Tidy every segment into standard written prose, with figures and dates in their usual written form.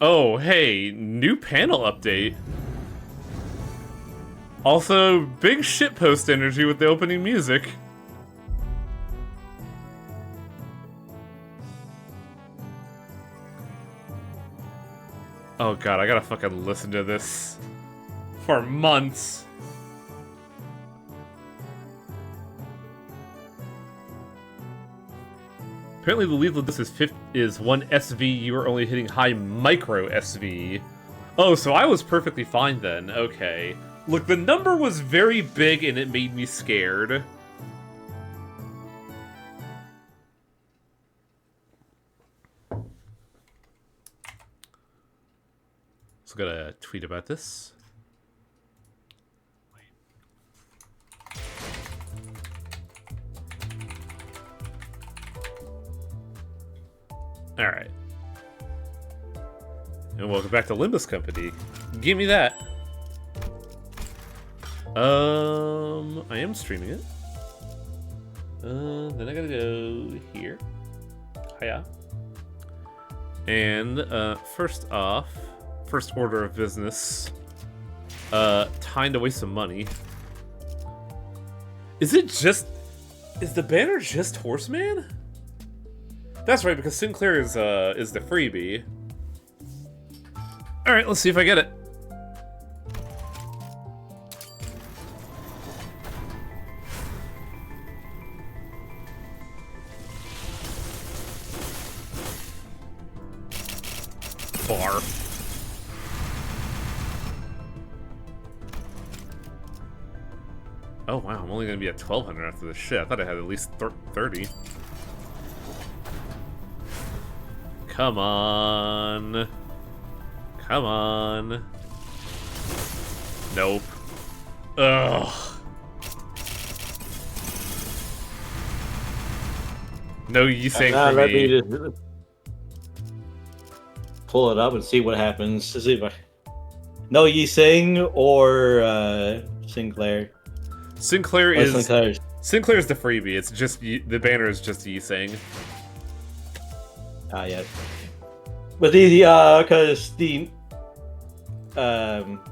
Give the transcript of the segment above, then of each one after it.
Oh, hey, new panel update. Also, big shitpost energy with the opening music. Oh god, I gotta fucking listen to this for months. Apparently the lethal dose is 1 SV, you are only hitting high micro SV. Oh, so I was perfectly fine then, okay. Look, the number was very big and it made me scared. So I gotta tweet about this. Alright. And welcome back to Limbus Company. Give me that. I am streaming it. Then I gotta go here. Hiya. And, first off, first order of business, time to waste some money. Is the banner just Horseman? That's right, because Sinclair is the freebie. Alright, let's see if I get it. Bar. Oh wow, I'm only gonna be at 1200 after this shit. I thought I had at least 30. Come on. Come on. Nope. Ugh. No Yiseng for let me. me just pull it up and see what happens. To see if I... No Yiseng or Sinclair. Sinclair is Sinclair's the freebie. It's just the banner is just Yiseng. Yeah. But because the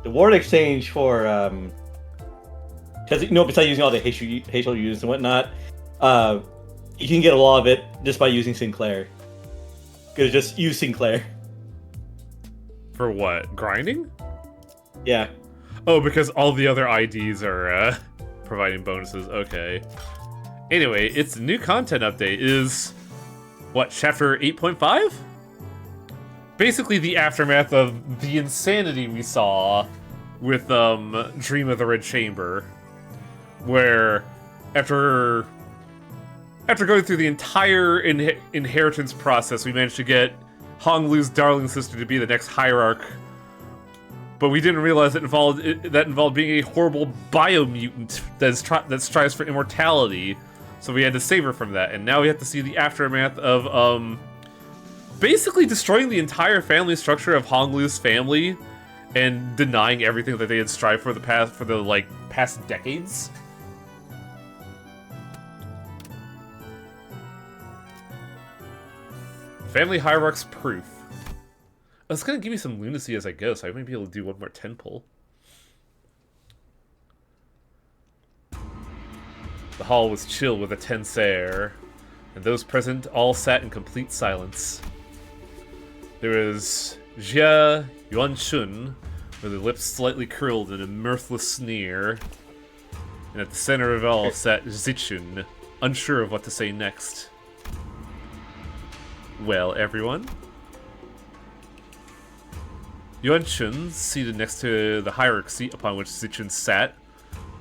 ward exchange for because besides using all the hateful units and whatnot, you can get a lot of it just by using Sinclair. Because just use Sinclair. For what? Grinding? Yeah. Oh, because all the other IDs are providing bonuses. Okay. Anyway, its new content update is what, chapter 8.5? Basically the aftermath of the insanity we saw with Dream of the Red Chamber, where after going through the entire inheritance process, we managed to get Honglu's darling sister to be the next hierarch, but we didn't realize that involved being a horrible biomutant that strives for immortality. So we had to save her from that, and now we have to see the aftermath of basically destroying the entire family structure of Honglu's family and denying everything that they had strived for the past decades. Family Hierarch's Proof. It's gonna give me some lunacy as I go, so I might be able to do one more 10 pull. The hall was chill with a tense air, and those present all sat in complete silence. There was Jia Yuanshun, with her lips slightly curled in a mirthless sneer, and at the center of it all sat Zichun, unsure of what to say next. Well, everyone? Yuanshun, seated next to the hierarch seat upon which Zichun sat,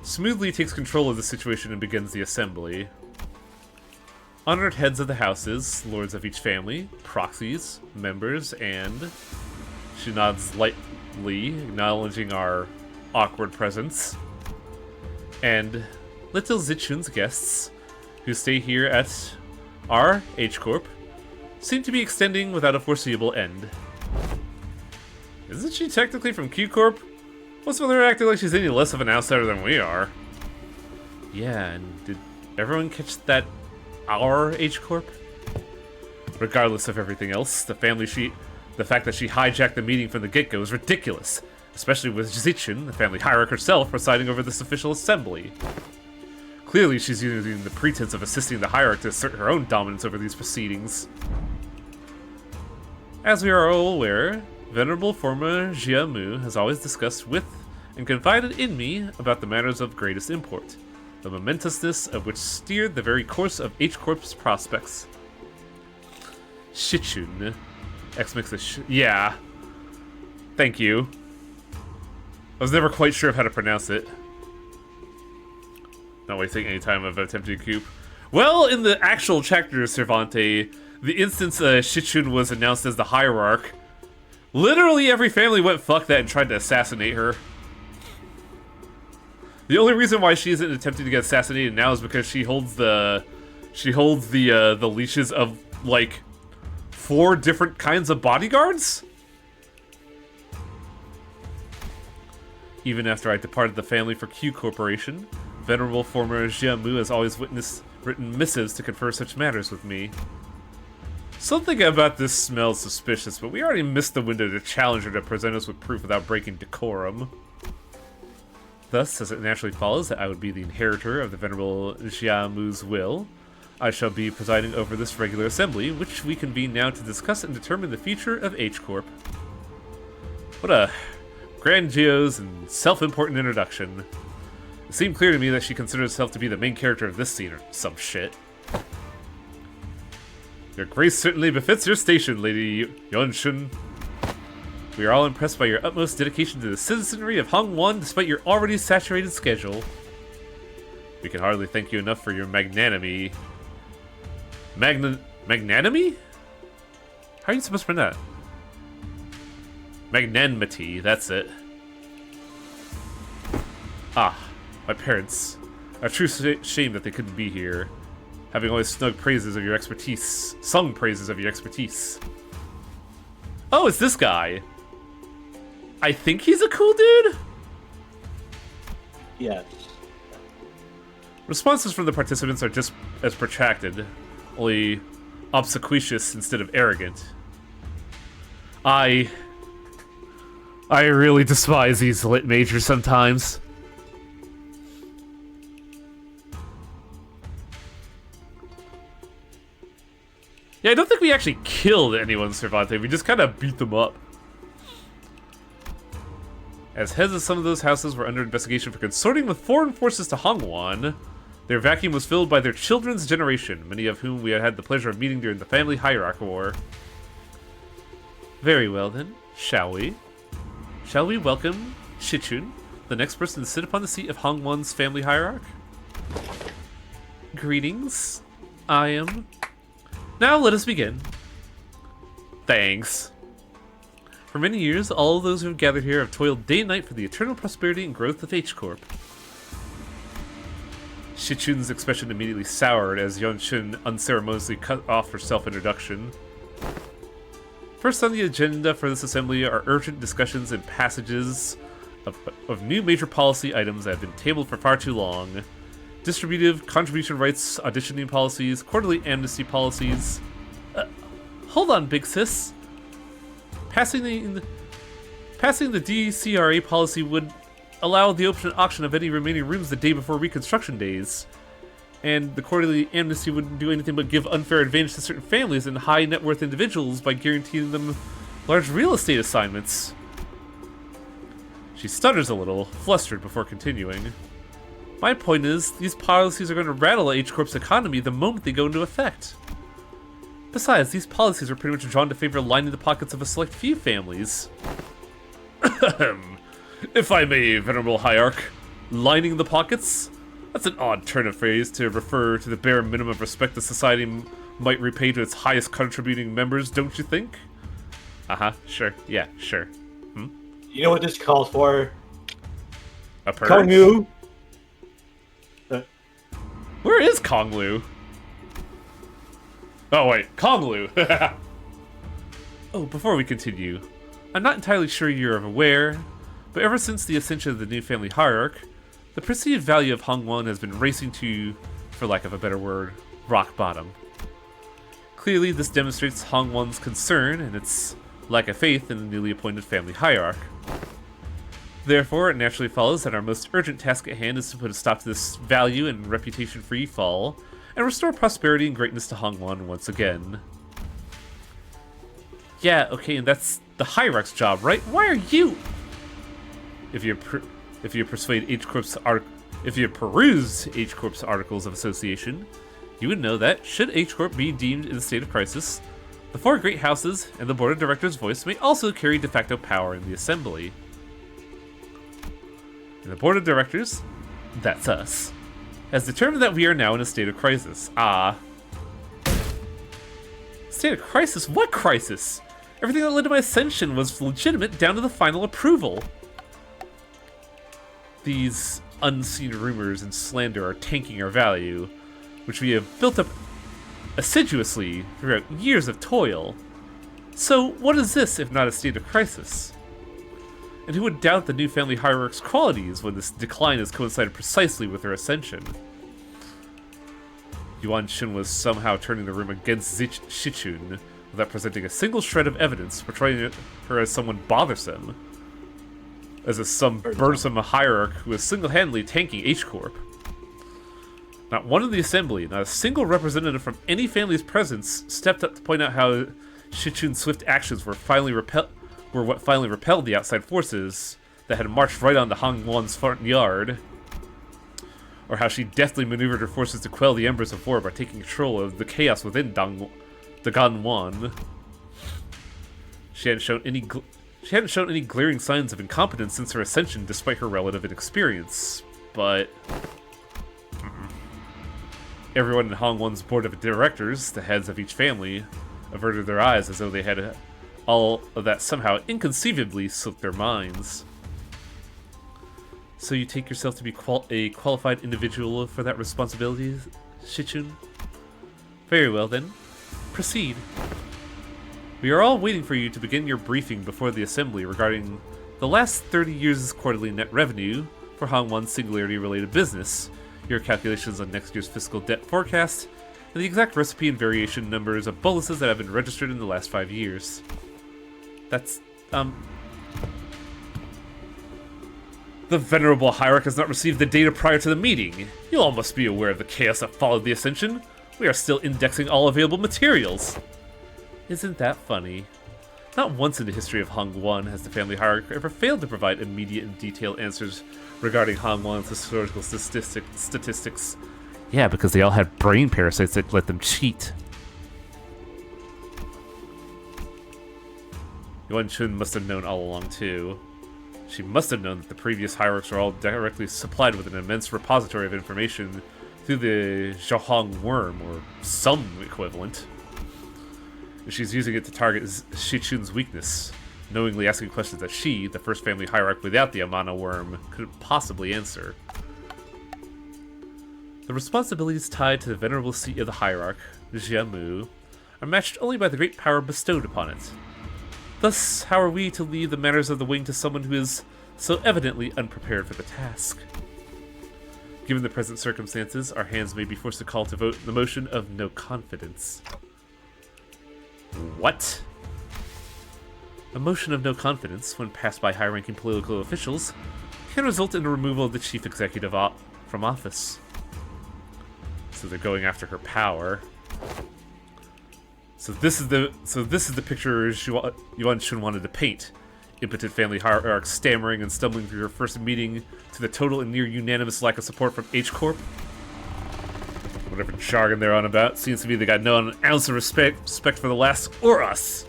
smoothly takes control of the situation and begins the assembly. Honored heads of the houses, lords of each family, proxies, members, and... She nods lightly, acknowledging our awkward presence. And little Zichun's guests, who stay here at our H-Corp, seem to be extending without a foreseeable end. Isn't she technically from Q-Corp? What's with her acting like she's any less of an outsider than we are? Yeah, and did everyone catch that our H-Corp? Regardless of everything else, the The fact that she hijacked the meeting from the get-go is ridiculous, especially with Zichun, the family hierarch herself, presiding over this official assembly. Clearly, she's using the pretense of assisting the hierarch to assert her own dominance over these proceedings. As we are all aware, Venerable former Jiamu has always discussed with and confided in me about the matters of greatest import, the momentousness of which steered the very course of H-Corp's prospects. Shichun. X makes a yeah. Thank you. I was never quite sure of how to pronounce it. Not wasting any time of attempting to coup. Well, in the actual chapter, Cervante, the instance Shichun was announced as the hierarch, literally every family went fuck that and tried to assassinate her. The only reason why she isn't attempting to get assassinated now is because she holds the leashes of like 4 different kinds of bodyguards. Even after I departed the family for Q Corporation, Venerable former Jiamu has always written missives to confer such matters with me. Something about this smells suspicious, but we already missed the window to challenge her to present us with proof without breaking decorum. Thus, as it naturally follows that I would be the inheritor of the Venerable Jiamu's will, I shall be presiding over this regular assembly, which we convene now to discuss and determine the future of H-Corp. What a grandiose and self-important introduction. It seemed clear to me that she considers herself to be the main character of this scene or some shit. Your grace certainly befits your station, Lady Yonshun. We are all impressed by your utmost dedication to the citizenry of Hongwon despite your already saturated schedule. We can hardly thank you enough for your magnanimity. Magnanimity? How are you supposed to pronounce that? Magnanimity, that's it. Ah, my parents. A true shame that they couldn't be here, having always sung praises of your expertise. Oh, it's this guy. I think he's a cool dude? Yes. Responses from the participants are just as protracted, only obsequious instead of arrogant. I really despise these lit majors sometimes. Yeah, I don't think we actually killed anyone, Cervante. We just kind of beat them up. As heads of some of those houses were under investigation for consorting with foreign forces to Hongwon, their vacuum was filled by their children's generation, many of whom we had the pleasure of meeting during the family hierarch war. Very well then, shall we? Shall we welcome Shichun, the next person to sit upon the seat of Hongwon's family hierarch? Greetings. I am... Now let us begin. Thanks. For many years, all of those who have gathered here have toiled day and night for the eternal prosperity and growth of H-Corp. Shichun's expression immediately soured as Yonshun unceremoniously cut off her self-introduction. First on the agenda for this assembly are urgent discussions and passages of new major policy items that have been tabled for far too long. Distributive contribution rights, auditioning policies, quarterly amnesty policies. Hold on, big sis. Passing the DCRA policy would allow the open auction of any remaining rooms the day before reconstruction days. And the quarterly amnesty wouldn't do anything but give unfair advantage to certain families and high net worth individuals by guaranteeing them large real estate assignments. She stutters a little, flustered before continuing. My point is, these policies are going to rattle H-Corp's economy the moment they go into effect. Besides, these policies are pretty much drawn to favor lining the pockets of a select few families. If I may, Venerable Hierarch, lining the pockets? That's an odd turn of phrase to refer to the bare minimum of respect the society might repay to its highest contributing members, don't you think? Sure, yeah, sure. You know what this calls for? A purge? Kongyu! Where is Konglu? Oh wait, Konglu! Oh, before we continue, I'm not entirely sure you're aware, but ever since the ascension of the new family hierarch, the perceived value of Hongwon has been racing to, for lack of a better word, rock bottom. Clearly, this demonstrates Hongwon's concern and its lack of faith in the newly appointed family hierarch. Therefore, it naturally follows that our most urgent task at hand is to put a stop to this value and reputation free fall, and restore prosperity and greatness to Hongwon once again. Yeah, okay, and that's the hierarch's job, right? Why are you? If you persuade if you peruse H Corp's articles of association, you would know that, should H Corp be deemed in a state of crisis, the four great houses and the board of directors' voice may also carry de facto power in the assembly. And the board of directors, that's us, has determined that we are now in a state of crisis. State of crisis? What crisis? Everything that led to my ascension was legitimate down to the final approval. These unseen rumors and slander are tanking our value, which we have built up assiduously throughout years of toil. So what is this if not a state of crisis? And who would doubt the new family hierarch's qualities when this decline has coincided precisely with her ascension? Yuan Shun was somehow turning the room against Shichun without presenting a single shred of evidence, portraying her as someone bothersome, as some burdensome hierarch who is single-handedly tanking H-Corp. Not one in the assembly, not a single representative from any family's presence stepped up to point out how Shichun's swift actions were what finally repelled the outside forces that had marched right onto Hongwon's front yard, or how she deftly maneuvered her forces to quell the embers of war by taking control of the chaos within Daganwon. She hadn't shown any glaring signs of incompetence since her ascension, despite her relative inexperience. But everyone in Hongwon's board of directors, the heads of each family, averted their eyes as though they had all of that somehow inconceivably slipped their minds. So you take yourself to be a qualified individual for that responsibility, Shichun? Very well then. Proceed. We are all waiting for you to begin your briefing before the assembly regarding the last 30 years' quarterly net revenue for Hongwon's singularity-related business, your calculations on next year's fiscal debt forecast, and the exact recipe and variation numbers of boluses that have been registered in the last 5 years. That's, The venerable hierarch has not received the data prior to the meeting. You all must be aware of the chaos that followed the ascension. We are still indexing all available materials. Isn't that funny? Not once in the history of Hongwon has the family hierarch ever failed to provide immediate and detailed answers regarding Hongwon's historical statistics. Yeah, because they all had brain parasites that let them cheat. Yuan Chun must have known all along, too. She must have known that the previous hierarchs were all directly supplied with an immense repository of information through the Zhohong worm, or some equivalent. And she's using it to target Shichun's weakness, knowingly asking questions that she, the first family hierarch without the Amana worm, couldn't possibly answer. The responsibilities tied to the venerable seat of the hierarch, Jiamu, are matched only by the great power bestowed upon it. Thus, how are we to leave the matters of the wing to someone who is so evidently unprepared for the task? Given the present circumstances, our hands may be forced to call to vote the motion of no confidence. What? A motion of no confidence, when passed by high-ranking political officials, can result in the removal of the chief executive from office. So they're going after her power. So this is the picture Yuan Shun wanted to paint. Impotent family hierarch stammering and stumbling through her first meeting to the total and near unanimous lack of support from H-Corp. Whatever jargon they're on about, seems to me they got no ounce of respect for the last or us.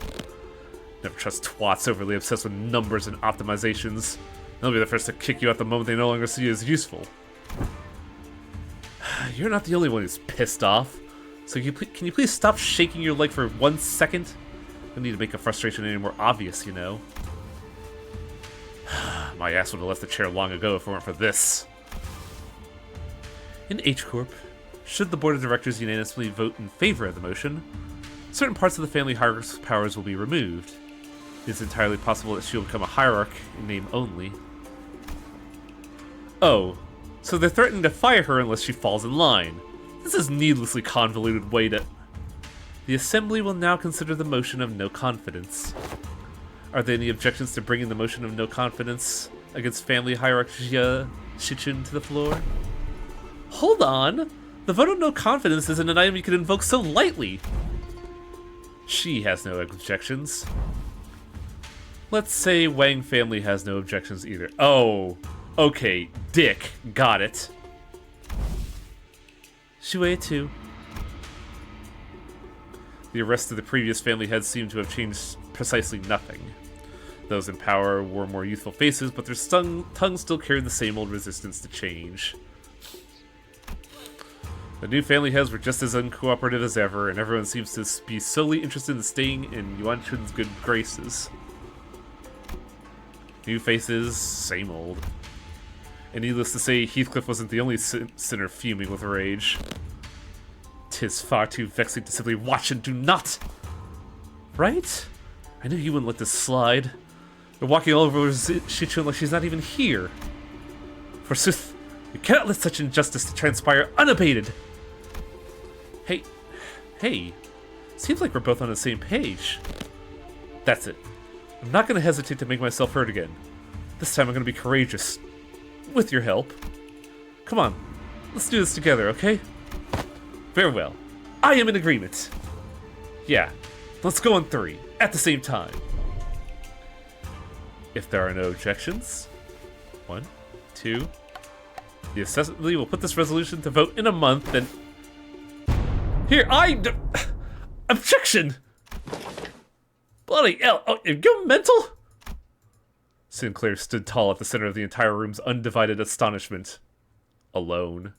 Never trust twats overly obsessed with numbers and optimizations. They'll be the first to kick you out the moment they no longer see you as useful. You're not the only one who's pissed off. So can you please stop shaking your leg for 1 second? No need to make a frustration any more obvious, you know. My ass would have left the chair long ago if it weren't for this. In H-Corp, should the board of directors unanimously vote in favor of the motion, certain parts of the family hierarch's powers will be removed. It is entirely possible that she will become a hierarch in name only. Oh, so they're threatening to fire her unless she falls in line. This is a needlessly convoluted way to... The assembly will now consider the motion of no confidence. Are there any objections to bringing the motion of no confidence against family hierarchy Shichun to the floor? Hold on! The vote of no confidence isn't an item you can invoke so lightly! She has no objections. Let's say Wang family has no objections either. Oh, okay, dick, got it. Shui too. The arrest of the previous family heads seemed to have changed precisely nothing. Those in power wore more youthful faces, but their tongues still carried the same old resistance to change. The new family heads were just as uncooperative as ever, and everyone seems to be solely interested in staying in Yuan Chun's good graces. New faces, same old. And needless to say, Heathcliff wasn't the only sinner fuming with rage. 'Tis far too vexing to simply watch and do not! Right? I knew you wouldn't let this slide. They're walking all over Shichun like she's not even here. Forsooth, we cannot let such injustice transpire unabated! Hey, seems like we're both on the same page. That's it. I'm not gonna hesitate to make myself heard again. This time I'm gonna be courageous. With your help. Come on, let's do this together, okay? Very well. I am in agreement. Yeah, let's go on 3, at the same time. If there are no objections. 1, 2. The Assembly will put this resolution to vote in a month, and... Here, objection! Bloody hell, are you mental? Sinclair stood tall at the center of the entire room's undivided astonishment. Alone.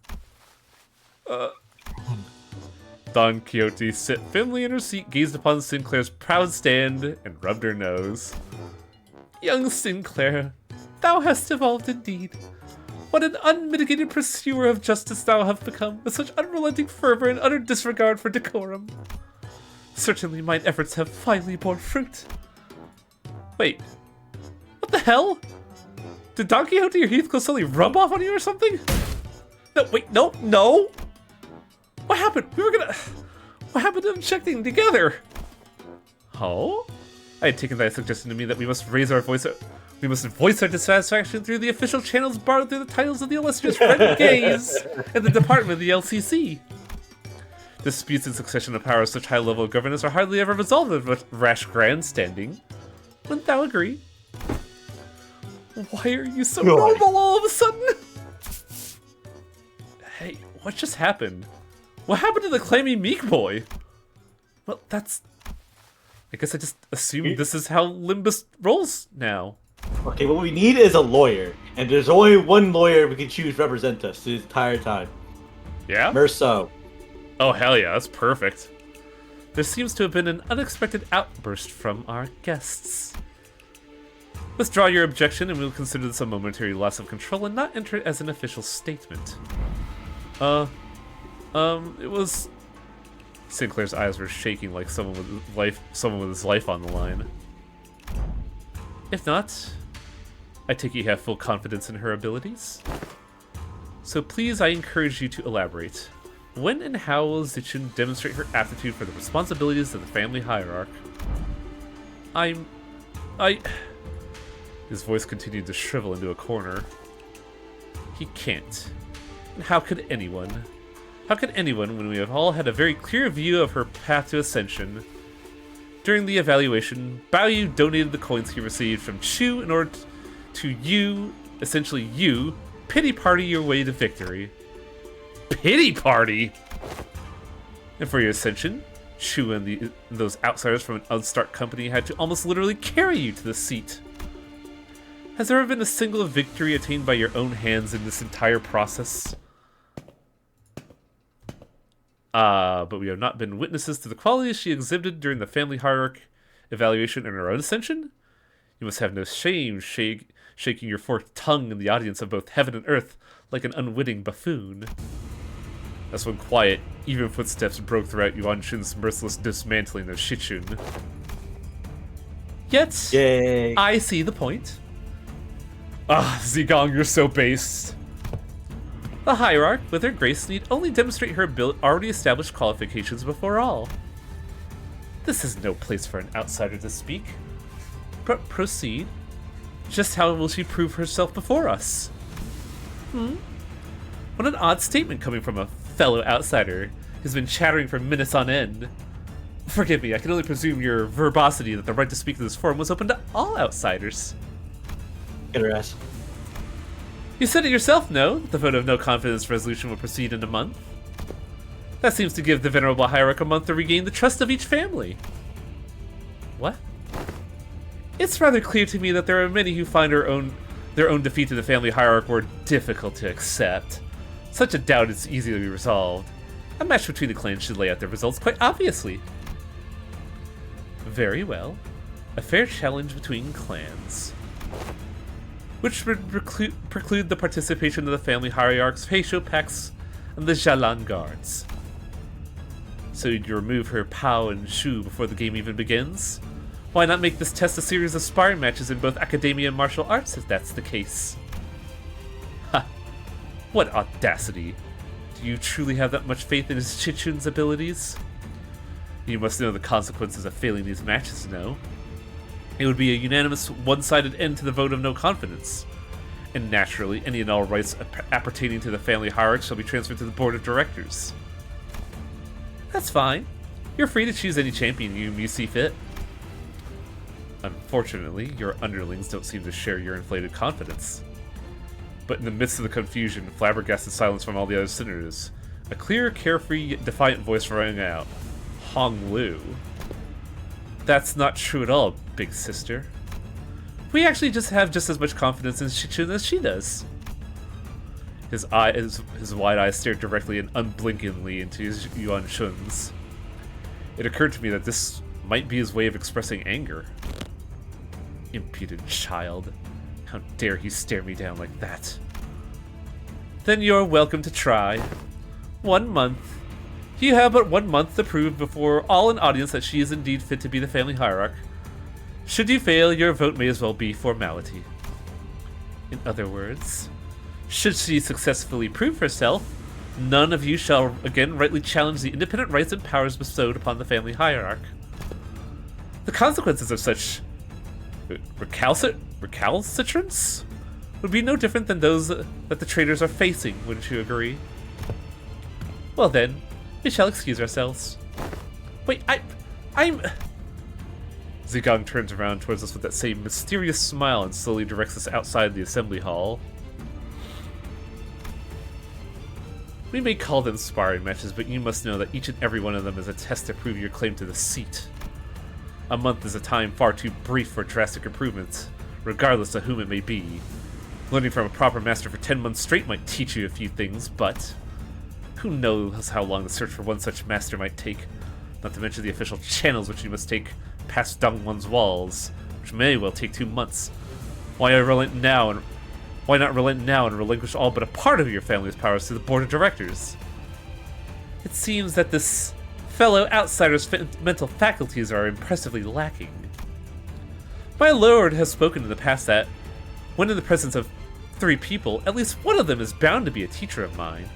Don Quixote sat firmly in her seat, gazed upon Sinclair's proud stand, and rubbed her nose. Young Sinclair, thou hast evolved indeed. What an unmitigated pursuer of justice thou have become, with such unrelenting fervor and utter disregard for decorum. Certainly mine efforts have finally borne fruit. Wait, what the hell? Did Don Quixote or Heathcliff suddenly rub off on you or something? No, wait, no! What happened? What happened to them checking together? Oh? I had taken that suggestion to mean that we must voice our dissatisfaction through the official channels borrowed through the titles of the illustrious Fred Gaze and the department of the LCC. Disputes in succession of power of such high level of governance are hardly ever resolved with rash grandstanding. Wouldn't thou agree? Why are you so normal all of a sudden? Hey, what just happened? What happened to the clammy meek boy? Well, that's... I guess I just assumed this is how Limbus rolls now. Okay, what we need is a lawyer. And there's only one lawyer we can choose to represent us the entire time. Yeah? Merceau. Oh, hell yeah, that's perfect. There seems to have been an unexpected outburst from our guests. Withdraw your objection and we'll consider this a momentary loss of control and not enter it as an official statement. It was... Sinclair's eyes were shaking like someone with his life on the line. If not, I take you have full confidence in her abilities. So please, I encourage you to elaborate. When and how will Zichun demonstrate her aptitude for the responsibilities of the family hierarch? His voice continued to shrivel into a corner. He can't. And how could anyone? How could anyone when we have all had a very clear view of her path to ascension? During the evaluation, Baoyu donated the coins he received from Chu in order to essentially pity party your way to victory. Pity party? And for your ascension, Chu and those outsiders from an upstart company had to almost literally carry you to the seat. Has there ever been a single victory attained by your own hands in this entire process? But we have not been witnesses to the qualities she exhibited during the family hierarch evaluation and her own ascension? You must have no shame shaking your forked tongue in the audience of both heaven and earth like an unwitting buffoon. That's when quiet, even footsteps broke throughout Yuan Chun's merciless dismantling of Shichun. Yet, Yay. I see the point. Ah, Zigong, you're so based. The hierarch, with her grace, need only demonstrate her already established qualifications before all. This is no place for an outsider to speak. proceed. Just how will she prove herself before us? What an odd statement coming from a fellow outsider who's been chattering for minutes on end. Forgive me, I can only presume your verbosity that the right to speak in this forum was open to all outsiders. Get her ass. You said it yourself, no? The vote of no confidence resolution will proceed in a month. That seems to give the Venerable Hierarch a month to regain the trust of each family. What? It's rather clear to me that there are many who find their own defeat to the family hierarch were difficult to accept. Such a doubt is easily resolved. A match between the clans should lay out their results quite obviously. Very well. A fair challenge between clans. Which would preclude the participation of the family hierarchs, Heisho Pax, and the Jalan Guards. So you remove her Pao and Shu before the game even begins? Why not make this test a series of sparring matches in both academia and martial arts if that's the case? Ha! What audacity! Do you truly have that much faith in his Chichun's abilities? You must know the consequences of failing these matches, no? It would be a unanimous, one-sided end to the vote of no confidence. And naturally, any and all rights appertaining to the family hierarch shall be transferred to the board of directors. That's fine. You're free to choose any champion you see fit. Unfortunately, your underlings don't seem to share your inflated confidence. But in the midst of the confusion, flabbergasted silence from all the other senators, a clear, carefree, defiant voice rang out. Hong Lu. That's not true at all, big sister. We actually just have just as much confidence in Shichun as she does. His wide eyes stared directly and unblinkingly into his Yuan Shun's. It occurred to me that this might be his way of expressing anger. Impudent child. How dare he stare me down like that? Then you're welcome to try. 1 month. You have but 1 month to prove before all an audience that she is indeed fit to be the family hierarch. Should you fail, your vote may as well be formality. In other words, should she successfully prove herself, none of you shall again rightly challenge the independent rights and powers bestowed upon the family hierarch. The consequences of such recalcitrance would be no different than those that the traitors are facing, wouldn't you agree? Well then, we shall excuse ourselves. Wait, I'm... Zigong turns around towards us with that same mysterious smile and slowly directs us outside the assembly hall. We may call them sparring matches, but you must know that each and every one of them is a test to prove your claim to the seat. A month is a time far too brief for drastic improvements, regardless of whom it may be. Learning from a proper master for 10 months straight might teach you a few things, but who knows how long the search for one such master might take, not to mention the official channels which you must take past Dongwon's walls, which may well take 2 months. Why not relent now and relinquish all but a part of your family's powers to the board of directors? It seems that this fellow outsider's mental faculties are impressively lacking. My lord has spoken in the past that, when in the presence of 3 people, at least one of them is bound to be a teacher of mine.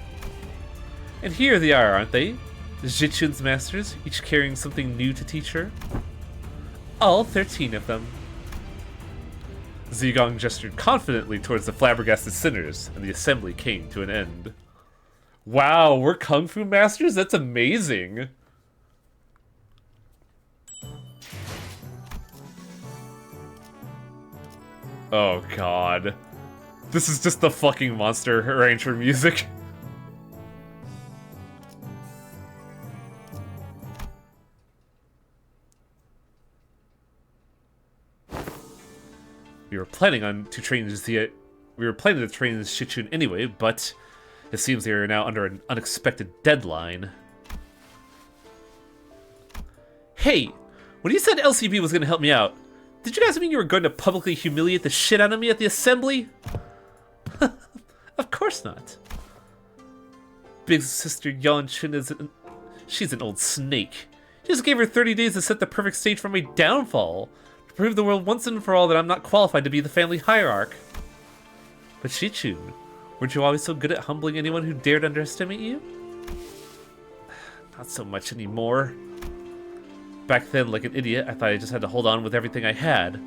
And here they are, aren't they? Jichun's masters, each carrying something new to teach her. All 13 of them. Zigong gestured confidently towards the flabbergasted sinners, and the assembly came to an end. Wow, we're Kung Fu masters? That's amazing! Oh god. This is just the fucking Monster Rancher music. We were planning to train Shichun anyway, but it seems they are now under an unexpected deadline. Hey, when you said LCB was going to help me out, did you guys mean you were going to publicly humiliate the shit out of me at the assembly? Of course not. Big sister Yan Chun she's an old snake. You just gave her 30 days to set the perfect stage for my downfall. Prove the world once and for all that I'm not qualified to be the family hierarch. But Shichun, weren't you always so good at humbling anyone who dared underestimate you? Not so much anymore. Back then, like an idiot, I thought I just had to hold on with everything I had.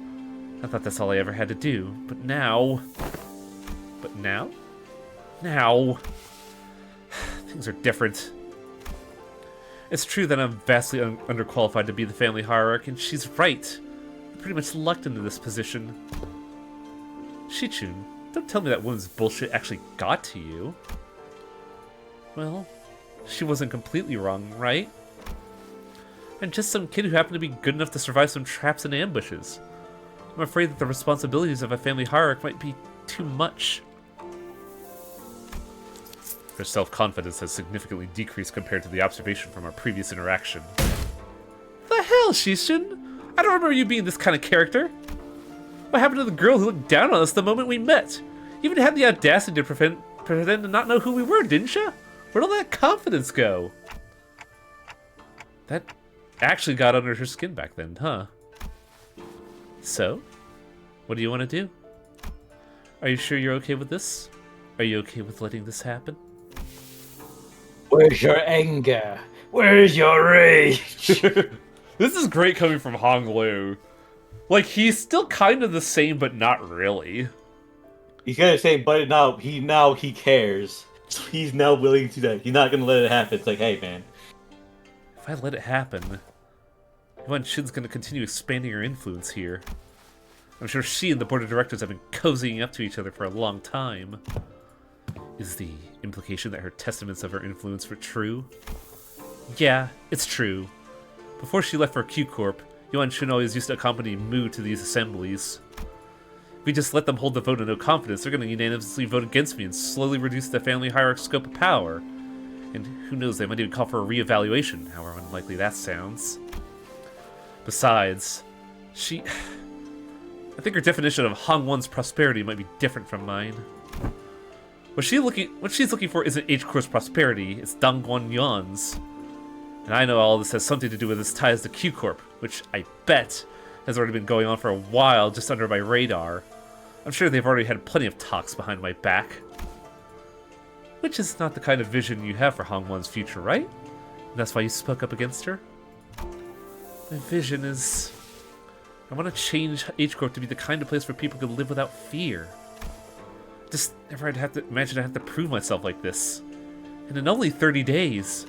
I thought that's all I ever had to do, but now... But now? Now... Things are different. It's true that I'm vastly underqualified to be the family hierarch, and she's right. I pretty much lucked into this position. Shichun, don't tell me that woman's bullshit actually got to you. Well, she wasn't completely wrong, right? I'm just some kid who happened to be good enough to survive some traps and ambushes. I'm afraid that the responsibilities of a family hierarch might be too much. Her self-confidence has significantly decreased compared to the observation from our previous interaction. The hell, Shishin? I don't remember you being this kind of character. What happened to the girl who looked down on us the moment we met? You even had the audacity to pretend to not know who we were, didn't you? Where'd all that confidence go? That actually got under her skin back then, huh? So, what do you want to do? Are you sure you're okay with this? Are you okay with letting this happen? Where's your anger? Where's your rage? This is great coming from Hong Lu. Like, he's still kind of the same, but not really. He's gonna say, but now he cares. So he's now willing to that. He's not gonna let it happen. It's like, hey, man. If I let it happen, Yuan Shin's gonna continue expanding her influence here. I'm sure she and the board of directors have been cozying up to each other for a long time. Is the implication that her testaments of her influence were true? Yeah, it's true. Before she left for Q Corp, Yuan Shin always used to accompany Mu to these assemblies. If we just let them hold the vote of no confidence, they're going to unanimously vote against me and slowly reduce the family hierarch's scope of power. And who knows, they might even call for a re-evaluation, however unlikely that sounds. Besides, I think her definition of Hong Won's prosperity might be different from mine. What she's looking for isn't H-Core's prosperity, it's Dongguan Yuan's. And I know all this has something to do with its ties to Q Corp, which I bet has already been going on for a while just under my radar. I'm sure they've already had plenty of talks behind my back. Which is not the kind of vision you have for Hong Won's future, right? And that's why you spoke up against her? My vision is... I want to change H-Corp to be the kind of place where people can live without fear. Just never I'd have to imagine I have to prove myself like this. And in only 30 days.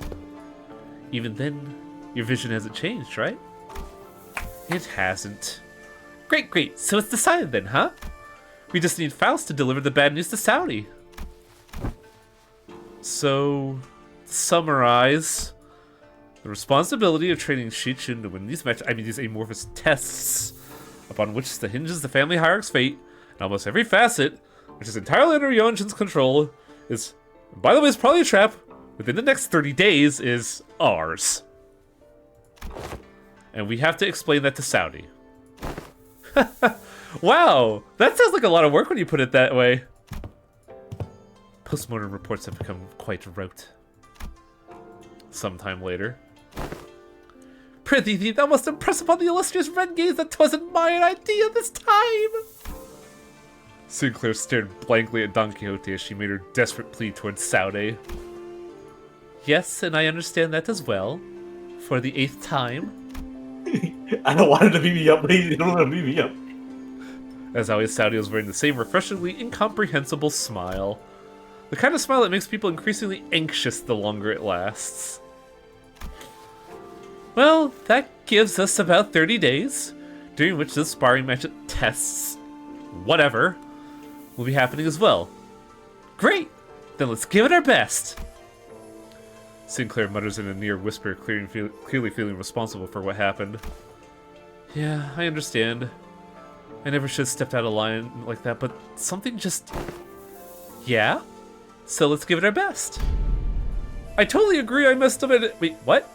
Even then, your vision hasn't changed, right? It hasn't. Great. So it's decided then, huh? We just need Faust to deliver the bad news to Saudi. So, to summarize, the responsibility of training Shichun to win these these amorphous tests, upon which hinges the family hierarch's fate, and almost every facet, which is entirely under Yonshin's control, is, by the way, it's probably a trap, within the next 30 days, is ours. And we have to explain that to Saudi. Wow, that sounds like a lot of work when you put it that way. Postmortem reports have become quite rote. Sometime later. Prithee, thou must impress upon the illustrious renegades that 'twasn't my idea this time! Sinclair stared blankly at Don Quixote as she made her desperate plea towards Saudi. Yes, and I understand that as well. For the 8th time. I don't want him to beat me up, please. I don't want him to beat me up. As always, Saudi was wearing the same refreshingly incomprehensible smile. The kind of smile that makes people increasingly anxious the longer it lasts. Well, that gives us about 30 days, during which the sparring match tests, whatever, will be happening as well. Great! Then let's give it our best! Sinclair mutters in a near whisper, clearly feeling responsible for what happened. Yeah, I understand. I never should have stepped out of line like that, but something just... Yeah? So let's give it our best. I totally agree I messed up at... Wait, what?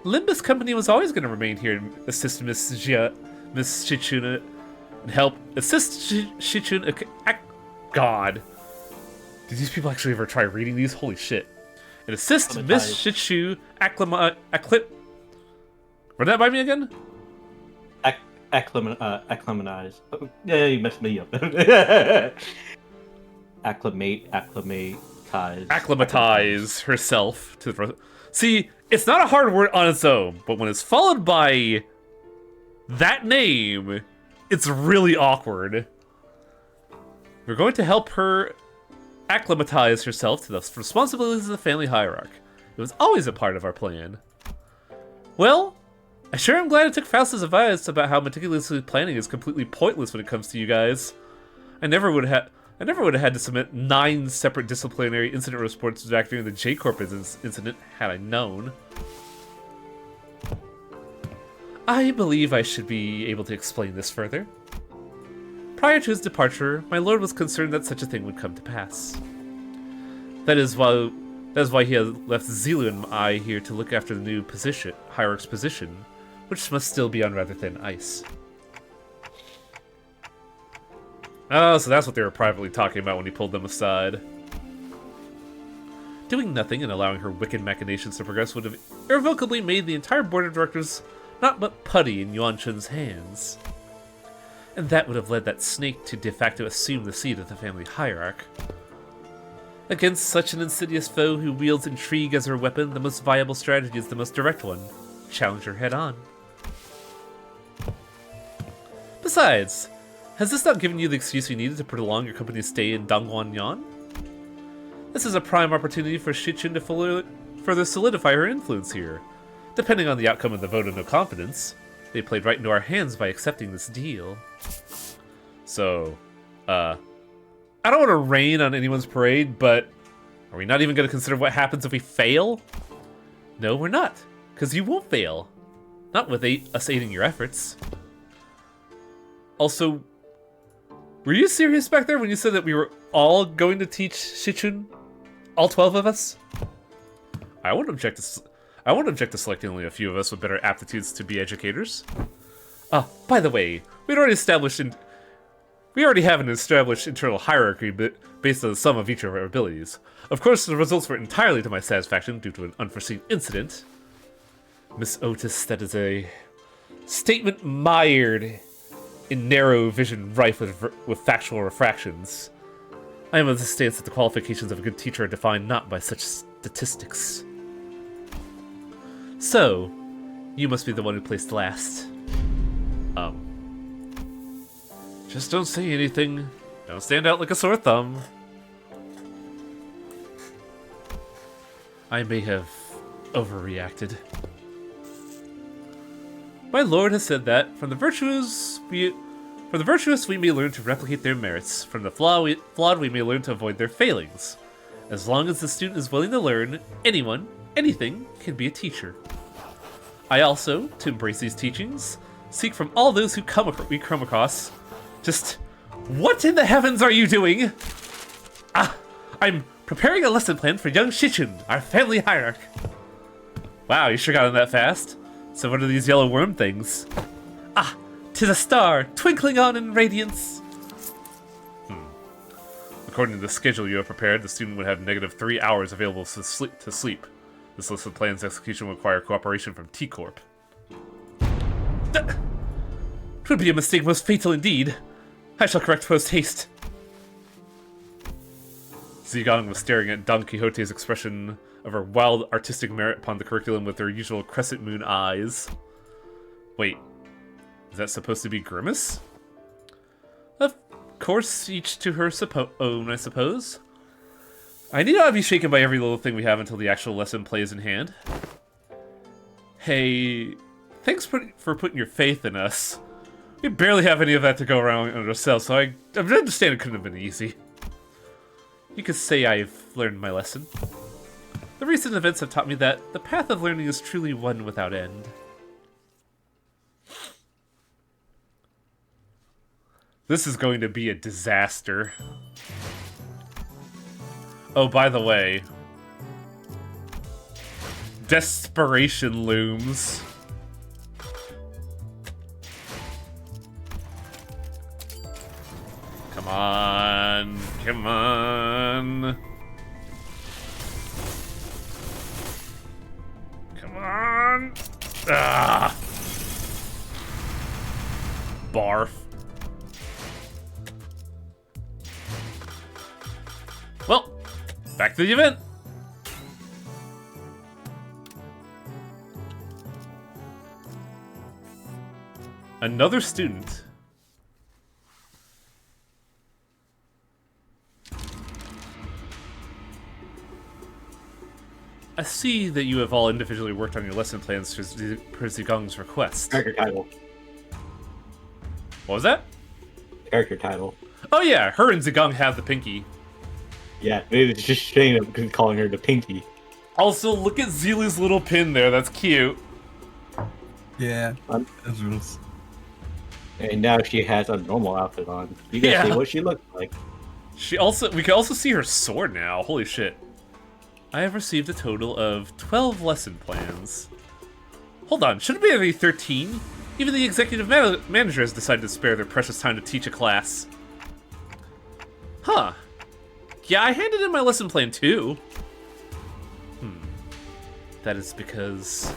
Limbus Company was always going to remain here and assist Miss Shichun and help assist Shichun... God. Did these people actually ever try reading these? Holy shit. And assist Miss Shichu Run that by me again? Acclimatize. Oh, yeah, you messed me up. Acclimatize herself to the... See, it's not a hard word on its own, but when it's followed by that name, It's really awkward. We're going to help her acclimatize herself to the responsibilities of the family hierarchy. It was always a part of our plan. Well, I sure am glad I took Faust's advice about how meticulously planning is completely pointless when it comes to you guys. I never would have had to submit 9 separate disciplinary incident reports back during the J-Corp incident had I known. I believe I should be able to explain this further. Prior to his departure, my lord was concerned that such a thing would come to pass. That is why he had left Zilu and I here to look after the new position, Hierarch's position, which must still be on rather thin ice. Oh, so that's what they were privately talking about when he pulled them aside. Doing nothing and allowing her wicked machinations to progress would have irrevocably made the entire board of directors not but putty in Yuan Chun's hands. And that would have led that snake to de facto assume the seat of the family hierarch. Against such an insidious foe who wields intrigue as her weapon, the most viable strategy is the most direct one. Challenge her head on. Besides, has this not given you the excuse you needed to prolong your company's stay in Dongguan? This is a prime opportunity for Shichun to further solidify her influence here. Depending on the outcome of the vote of no confidence, they played right into our hands by accepting this deal. So, I don't want to rain on anyone's parade, but are we not even going to consider what happens if we fail? No, we're not, because you won't fail. Not with us aiding your efforts. Also, were you serious back there when you said that we were all going to teach Shichun? All 12 of us? I wouldn't object to selecting only a few of us with better aptitudes to be educators. By the way, we already have an established internal hierarchy based on the sum of each of our abilities. Of course, the results were entirely to my satisfaction due to an unforeseen incident. Miss Otis, that is a statement mired in narrow vision rife with factual refractions. I am of the stance that the qualifications of a good teacher are defined not by such statistics. So, you must be the one who placed last. Just don't say anything. Don't stand out like a sore thumb. I may have overreacted. My lord has said that from the virtuous we may learn to replicate their merits. From the flawed we may learn to avoid their failings. As long as the student is willing to learn, anyone, anything, can be a teacher. I also, to embrace these teachings, seek from all those who we come across, just, what in the heavens are you doing? I'm preparing a lesson plan for young Shichun, our family hierarch. Wow, you sure got on that fast. So what are these yellow worm things? 'Tis a star, twinkling on in radiance. According to the schedule you have prepared, the student would have negative 3 hours available to sleep. This list of plan's execution will require cooperation from T-Corp. 'Twould be a mistake most fatal indeed. I shall correct post-haste. Zigong was staring at Don Quixote's expression of her wild artistic merit upon the curriculum with her usual crescent moon eyes. Wait, is that supposed to be Grimace? Of course, each to her own, I suppose. I need not be shaken by every little thing we have until the actual lesson plays in hand. Hey, thanks for putting your faith in us. We barely have any of that to go around ourselves, so I understand it couldn't have been easy. You could say I've learned my lesson. The recent events have taught me that the path of learning is truly one without end. This is going to be a disaster. Oh, by the way, desperation looms. Come on, come on. Come on. Ah. Barf. Well, back to the event. Another student. I see that you have all individually worked on your lesson plans per Zigong's request. Character title. What was that? Character title. Oh yeah, her and Zigong have the pinky. Yeah, it's just shame of calling her the Pinky. Also, look at Zeely's little pin there. That's cute. Yeah, that's rules. And now she has a normal outfit on. You can see what she looks like. We can also see her sword now. Holy shit. I have received a total of 12 lesson plans. Hold on, shouldn't it be 13? Even the executive manager has decided to spare their precious time to teach a class. Huh. Yeah, I handed in my lesson plan too. That is because...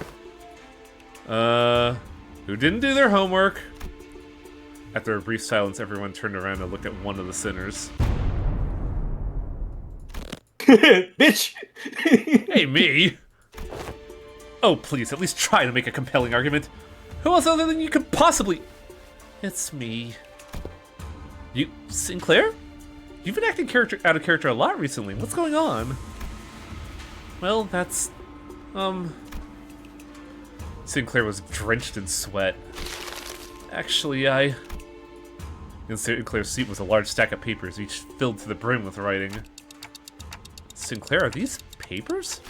who didn't do their homework? After a brief silence, everyone turned around and looked at one of the sinners. Bitch! Hey, me! Oh, please, at least try to make a compelling argument. Who else other than you could possibly... It's me. You... Sinclair? You've been acting out of character a lot recently. What's going on? Well, that's... Sinclair was drenched in sweat. Actually, in Sinclair's seat was a large stack of papers, each filled to the brim with writing. Sinclair, are these papers?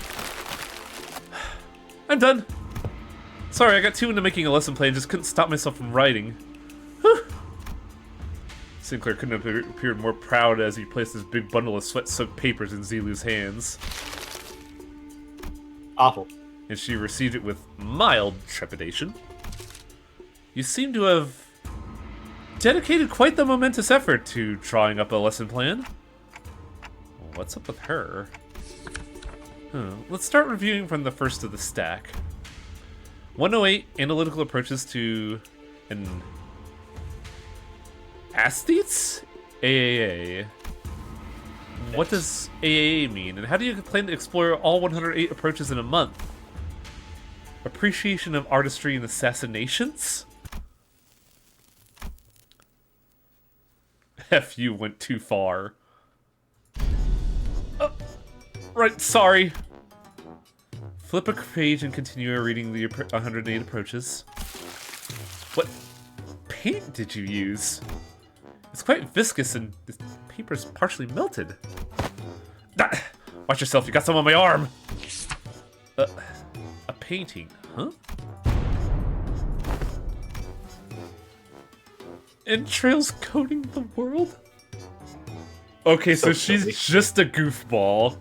I'm done. Sorry, I got too into making a lesson plan, just couldn't stop myself from writing. Whew. Sinclair couldn't have appeared more proud as he placed his big bundle of sweat-soaked papers in Zelu's hands. Awful. And she received it with mild trepidation. You seem to have dedicated quite the momentous effort to drawing up a lesson plan. What's up with her? Let's start reviewing from the first of the stack. 108 Analytical Approaches to an Aesthetes? AAA. What does AAA mean, and how do you plan to explore all 108 approaches in a month? Appreciation of artistry and assassinations? F you went too far. Oh, right, sorry. Flip a page and continue reading the 108 approaches. What paint did you use? It's quite viscous and the paper's partially melted. Ah, watch yourself, you got some on my arm! A painting, huh? Entrails coating the world? Okay, so she's just a goofball.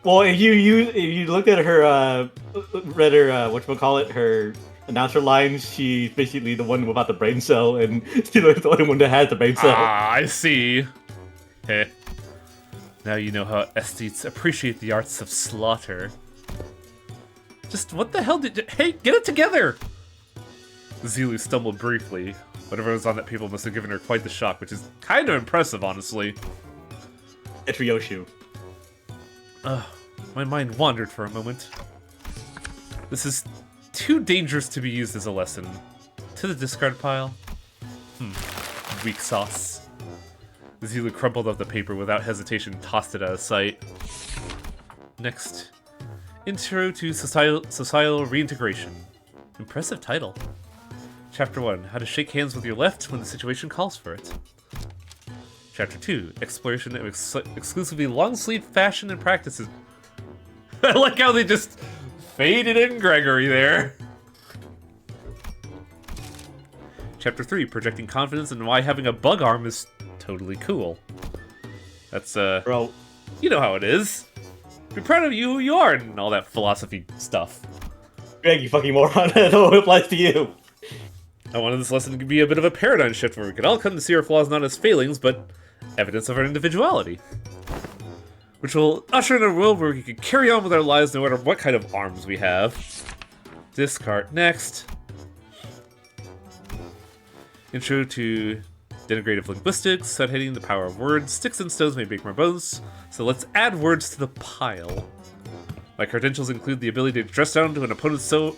Well, if you looked at her, read her, whatchamacallit, her announcer lines, she's basically the one without the brain cell, and she's the only one that has the brain cell. Ah, I see. Heh. Now you know how aesthetes appreciate the arts of slaughter. Just what the hell did you... Hey, get it together! Zelu stumbled briefly. Whatever was on that paper must have given her quite the shock, which is kind of impressive, honestly. It's Ryoshu. My mind wandered for a moment. This is too dangerous to be used as a lesson. To the discard pile. Weak sauce. Zelu crumpled up the paper without hesitation and tossed it out of sight. Next. Intro to Societal Reintegration. Impressive title. Chapter 1. How to shake hands with your left when the situation calls for it. Chapter 2. Exploration of exclusively long-sleeve fashion and practices. I like how they just faded in Gregory there. Chapter 3. Projecting confidence and why having a bug arm is totally cool. That's, Bro. You know how it is. Be proud of you who you are and all that philosophy stuff. Greg, you fucking moron. That all applies to you. I wanted this lesson to be a bit of a paradigm shift where we could all come to see our flaws not as failings, but evidence of our individuality. Which will usher in a world where we can carry on with our lives no matter what kind of arms we have. Discard next. Intro to Denigrative Linguistics, subheading the power of words. Sticks and stones may break my bones, so let's add words to the pile. My credentials include the ability to dress down an opponent so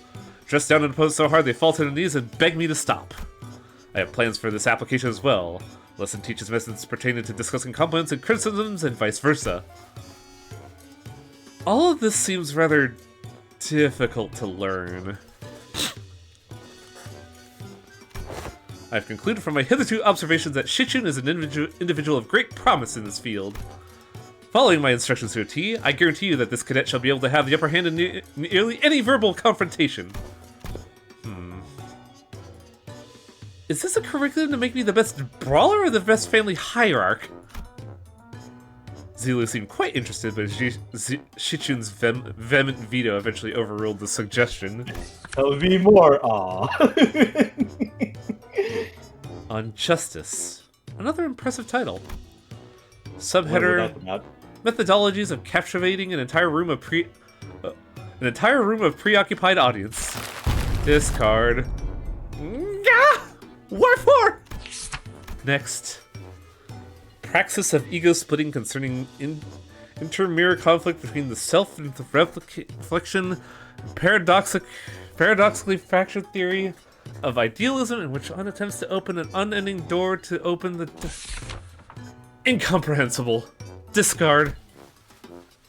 hard they fall to their knees and beg me to stop. I have plans for this application as well. Lesson teaches methods pertaining to discussing compliments and criticisms and vice versa. All of this seems rather difficult to learn. I've concluded from my hitherto observations that Shichun is an individual of great promise in this field. Following my instructions to a T, I guarantee you that this cadet shall be able to have the upper hand in nearly any verbal confrontation. Is this a curriculum to make me the best brawler or the best family hierarch? Zilu seemed quite interested, but Shichun's vehement veto eventually overruled the suggestion. Tell me more, aw. On Justice. Another impressive title. Subheader: Methodologies of captivating an entire room of preoccupied audience. Discard. Wherefore? Next. Praxis of ego splitting concerning inter-mirror conflict between the self and the reflection, paradoxically fractured theory of idealism in which one attempts to open an unending door to open the incomprehensible. Discard.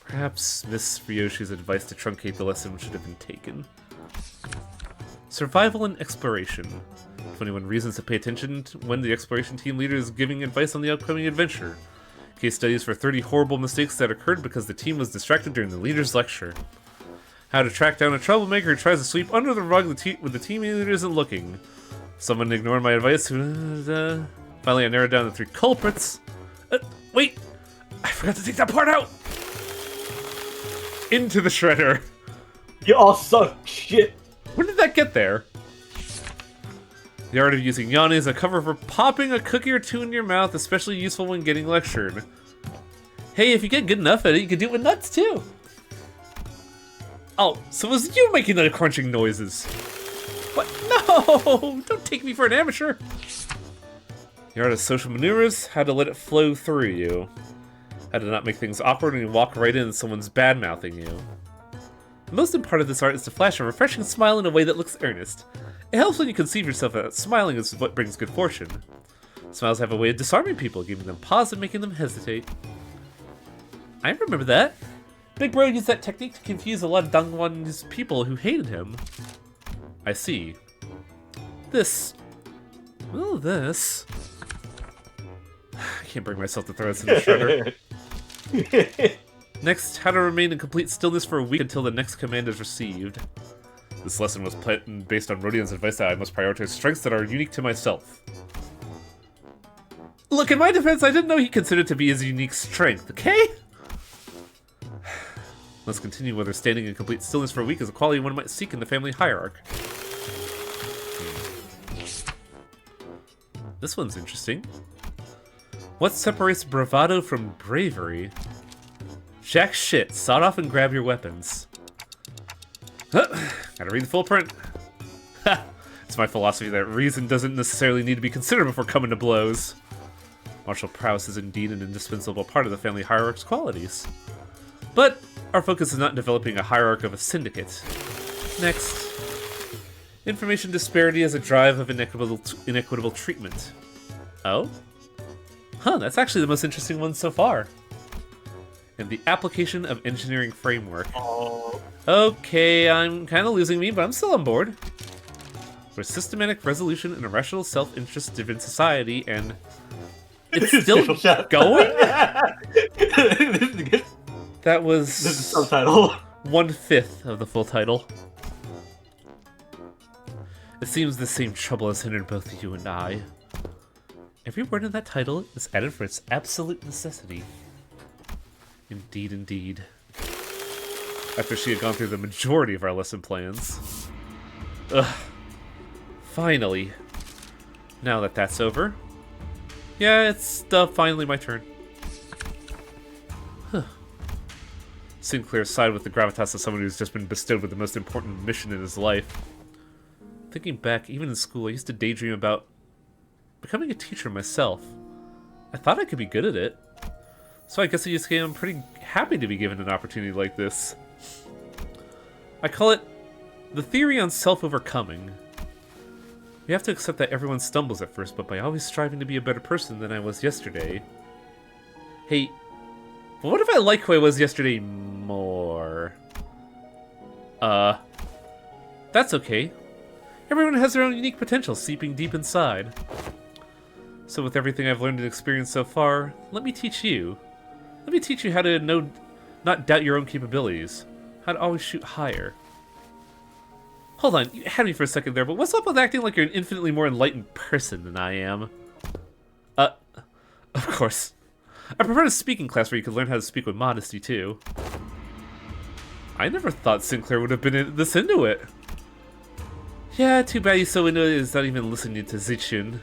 Perhaps Miss Ryoshi's advice to truncate the lesson should have been taken. Survival and exploration. 21 reasons to pay attention to when the exploration team leader is giving advice on the upcoming adventure. Case studies for 30 horrible mistakes that occurred because the team was distracted during the leader's lecture. How to track down a troublemaker who tries to sweep under the rug when the team leader isn't looking. Someone ignored my advice. Finally, I narrowed down the 3 culprits. Wait! I forgot to take that part out! Into the shredder. You all suck shit. When did that get there? The art of using Yanni as a cover for popping a cookie or two in your mouth, especially useful when getting lectured. Hey, if you get good enough at it, you can do it with nuts too. Oh, so it was you making the crunching noises. What? No! Don't take me for an amateur. The art of social maneuvers, how to let it flow through you. How to not make things awkward when you walk right in and someone's bad-mouthing you. The most important part of this art is to flash a refreshing smile in a way that looks earnest. It helps when you conceive yourself that smiling is what brings good fortune. Smiles have a way of disarming people, giving them pause and making them hesitate. I remember that. Big Bro used that technique to confuse a lot of Dongwon's people who hated him. I see. This. Well, this. I can't bring myself to throw this in the shredder. Next, how to remain in complete stillness for a week until the next command is received. This lesson was planned based on Rodian's advice that I must prioritize strengths that are unique to myself. Look, in my defense, I didn't know he considered to be his unique strength, okay? Let's continue whether standing in complete stillness for a week is a quality one might seek in the family hierarchy. This one's interesting. What separates bravado from bravery? Jack shit, sawed off and grab your weapons. Gotta read the full print. It's my philosophy that reason doesn't necessarily need to be considered before coming to blows. Martial prowess is indeed an indispensable part of the family hierarch's qualities. But our focus is not in developing a hierarch of a syndicate. Next. Information disparity as a drive of inequitable treatment. Oh? Huh, that's actually the most interesting one so far. And the application of engineering framework. Oh. Okay, I'm kind of losing me, but I'm still on board. For systematic resolution and a rational self-interest driven society, and it's still going? That was This is the subtitle. 1/5 of the full title. It seems the same trouble has hindered both you and I. Every word in that title is added for its absolute necessity. Indeed, indeed. After she had gone through the majority of our lesson plans. Ugh. Finally. Now that that's over. Yeah, it's finally my turn. Huh. Sinclair sighed with the gravitas of someone who's just been bestowed with the most important mission in his life. Thinking back, even in school, I used to daydream about becoming a teacher myself. I thought I could be good at it. So I guess I'm pretty happy to be given an opportunity like this. I call it the theory on self-overcoming. You have to accept that everyone stumbles at first, but by always striving to be a better person than I was yesterday. Hey, but what if I like who I was yesterday more? That's okay. Everyone has their own unique potential seeping deep inside. So with everything I've learned and experienced so far, let me teach you. Let me teach you how to not doubt your own capabilities. How to always shoot higher. Hold on, you had me for a second there, but what's up with acting like you're an infinitely more enlightened person than I am? Of course. I prefer a speaking class where you could learn how to speak with modesty, too. I never thought Sinclair would have been this into it. Yeah, too bad he's so into it he's not even listening to Shichun.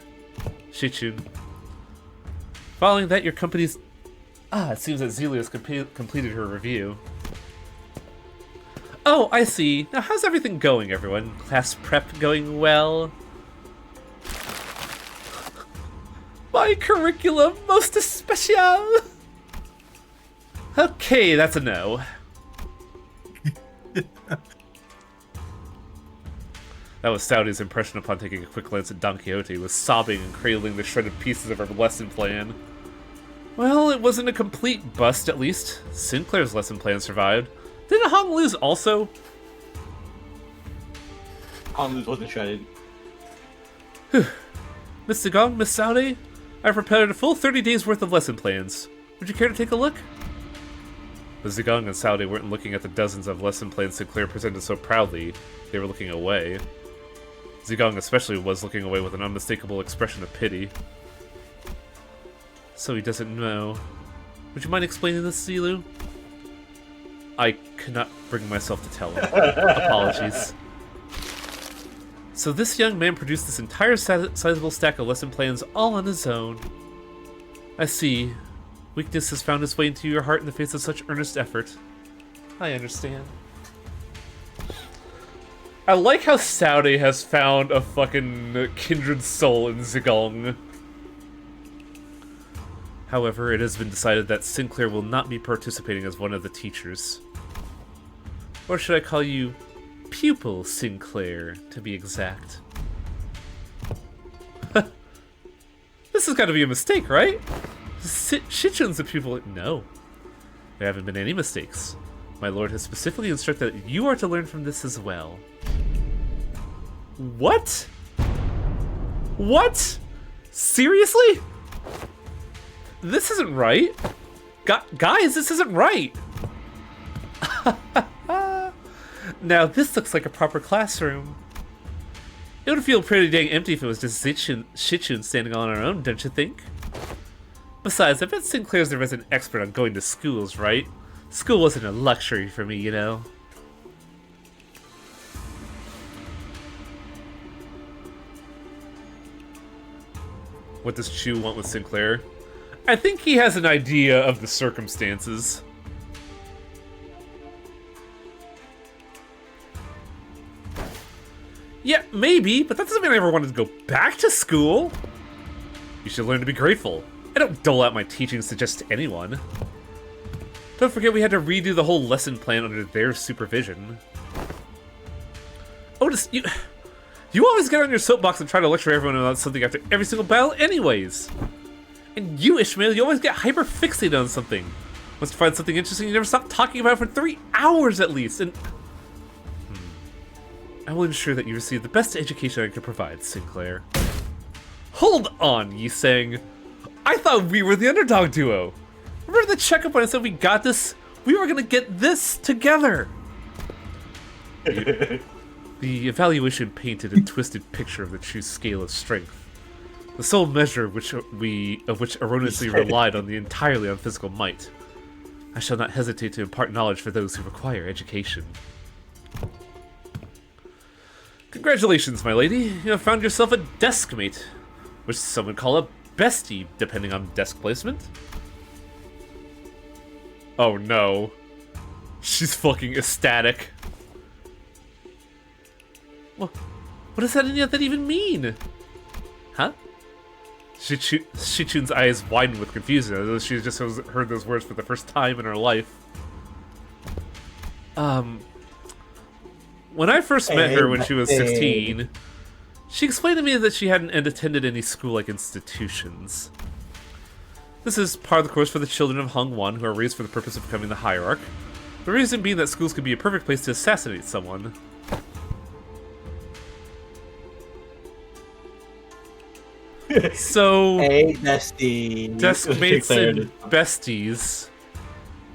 Following that, your company's... it seems that Zelia's completed her review. Oh, I see. Now, how's everything going, everyone? Class prep going well? My curriculum, most especial! Okay, that's a no. That was Saudi's impression upon taking a quick glance at Don Quixote, was sobbing and cradling the shredded pieces of her lesson plan. Well, it wasn't a complete bust, at least. Sinclair's lesson plan survived. Didn't Hong lose also? Hong lose wasn't shredded. Miss Zigong, Miss Saudi, I've prepared a full 30 days worth of lesson plans. Would you care to take a look? The Zigong and Saudi weren't looking at the dozens of lesson plans Sinclair presented so proudly. They were looking away. Zigong especially was looking away with an unmistakable expression of pity. So he doesn't know. Would you mind explaining this, Zilu? I could not bring myself to tell him. Apologies. So this young man produced this entire sizable stack of lesson plans all on his own. I see. Weakness has found its way into your heart in the face of such earnest effort. I understand. I like how Saudi has found a fucking kindred soul in Zigong. However, it has been decided that Sinclair will not be participating as one of the teachers. Or should I call you Pupil Sinclair, to be exact? This has got to be a mistake, right? Shichun's a pupil. No. There haven't been any mistakes. My lord has specifically instructed that you are to learn from this as well. What? What? Seriously? This isn't right. Guys, this isn't right. Now, this looks like a proper classroom. It would feel pretty dang empty if it was just Shichun standing on our own, don't you think? Besides, I bet Sinclair's the resident expert on going to schools, right? School wasn't a luxury for me, you know? What does Chu want with Sinclair? I think he has an idea of the circumstances. Yeah, maybe, but that doesn't mean I ever wanted to go back to school. You should learn to be grateful. I don't dole out my teachings to just anyone. Don't forget we had to redo the whole lesson plan under their supervision. Otis, you always get on your soapbox and try to lecture everyone about something after every single battle anyways. And you, Ishmael, you always get hyper-fixated on something. Once you find something interesting, you never stop talking about it for 3 hours at least, and... I will ensure that you receive the best education I can provide, Sinclair. Hold on, Yiseng. I thought we were the underdog duo. Remember the checkup when I said we got this? We were gonna get this together. The evaluation painted a twisted picture of the true scale of strength. The sole measure of which erroneously relied entirely on physical might. I shall not hesitate to impart knowledge for those who require education. Congratulations, my lady. You have found yourself a deskmate, which some would call a bestie, depending on desk placement. Oh no. She's fucking ecstatic. What does that even mean? Huh? Shichun's eyes widened with confusion, as though she just heard those words for the first time in her life. When I first met her when she was 16, she explained to me that she hadn't attended any school-like institutions. This is part of the course for the children of Hung Wan, who are raised for the purpose of becoming the hierarch. The reason being that schools could be a perfect place to assassinate someone. So, Hey, bestie. deskmates and besties.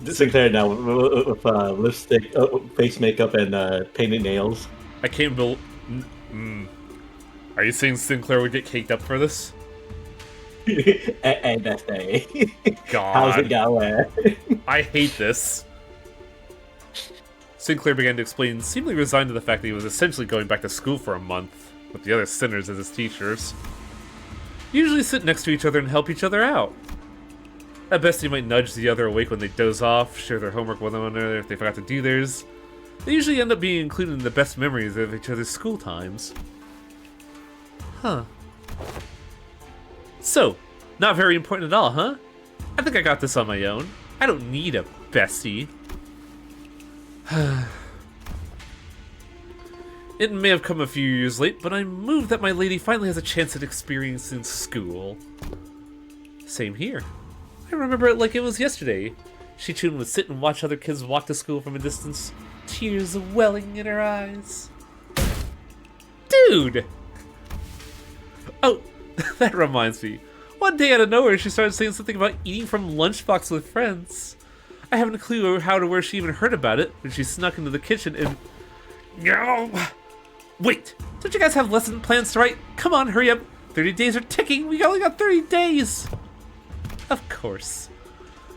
Sinclair now with lipstick, face makeup, and painted nails. I can't believe. Are you saying Sinclair would get caked up for this? Hey, bestie. God. How's it going? I hate this. Sinclair began to explain, seemingly resigned to the fact that he was essentially going back to school for a month, with the other sinners as his teachers. Usually sit next to each other and help each other out. At best, you might nudge the other awake when they doze off, share their homework with one another if they forgot to do theirs. They usually end up being included in the best memories of each other's school times. Huh. So, not very important at all, huh? I think I got this on my own. I don't need a bestie. It may have come a few years late, but I'm moved that my lady finally has a chance at experiencing school. Same here. I remember it like it was yesterday. Shichun would sit and watch other kids walk to school from a distance, tears welling in her eyes. Dude! Oh, that reminds me. One day out of nowhere, she started saying something about eating from lunchbox with friends. I haven't a clue how to where she even heard about it when she snuck into the kitchen and... No! Wait! Don't you guys have lesson plans to write? Come on, hurry up! 30 days are ticking! We only got 30 days! Of course.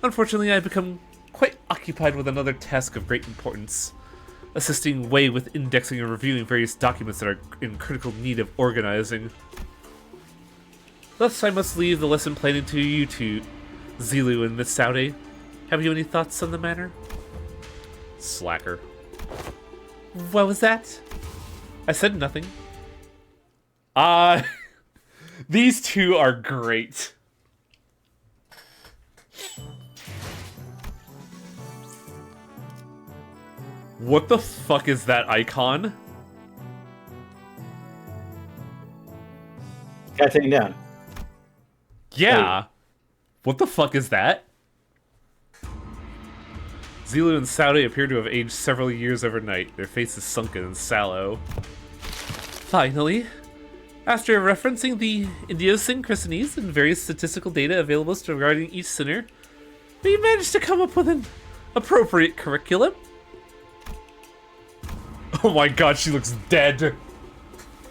Unfortunately, I've become quite occupied with another task of great importance. Assisting Wei with indexing and reviewing various documents that are in critical need of organizing. Thus, I must leave the lesson planning to you two, Zilu and Miss Saude. Have you any thoughts on the matter? Slacker. What was that? I said nothing. These two are great. What the fuck is that icon? Guy sitting down. Yeah. What the fuck is that? Zilu and Saude appear to have aged several years overnight, their faces sunken and sallow. Finally, after referencing the idiosyncrasies and various statistical data available regarding each sinner, we managed to come up with an appropriate curriculum. Oh my god, she looks dead.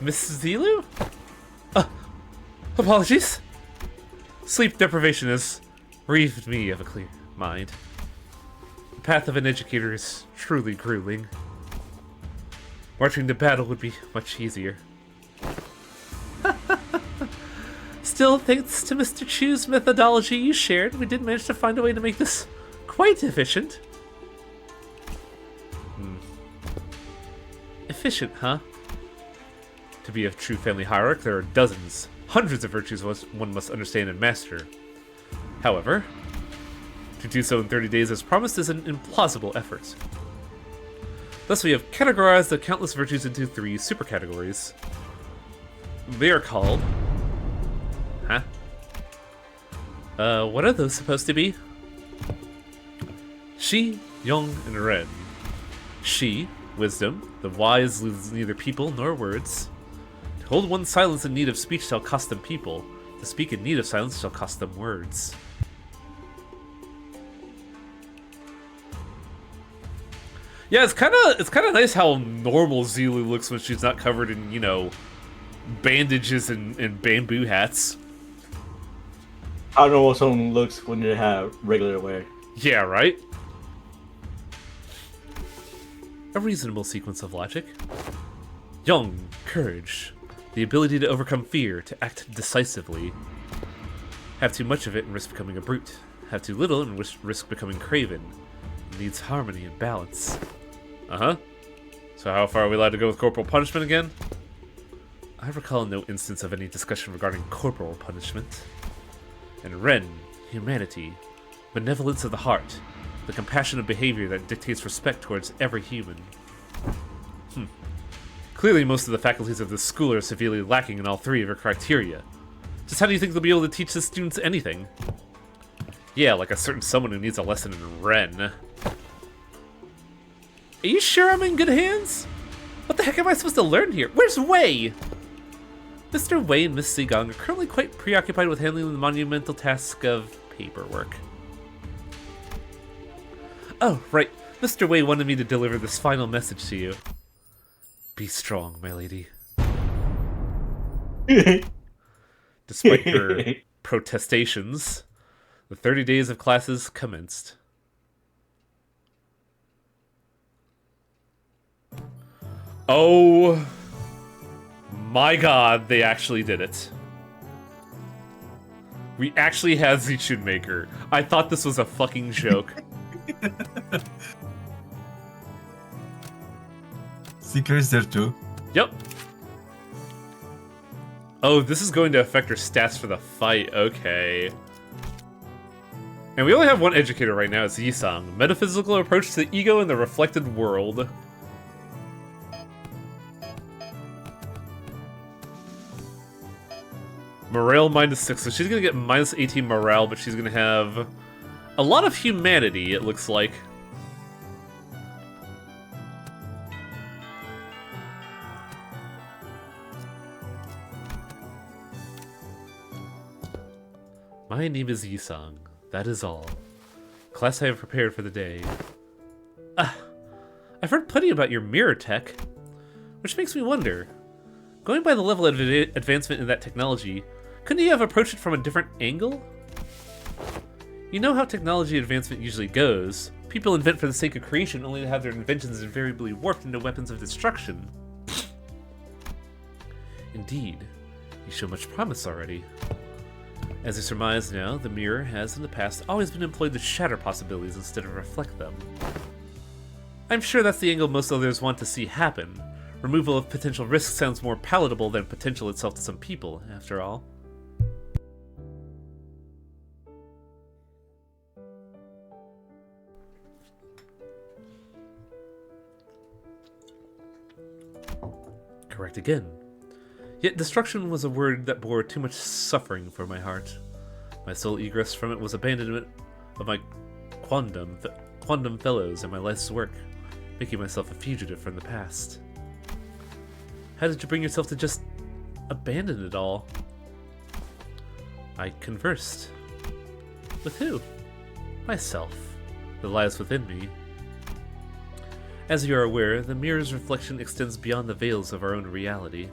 Miss Zilu? Apologies. Sleep deprivation has relieved me of a clear mind. The path of an educator is truly grueling. Marching to battle would be much easier. Still, thanks to Mr. Chu's methodology you shared, we did manage to find a way to make this quite efficient. Efficient, huh? To be a true family hierarch, there are dozens, hundreds of virtues one must understand and master. However, to do so in 30 days as promised is an implausible effort. Thus we have categorized the countless virtues into 3 supercategories. They are called... Huh? What are those supposed to be? Shi, Yong, and Ren. Shi, wisdom. The wise lose neither people nor words. To hold one's silence in need of speech shall cost them people. To speak in need of silence shall cost them words. Yeah, it's kind of nice how normal Zilu looks when she's not covered in, you know, bandages and bamboo hats. I don't know what someone looks when they have regular wear. Yeah, right? A reasonable sequence of logic. Young, courage. The ability to overcome fear, to act decisively. Have too much of it and risk becoming a brute. Have too little and risk becoming craven. Needs harmony and balance. Uh-huh. So how far are we allowed to go with corporal punishment again? I recall no instance of any discussion regarding corporal punishment. And Ren, humanity. Benevolence of the heart. The compassionate behavior that dictates respect towards every human. Clearly most of the faculties of this school are severely lacking in all 3 of her criteria. Just how do you think they'll be able to teach the students anything? Yeah, like a certain someone who needs a lesson in Ren. Are you sure I'm in good hands? What the heck am I supposed to learn here? Where's Wei? Mr. Wei and Miss Seagong are currently quite preoccupied with handling the monumental task of paperwork. Oh, right. Mr. Wei wanted me to deliver this final message to you. Be strong, my lady. Despite her protestations, the 30 days of classes commenced. Oh my god, they actually did it. We actually had Zichun Maker. I thought this was a fucking joke. Seeker is there too. Yep. Oh, this is going to affect her stats for the fight. Okay. And we only have one educator right now. It's Yisang. Metaphysical approach to the ego in the reflected world. Morale -6, so she's gonna get -18 morale, but she's gonna have a lot of humanity, it looks like. My name is Yisang. That is all. Class I have prepared for the day. I've heard plenty about your mirror tech, which makes me wonder. Going by the level of advancement in that technology, couldn't you have approached it from a different angle? You know how technology advancement usually goes. People invent for the sake of creation only to have their inventions invariably warped into weapons of destruction. Indeed, you show much promise already. As I surmise now, the mirror has in the past always been employed to shatter possibilities instead of reflect them. I'm sure that's the angle most others want to see happen. Removal of potential risk sounds more palatable than potential itself to some people, after all. Correct again. Yet destruction was a word that bore too much suffering for my heart. My sole egress from it was abandonment of my quondam fellows and my life's work, making myself a fugitive from the past. How did you bring yourself to just abandon it all? I conversed. With who? Myself. The lies within me. As you are aware, the mirror's reflection extends beyond the veils of our own reality.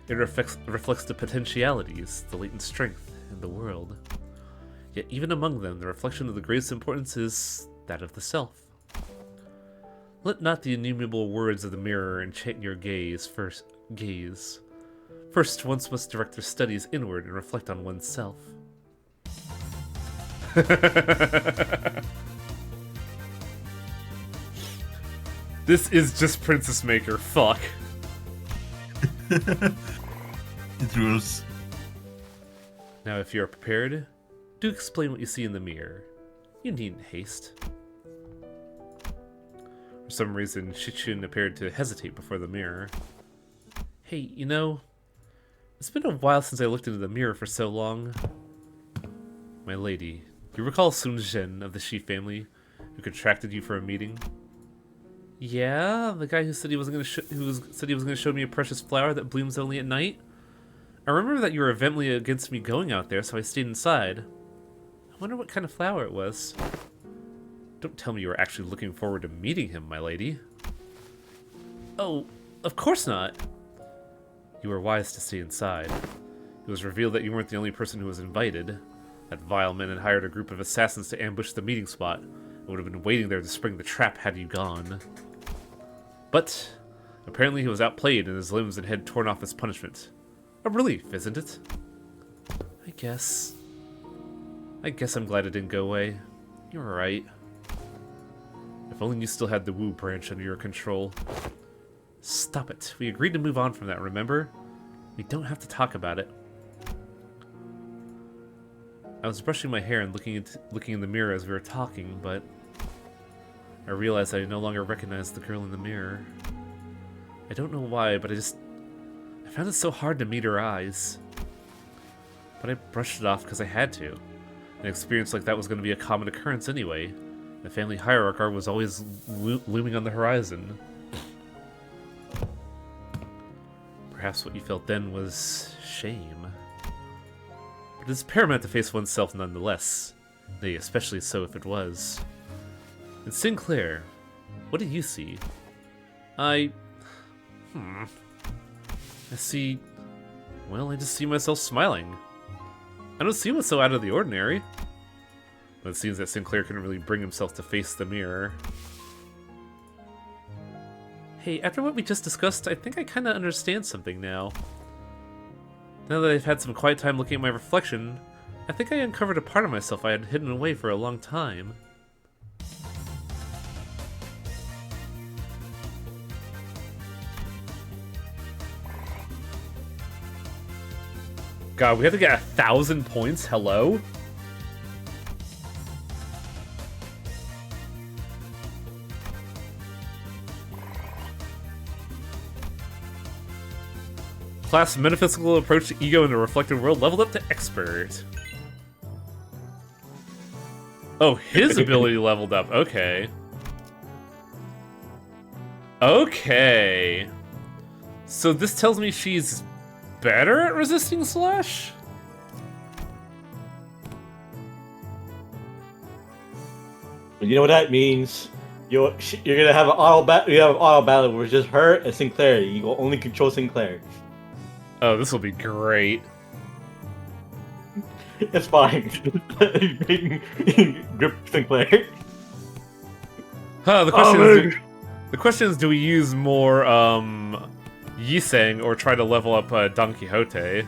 It reflects the potentialities, the latent strength in the world. Yet even among them, the reflection of the greatest importance is that of the self. Let not the innumerable words of the mirror enchant your gaze. First, one must direct their studies inward and reflect on oneself. This is just Princess Maker. Fuck. It rules. Now, if you are prepared, do explain what you see in the mirror. You needn't haste. For some reason, Shichun appeared to hesitate before the mirror. Hey, you know, it's been a while since I looked into the mirror for so long. My lady, do you recall Sun Zhen of the Shi family, who contracted you for a meeting? Yeah, the guy who said he was going to show me a precious flower that blooms only at night. I remember that you were vehemently against me going out there, so I stayed inside. I wonder what kind of flower it was. Don't tell me you were actually looking forward to meeting him, my lady. Oh, of course not. You were wise to stay inside. It was revealed that you weren't the only person who was invited. That vile man had hired a group of assassins to ambush the meeting spot, and would have been waiting there to spring the trap had you gone. But apparently he was outplayed and his limbs and head torn off as punishment. A relief, isn't it? I guess I'm glad it didn't go away. You're right. If only you still had the Wu branch under your control. Stop it. We agreed to move on from that, remember? We don't have to talk about it. I was brushing my hair and looking in the mirror as we were talking, but I realized I no longer recognized the girl in the mirror. I don't know why, but I found it so hard to meet her eyes. But I brushed it off because I had to. An experience like that was going to be a common occurrence anyway. The family hierarchy was always looming on the horizon. Perhaps what you felt then was shame. But it's paramount to face oneself nonetheless. Nay, especially so if it was. And Sinclair, what do you see? I see... Well, I just see myself smiling. I don't see what's so out of the ordinary. But it seems that Sinclair couldn't really bring himself to face the mirror. Hey, after what we just discussed, I think I kinda understand something now. Now that I've had some quiet time looking at my reflection, I think I uncovered a part of myself I had hidden away for a long time. God, we have to get 1,000 points? Hello? Class metaphysical approach to ego in the reflected world leveled up to expert. Oh, his ability leveled up. Okay. Okay. So this tells me she's better at resisting slash? You know what that means? You're gonna have an auto battle. You have an auto battle where it's just her and Sinclair. You will only control Sinclair. Oh, this will be great. It's fine. Grip Sinclair. Huh, the question is, do we use more, Yiseng or try to level up, Don Quixote?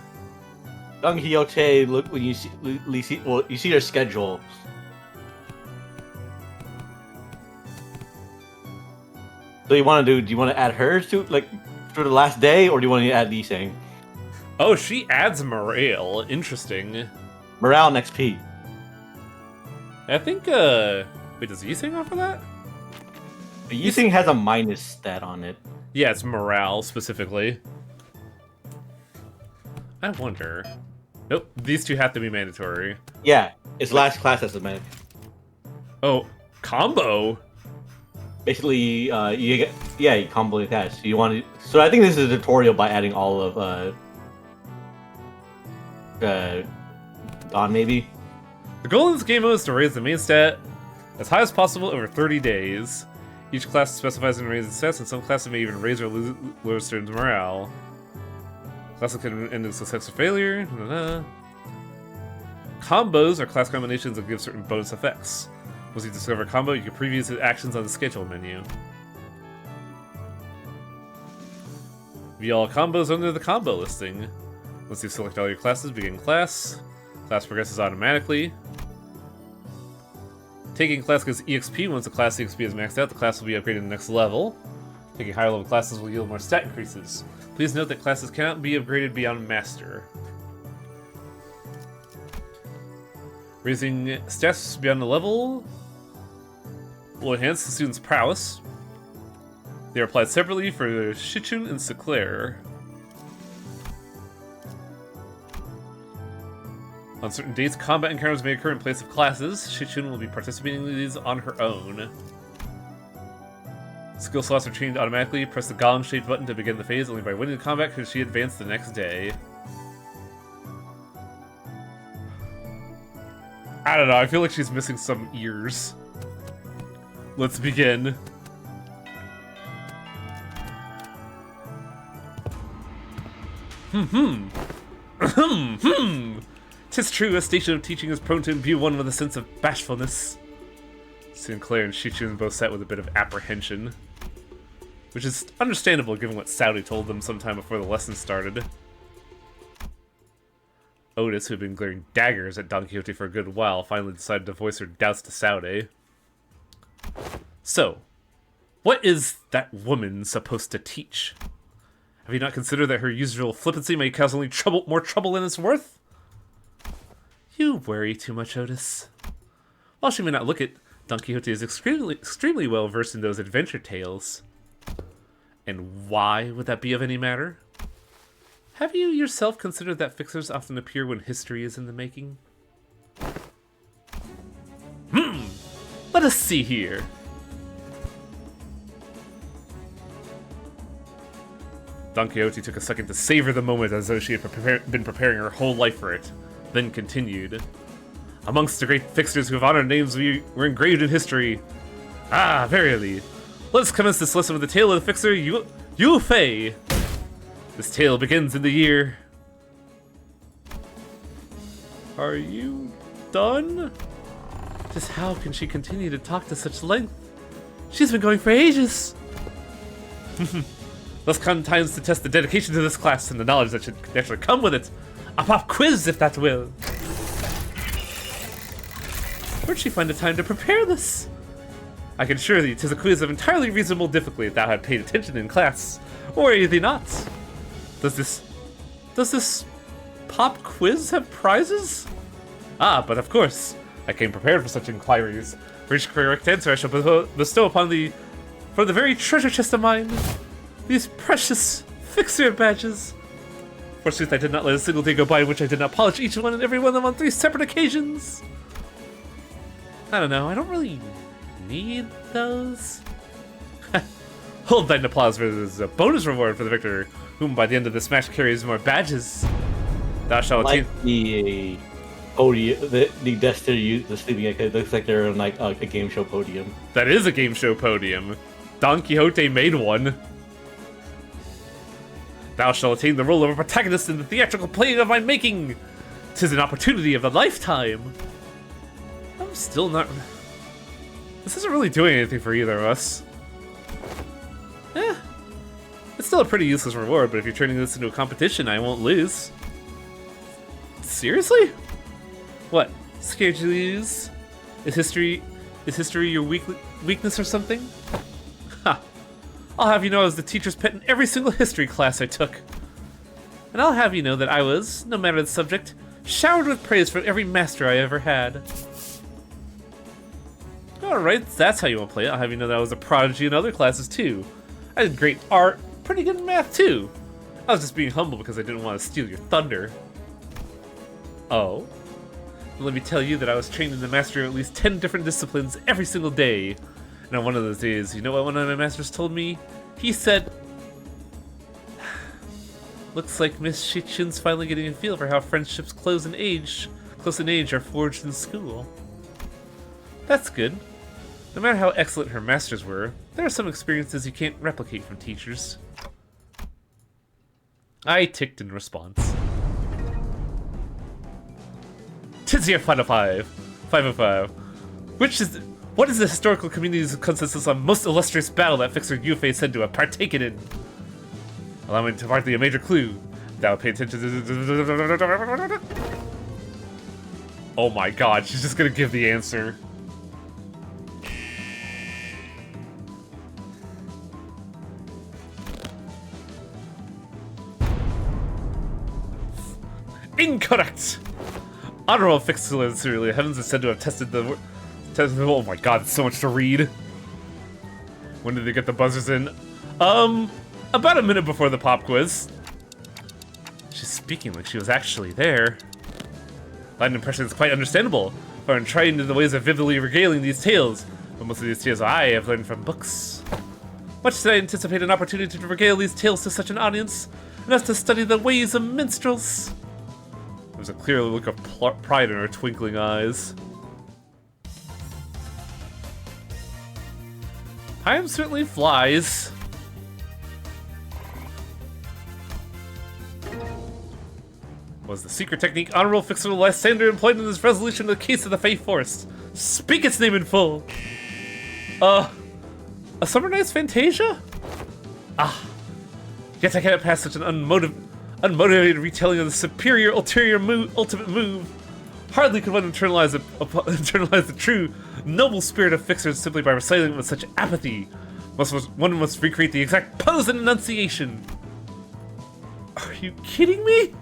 Don Quixote, look, when you see their schedule. So do you want to add hers to, like, for the last day, or do you want to add Yiseng? Oh, she adds morale. Interesting. Morale and XP. I think, wait, does Yiseng offer that? Yiseng has a minus stat on it. Yeah, it's morale, specifically. I wonder... Nope, these two have to be mandatory. Yeah, it's last class as a man. Oh, combo? Basically, you combo attach. So I think this is a tutorial by adding all of, Dawn, maybe? The goal of this game mode is to raise the main stat as high as possible over 30 days. Each class specifies and raises stats, and some classes may even raise or lower students' morale. Classes can end in success or failure. Combos are class combinations that give certain bonus effects. Once you discover a combo, you can preview its actions on the schedule menu. View all combos under the combo listing. Once you select all your classes, begin class. Class progresses automatically. Taking class gives EXP. Once the class EXP is maxed out, the class will be upgraded to the next level. Taking higher level classes will yield more stat increases. Please note that classes cannot be upgraded beyond Master. Raising stats beyond the level will enhance the student's prowess. They are applied separately for Shichun and Sinclair. On certain dates, combat encounters may occur in place of classes. Shichun will be participating in these on her own. Skill slots are changed automatically. Press the golem-shaped button to begin the phase. Only by winning the combat could she advance the next day. I don't know, I feel like she's missing some ears. Let's begin. Tis true, a station of teaching is prone to imbue one with a sense of bashfulness. Sinclair and Shichun both sat with a bit of apprehension, which is understandable given what Saudi told them sometime before the lesson started. Otis, who had been glaring daggers at Don Quixote for a good while, finally decided to voice her doubts to Saudi. So, what is that woman supposed to teach? Have you not considered that her usual flippancy may cause only more trouble than it's worth? You worry too much, Otis. While she may not look it, Don Quixote is extremely well versed in those adventure tales. And why would that be of any matter? Have you yourself considered that fixers often appear when history is in the making? Let us see here. Don Quixote took a second to savor the moment as though she had been preparing her whole life for it, then continued. Amongst the great fixers who have honored names were engraved in history. Ah, verily. Let us commence this lesson with the tale of the fixer Yu Fei. This tale begins in the year... Are you done? Just how can she continue to talk to such length? She's been going for ages. Thus come times to test the dedication to this class and the knowledge that should naturally come with it. A pop quiz, if that will. Where'd she find the time to prepare this? I can assure thee, 'tis a quiz of entirely reasonable difficulty if thou had paid attention in class. Or are thee not? Does this pop quiz have prizes? Ah, but of course, I came prepared for such inquiries. For each correct answer I shall bestow upon thee from the very treasure chest of mine. These precious fixer badges. Forsooth, I did not let a single day go by in which I did not polish each one and every one of them on 3 separate occasions. I don't know, I don't really need those. Hold thine applause for this a bonus reward for the victor, whom by the end of this match carries more badges. Thou shalt attain... Like the podium, the desk to use the sleeping egg, it looks like they're on like a game show podium. That is a game show podium. Don Quixote made one. Thou shalt attain the role of a protagonist in the theatrical play of my making. 'Tis an opportunity of a lifetime. I'm still not... This isn't really doing anything for either of us. It's still a pretty useless reward, but if you're turning this into a competition, I won't lose. Seriously? What? Scared you lose? Is history your weakness or something? Ha! I'll have you know I was the teacher's pet in every single history class I took. And I'll have you know that I was, no matter the subject, showered with praise from every master I ever had. Alright, that's how you want to play it. I'll have you know that I was a prodigy in other classes too. I did great art, pretty good in math too. I was just being humble because I didn't want to steal your thunder. Oh? Well, let me tell you that I was trained in the mastery of at least 10 different disciplines every single day. And on one of those days, you know what one of my masters told me? He said... Looks like Miss Shichun's finally getting a feel for how friendships close in age are forged in school. That's good. No matter how excellent her masters were, there are some experiences you can't replicate from teachers. I ticked in response. 'Tis year 505. What is the historical community's consensus on most illustrious battle that Fixer Yufei said to have partaken in? Allow me to impart thee a major clue. Thou pay attention to... Oh my god, she's just gonna give the answer. Incorrect! Honorable Fixer the heavens is said to have tested the... Oh my god, it's so much to read. When did they get the buzzers in? About a minute before the pop quiz. She's speaking like she was actually there. That impression is quite understandable, for I'm trying in the ways of vividly regaling these tales, but most of these tales I have learned from books. Much did I anticipate an opportunity to regale these tales to such an audience, and as to study the ways of minstrels. There was a clear look of pride in her twinkling eyes. Time certainly flies. Was the secret technique Honorable Fixer Lysander employed in this resolution of the case of the Fae Forest? Speak its name in full! A Summer Night's Fantasia? Ah. Yet I cannot pass such an unmotivated retelling of the superior ulterior ultimate move. Hardly could one internalize the true, noble spirit of Fixers simply by reciting it with such apathy. One must recreate the exact pose and enunciation. Are you kidding me?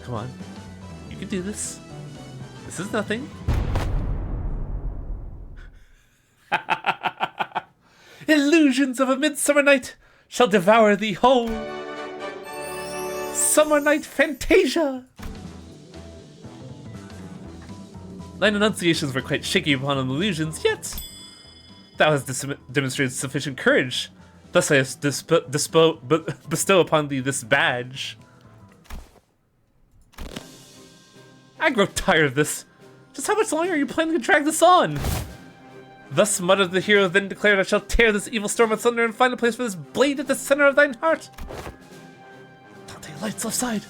Come on. You can do this. This is nothing. Illusions of a midsummer night shall devour thee whole. Summer Night Fantasia! Thine enunciations were quite shaky upon illusions, yet thou hast demonstrated sufficient courage. Thus I bestow upon thee this badge. I grow tired of this. Just how much longer are you planning to drag this on? Thus muttered the hero, then declared, I shall tear this evil storm asunder and find a place for this blade at the center of thine heart. Dante, lights left side.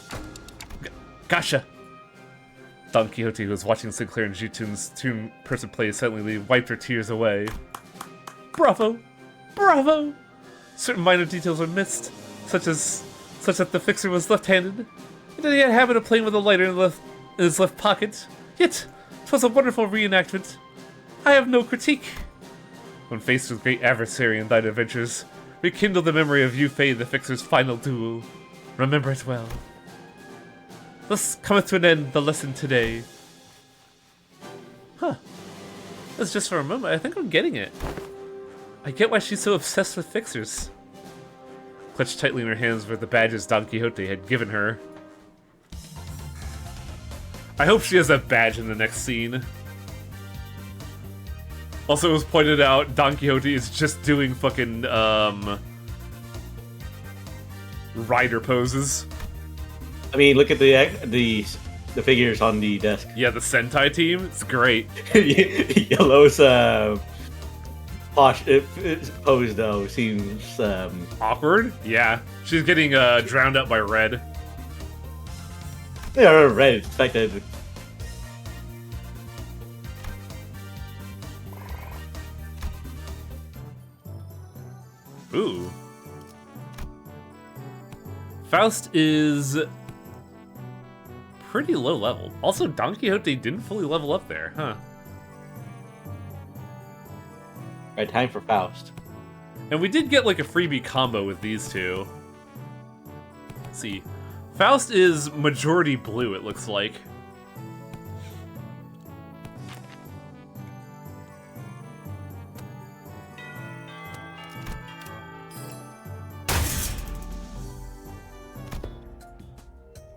Gotcha. Don Quixote, who was watching Sinclair and Jutun's two-person play, suddenly wiped her tears away. Bravo! Bravo! Certain minor details were missed, such that the fixer was left-handed, and that he had a habit of playing with a lighter in his left pocket. Yet, 'twas a wonderful reenactment. I have no critique. When faced with great adversary in thine adventures, rekindle the memory of Yufei, the fixer's final duel. Remember it well. Thus cometh to an end the lesson today. Huh. That's just for a moment. I think I'm getting it. I get why she's so obsessed with fixers. Clutched tightly in her hands were the badges Don Quixote had given her. I hope she has that badge in the next scene. Also, it was pointed out, Don Quixote is just doing fucking, rider poses. I mean, look at the figures on the desk. Yeah, the Sentai team, it's great. Yellow's pose though seems Awkward? Yeah. She's getting drowned out by red. Yeah, red expected. Ooh. Faust is pretty low level. Also, Don Quixote didn't fully level up there, huh? Right, time for Faust. And we did get like a freebie combo with these two. Let's see. Faust is majority blue, it looks like.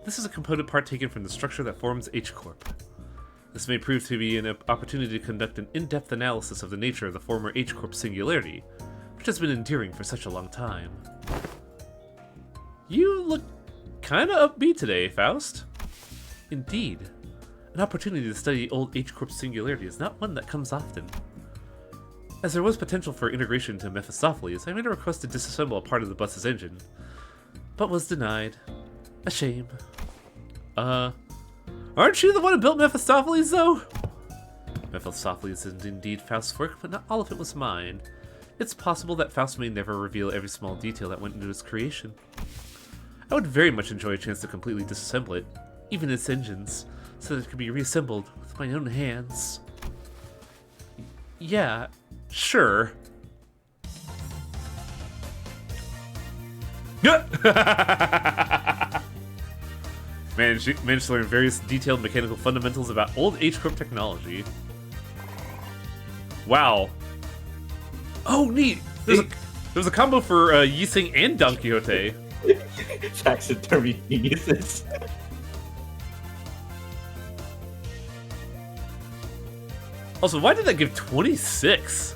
This is a component part taken from the structure that forms H-Corp. This may prove to be an opportunity to conduct an in-depth analysis of the nature of the former H-Corp singularity, which has been enduring for such a long time. You look kinda upbeat today, Faust. Indeed. An opportunity to study old H-Corp singularity is not one that comes often. As there was potential for integration into Mephistopheles, I made a request to disassemble a part of the bus's engine, but was denied. A shame. Aren't you the one who built Mephistopheles, though? Mephistopheles is indeed Faust's work, but not all of it was mine. It's possible that Faust may never reveal every small detail that went into its creation. I would very much enjoy a chance to completely disassemble it, even its engines, so that it could be reassembled with my own hands. Yeah, sure. Managed to learn various detailed mechanical fundamentals about old H-Corp technology. Wow. Oh, neat! There's a combo for Yising and Don Quixote. Taxidermy geniuses. Also, why did that give 26?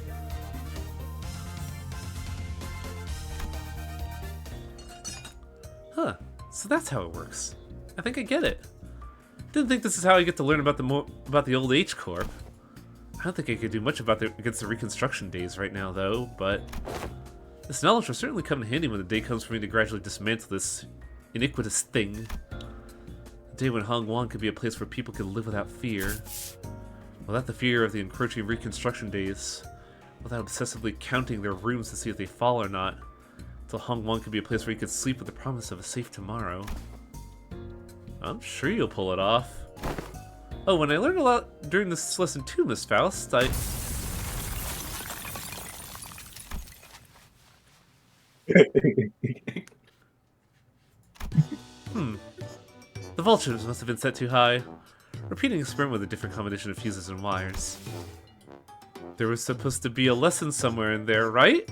Huh. So that's how it works. I think I get it. Didn't think this is how I get to learn about the old H-Corp. I don't think I could do much against the Reconstruction days right now, though, but this knowledge will certainly come in handy when the day comes for me to gradually dismantle this iniquitous thing. A day when Hongwan could be a place where people could live without fear. Without the fear of the encroaching Reconstruction days. Without obsessively counting their rooms to see if they fall or not. Until Hongwan could be a place where you could sleep with the promise of a safe tomorrow. I'm sure you'll pull it off. Oh, and I learned a lot during this lesson too, Miss Faust. The vultures must have been set too high. Repeating experiment with a different combination of fuses and wires. There was supposed to be a lesson somewhere in there, right?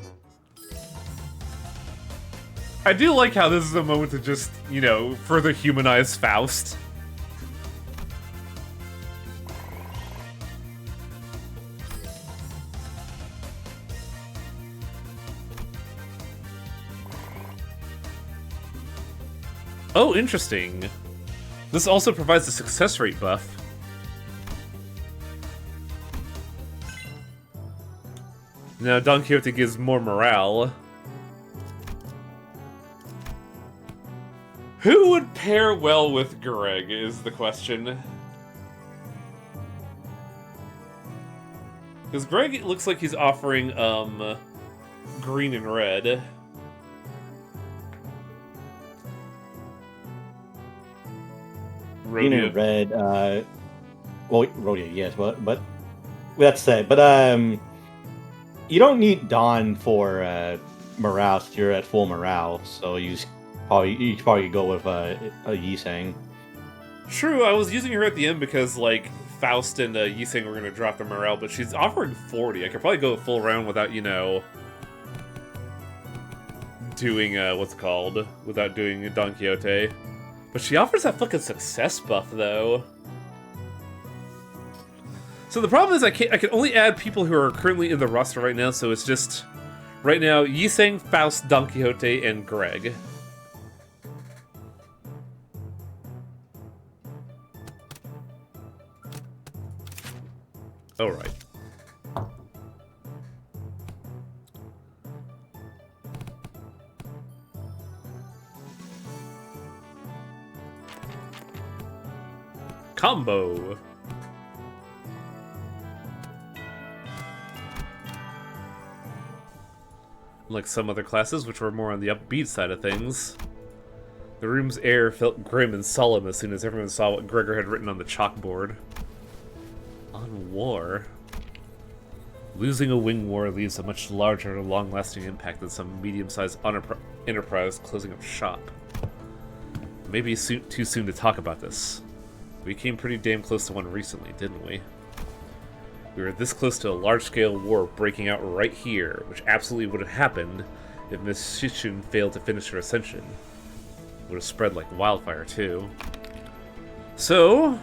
I do like how this is a moment to just, you know, further humanize Faust. Oh, interesting. This also provides a success rate buff. Now, Don Quixote gives more morale. Who would pair well with Greg is the question. Because Greg looks like he's offering, green and red. Green and red, well, rodeo, yes, but with that said, but you don't need Dawn for morale if you're at full morale, so you probably go with a Yisang. True, I was using her at the end because, like, Faust and Yisang were going to drop the morale, but she's offering 40. I could probably go a full round without, you know, doing, what's it called? Without doing Don Quixote. But she offers that fucking success buff, though. So the problem is I can only add people who are currently in the roster right now, so it's just, right now, Yisang, Faust, Don Quixote, and Greg. Alright. Combo. Unlike some other classes, which were more on the upbeat side of things, the room's air felt grim and solemn as soon as everyone saw what Gregor had written on the chalkboard. On war. Losing a wing war leaves a much larger and long-lasting impact than some medium-sized enterprise closing up shop. Maybe too soon to talk about this. We came pretty damn close to one recently, didn't we? We were this close to a large-scale war breaking out right here, which absolutely would have happened if Miss Shichun failed to finish her ascension. It would have spread like wildfire, too. So,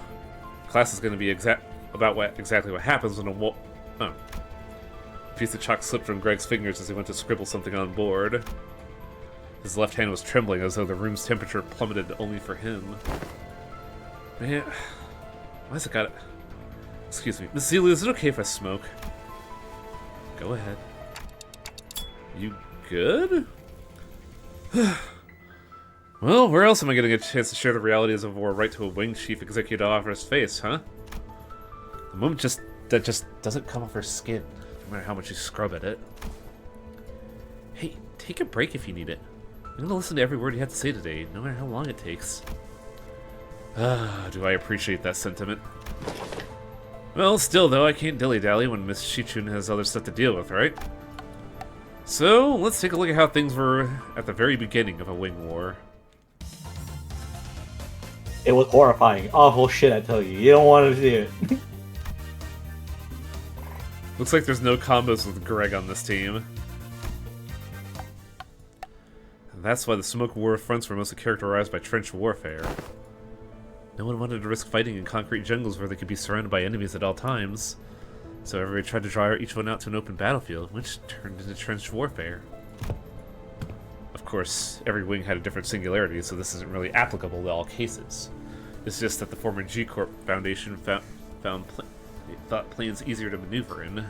class is going to be about exactly what happens when a war... Oh. A piece of chalk slipped from Greg's fingers as he went to scribble something on board. His left hand was trembling as though the room's temperature plummeted only for him. Man, why's it got it? Excuse me. Miss Zelia, is it okay if I smoke? Go ahead. You good? Well, where else am I going to get a chance to share the realities of war right to a wing chief executive officer's face, huh? The moment that just doesn't come off her skin, no matter how much you scrub at it. Hey, take a break if you need it. I'm going to listen to every word you have to say today, no matter how long it takes. Ah, do I appreciate that sentiment. Well, still, though, I can't dilly-dally when Miss Shichun has other stuff to deal with, right? So, let's take a look at how things were at the very beginning of a wing war. It was horrifying. Awful shit, I tell you. You don't want to see it. Looks like there's no combos with Greg on this team. And that's why the smoke war fronts were mostly characterized by trench warfare. No one wanted to risk fighting in concrete jungles where they could be surrounded by enemies at all times, so everybody tried to draw each one out to an open battlefield, which turned into trench warfare. Of course, every wing had a different singularity, so this isn't really applicable to all cases. It's just that the former G-Corp Foundation thought planes easier to maneuver in. I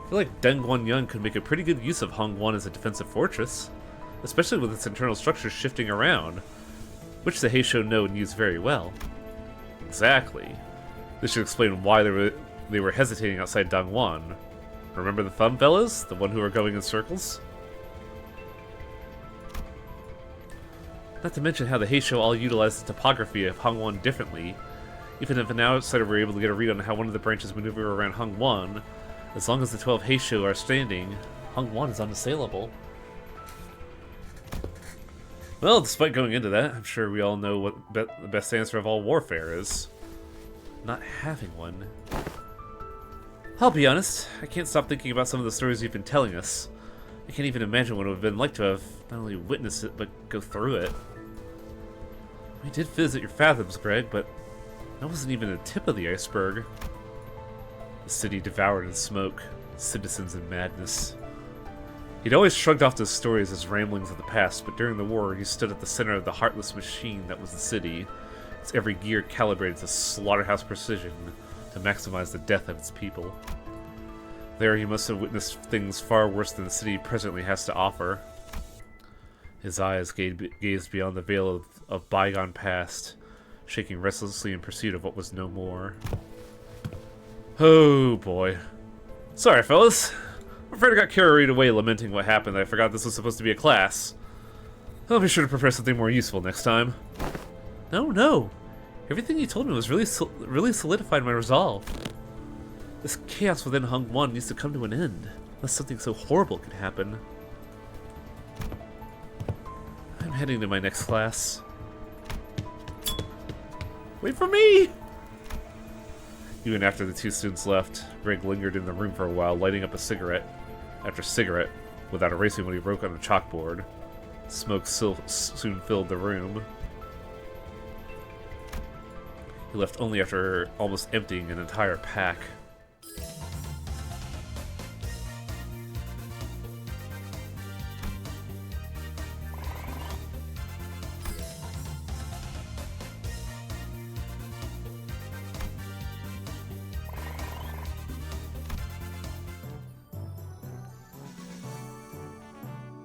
feel like Deng Guanyang could make a pretty good use of Hongwan as a defensive fortress, especially with its internal structures shifting around, which the Heisho know and use very well. Exactly. This should explain why they were hesitating outside Dongguan. Remember the thumb fellas? The one who were going in circles? Not to mention how the Heisho all utilize the topography of Hongwan differently. Even if an outsider were able to get a read on how one of the branches maneuver around Hongwan, as long as the 12 Heisho are standing, Hongwan is unassailable. Well, despite going into that, I'm sure we all know what the best answer of all warfare is. Not having one. I'll be honest, I can't stop thinking about some of the stories you've been telling us. I can't even imagine what it would have been like to have not only witnessed it, but go through it. We did visit your fathoms, Greg, but that wasn't even the tip of the iceberg. The city devoured in smoke, citizens in madness. He'd always shrugged off those stories as ramblings of the past, but during the war, he stood at the center of the heartless machine that was the city, its every gear calibrated to slaughterhouse precision to maximize the death of its people. There, he must have witnessed things far worse than the city presently has to offer. His eyes gazed beyond the veil of bygone past, shaking restlessly in pursuit of what was no more. Oh boy. Sorry, fellas. I'm afraid I got carried away lamenting what happened. I forgot this was supposed to be a class. I'll be sure to prepare something more useful next time. No. Everything you told me was really solidified my resolve. This chaos within Hung One needs to come to an end, unless something so horrible can happen. I'm heading to my next class. Wait for me! Even after the two students left, Greg lingered in the room for a while, lighting up a cigarette after cigarette without erasing what he wrote on a chalkboard. Smoke soon filled the room. He left only after almost emptying an entire pack.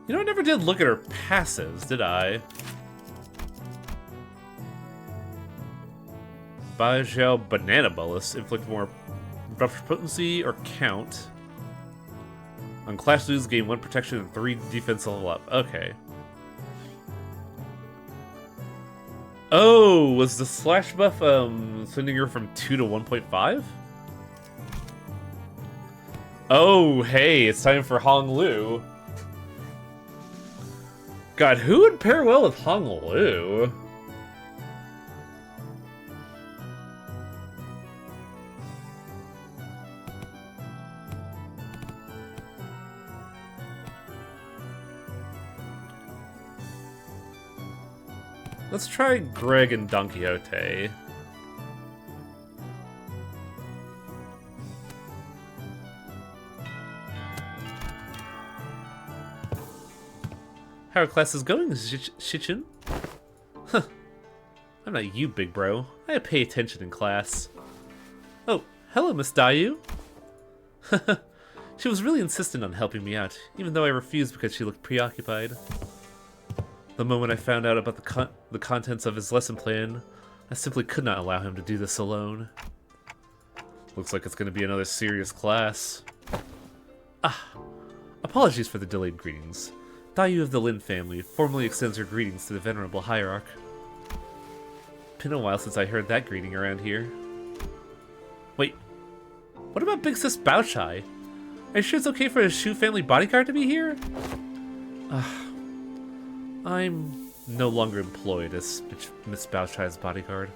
You know, I never did look at her passives, did I? Bajau Banana Bolus inflict more buff potency or count. On Clash Lose, gain 1 protection and 3 defense level up. Okay. Oh, was the slash buff sending her from 2 to 1.5? Oh, hey, it's time for Hong Lu. God, who would pair well with Hong Lu? Let's try Greg and Don Quixote. How are classes going, Shichun? Huh. I'm not you, big bro. I pay attention in class. Oh, hello, Miss Dayu. She was really insistent on helping me out, even though I refused because she looked preoccupied. The moment I found out about the contents of his lesson plan, I simply could not allow him to do this alone. Looks like it's going to be another serious class. Apologies for the delayed greetings. Dayu of the Lin family formally extends her greetings to the venerable hierarch. Been a while since I heard that greeting around here. Wait, what about Big Sis Baochai? Are you sure it's okay for a Shu family bodyguard to be here? I'm no longer employed as Miss Baochai's bodyguard.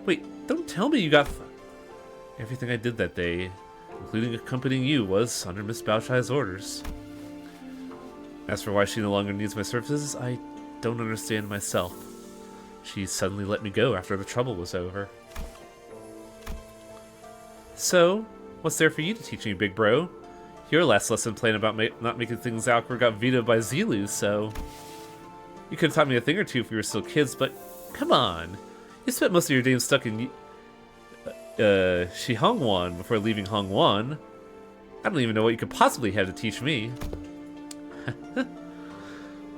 Wait, don't tell me you got... Everything I did that day, including accompanying you, was under Miss Baochai's orders. As for why she no longer needs my services, I don't understand myself. She suddenly let me go after the trouble was over. So, what's there for you to teach me, big bro? Your last lesson plan about not making things awkward got vetoed by Zilu, so... You could have taught me a thing or two if we were still kids, but come on. You spent most of your days stuck in Shihongwan before leaving Hongwan. I don't even know what you could possibly have to teach me.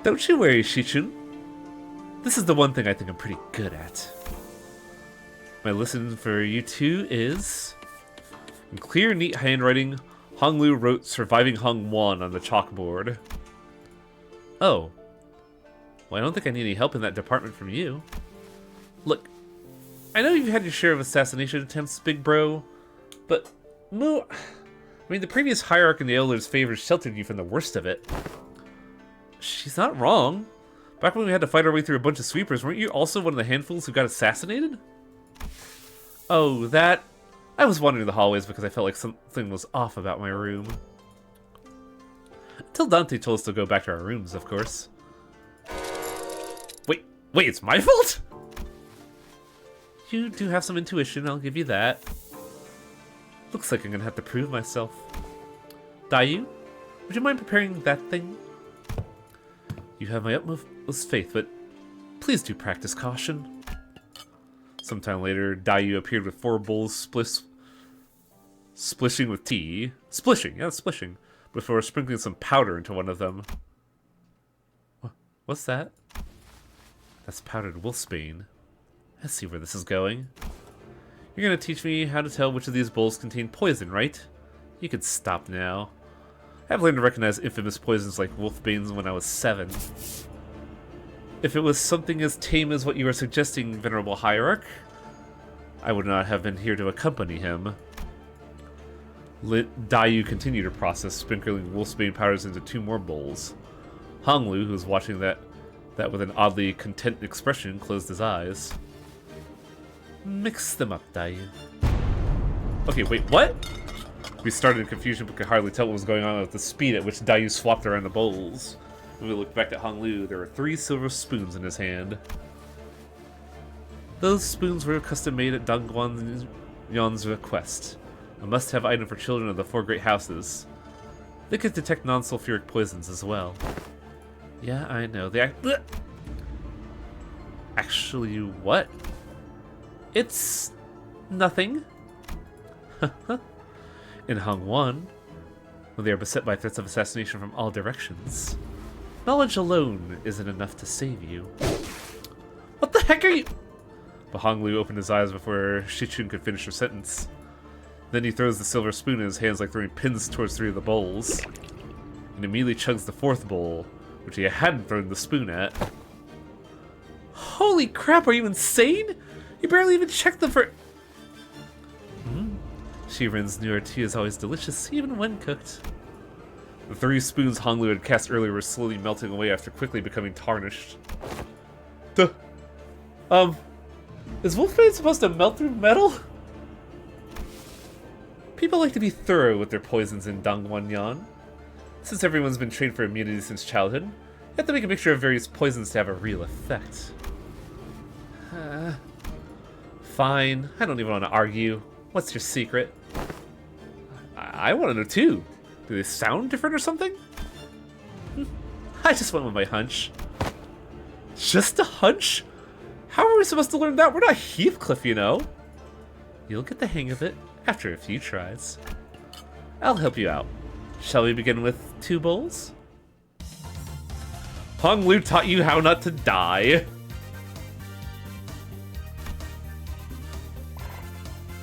Don't you worry, Shichun. This is the one thing I think I'm pretty good at. My lesson for you two is... In clear, neat handwriting, Hong Lu wrote Surviving Hong Wan on the chalkboard. Oh. Well, I don't think I need any help in that department from you. Look, I know you've had your share of assassination attempts, big bro, but Mu... I mean, the previous hierarch in the Elders' favor sheltered you from the worst of it. She's not wrong. Back when we had to fight our way through a bunch of sweepers, weren't you also one of the handfuls who got assassinated? Oh, that... I was wandering the hallways because I felt like something was off about my room. Until Dante told us to go back to our rooms, of course. Wait, it's my fault? You do have some intuition, I'll give you that. Looks like I'm gonna have to prove myself. Dayu, Would you mind preparing that thing? You have my utmost faith, but please do practice caution. Sometime later, Dayu appeared with 4 bowls splishing with tea. Splishing. Before sprinkling some powder into one of them. What's that? That's powdered wolfsbane. I see where this is going. You're gonna teach me how to tell which of these bowls contain poison, right? You can stop now. I've learned to recognize infamous poisons like wolfbanes when I was 7. If it was something as tame as what you are suggesting, Venerable Hierarch, I would not have been here to accompany him. Dayu continued her process, sprinkling wolfsbane powders into 2 more bowls. Honglu, who was watching that with an oddly content expression, closed his eyes. Mix them up, Dayu. Okay, wait, what? We started in confusion but could hardly tell what was going on with the speed at which Dayu swapped around the bowls. When we looked back at Honglu, there were 3 silver spoons in his hand. Those spoons were custom made at Dongguan Yon's request. A must-have item for children of the 4 great houses. They could detect non-sulfuric poisons as well. Yeah, I know. They actually, what? It's nothing. In Hongwan, when they are beset by threats of assassination from all directions, knowledge alone isn't enough to save you. What the heck are you? But Honglu opened his eyes before Shichun could finish her sentence. Then he throws the silver spoon in his hands like throwing pins towards 3 of the bowls, and immediately chugs the 4th bowl, which he hadn't thrown the spoon at. Holy crap, are you insane? You barely even checked them for... Shiren's new tea is always delicious, even when cooked. The 3 spoons Honglu had cast earlier were slowly melting away after quickly becoming tarnished. Is wolfbane supposed to melt through metal? People like to be thorough with their poisons in Dongguanyan. Since everyone's been trained for immunity since childhood, you have to make a mixture of various poisons to have a real effect. Fine, I don't even want to argue. What's your secret? I want to know too. Do they sound different or something? I just went with my hunch. Just a hunch? How are we supposed to learn that? We're not Heathcliff, you know. You'll get the hang of it after a few tries. I'll help you out. Shall we begin with 2 bowls? Honglu taught you how not to die.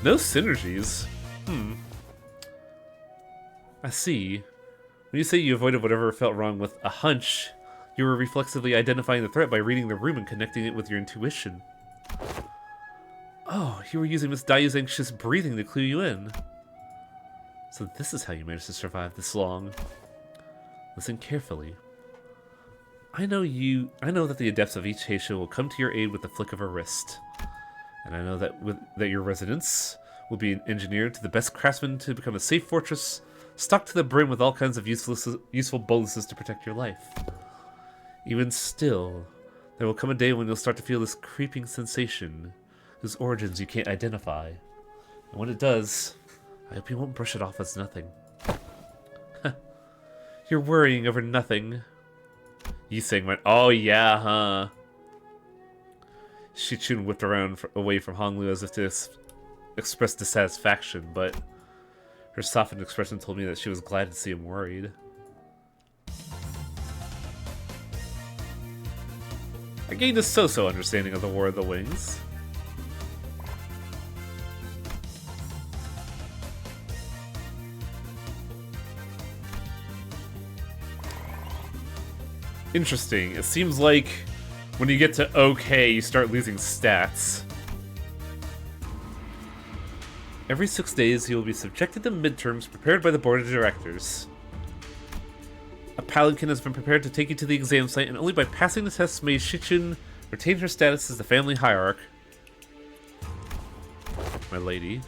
No synergies. I see. When you say you avoided whatever felt wrong with a hunch, you were reflexively identifying the threat by reading the room and connecting it with your intuition. Oh, you were using Miss Dayu's anxious breathing to clue you in. So this is how you managed to survive this long. Listen carefully. I know that the adepts of each Heisha will come to your aid with the flick of a wrist. And I know that your residence will be engineered to the best craftsmen to become a safe fortress, stocked to the brim with all kinds of useful bonuses to protect your life. Even still, there will come a day when you'll start to feel this creeping sensation, whose origins you can't identify. And when it does, I hope you won't brush it off as nothing. You're worrying over nothing. Yiseng went, oh yeah, huh? Shichun whipped around away from Honglu as if to express dissatisfaction, but her softened expression told me that she was glad to see him worried. I gained a so-so understanding of the War of the Wings. Interesting. It seems like when you get to OK, you start losing stats. Every 6 days, you will be subjected to midterms prepared by the board of directors. A palanquin has been prepared to take you to the exam site, and only by passing the tests may Shichun retain her status as the family hierarch. My lady.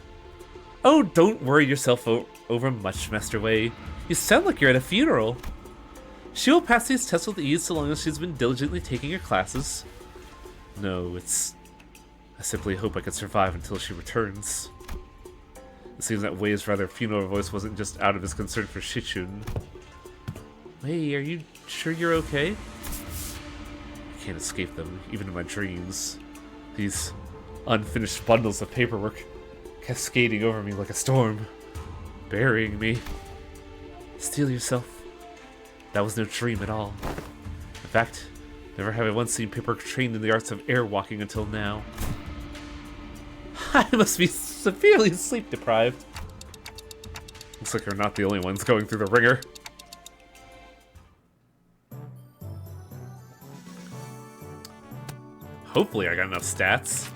Oh, don't worry yourself over much, Master Wei. You sound like you're at a funeral. She will pass these tests with ease so long as she's been diligently taking her classes. No, I simply hope I can survive until she returns. It seems that Wei's rather funeral voice wasn't just out of his concern for Shichun. Hey, are you sure you're okay? I can't escape them, even in my dreams. These unfinished bundles of paperwork cascading over me like a storm, burying me. Steel yourself. That was no dream at all. In fact, never have I once seen paperwork trained in the arts of airwalking until now. I must be severely sleep deprived. Looks like we're not the only ones going through the ringer. Hopefully I got enough stats.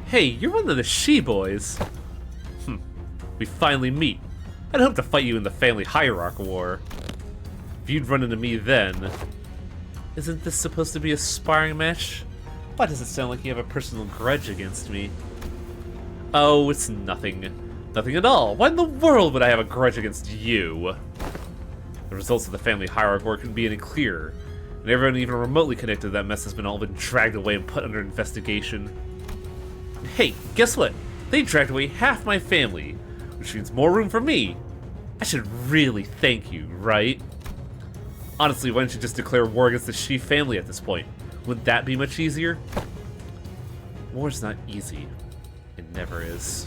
Hey, you're one of the she-boys. We finally meet. I'd hoped to fight you in the family hierarchy war. If you'd run into me then... Isn't this supposed to be a sparring match? Why does it sound like you have a personal grudge against me? Oh, it's nothing. Nothing at all. Why in the world would I have a grudge against you? The results of the family hierarchy war couldn't be any clearer. And everyone even remotely connected to that mess has all been dragged away and put under investigation. Hey, guess what? They dragged away half my family, which means more room for me. I should really thank you, right? Honestly, why don't you just declare war against the She family at this point? Wouldn't that be much easier? War's not easy. It never is.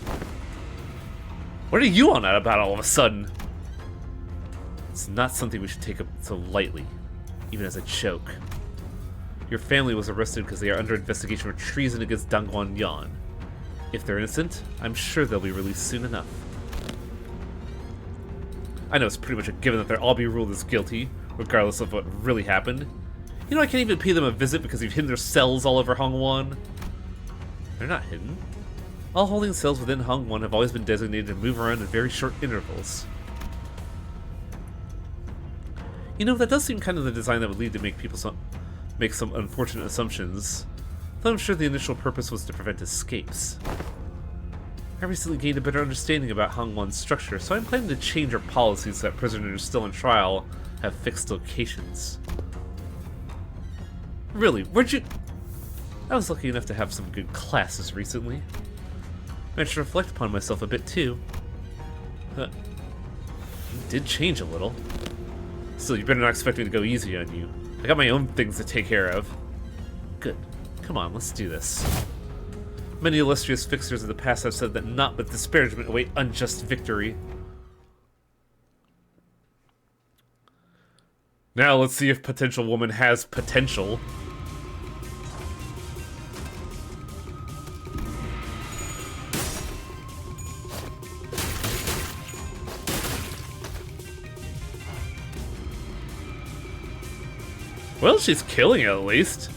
What are you on that about all of a sudden? It's not something we should take up so lightly, even as a joke. Your family was arrested because they are under investigation for treason against Dangguan Yan. If they're innocent, I'm sure they'll be released soon enough. I know it's pretty much a given that they'll all be ruled as guilty, regardless of what really happened. You know, I can't even pay them a visit because you've hidden their cells all over Hongwon. They're not hidden. All holding cells within Hongwon have always been designated to move around in very short intervals. You know, that does seem kind of the design that would lead to make some unfortunate assumptions. Though I'm sure the initial purpose was to prevent escapes. I recently gained a better understanding about Hongwon's structure, so I'm planning to change our policies so that prisoners still on trial have fixed locations. Really, where'd you... I was lucky enough to have some good classes recently. I should reflect upon myself a bit too. It did change a little. Still, you better not expect me to go easy on you. I got my own things to take care of. Good. Come on, let's do this. Many illustrious fixers of the past have said that not with disparagement await unjust victory. Now let's see if potential woman has potential. Well, she's killing it at least.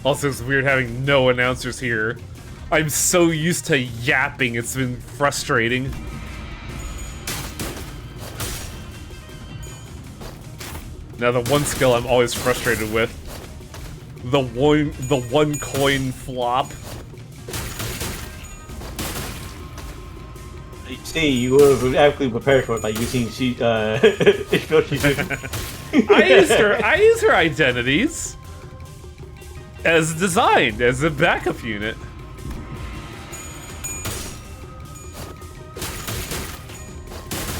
Also, it's weird having no announcers here. I'm so used to yapping, it's been frustrating. Now, the one skill I'm always frustrated with. The one coin flop. You see, you would have adequately prepared for it by using I use her identities as designed as a backup unit.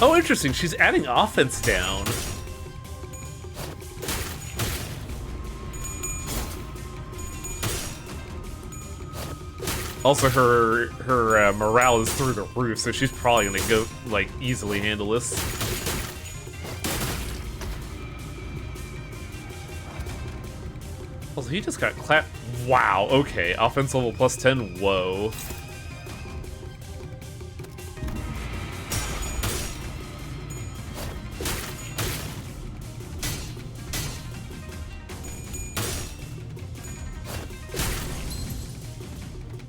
Oh, interesting. She's adding offense down. Also, her morale is through the roof, so she's probably gonna go like easily handle this. Also, he just got clapped. Wow. Okay, offense level plus 10. Whoa.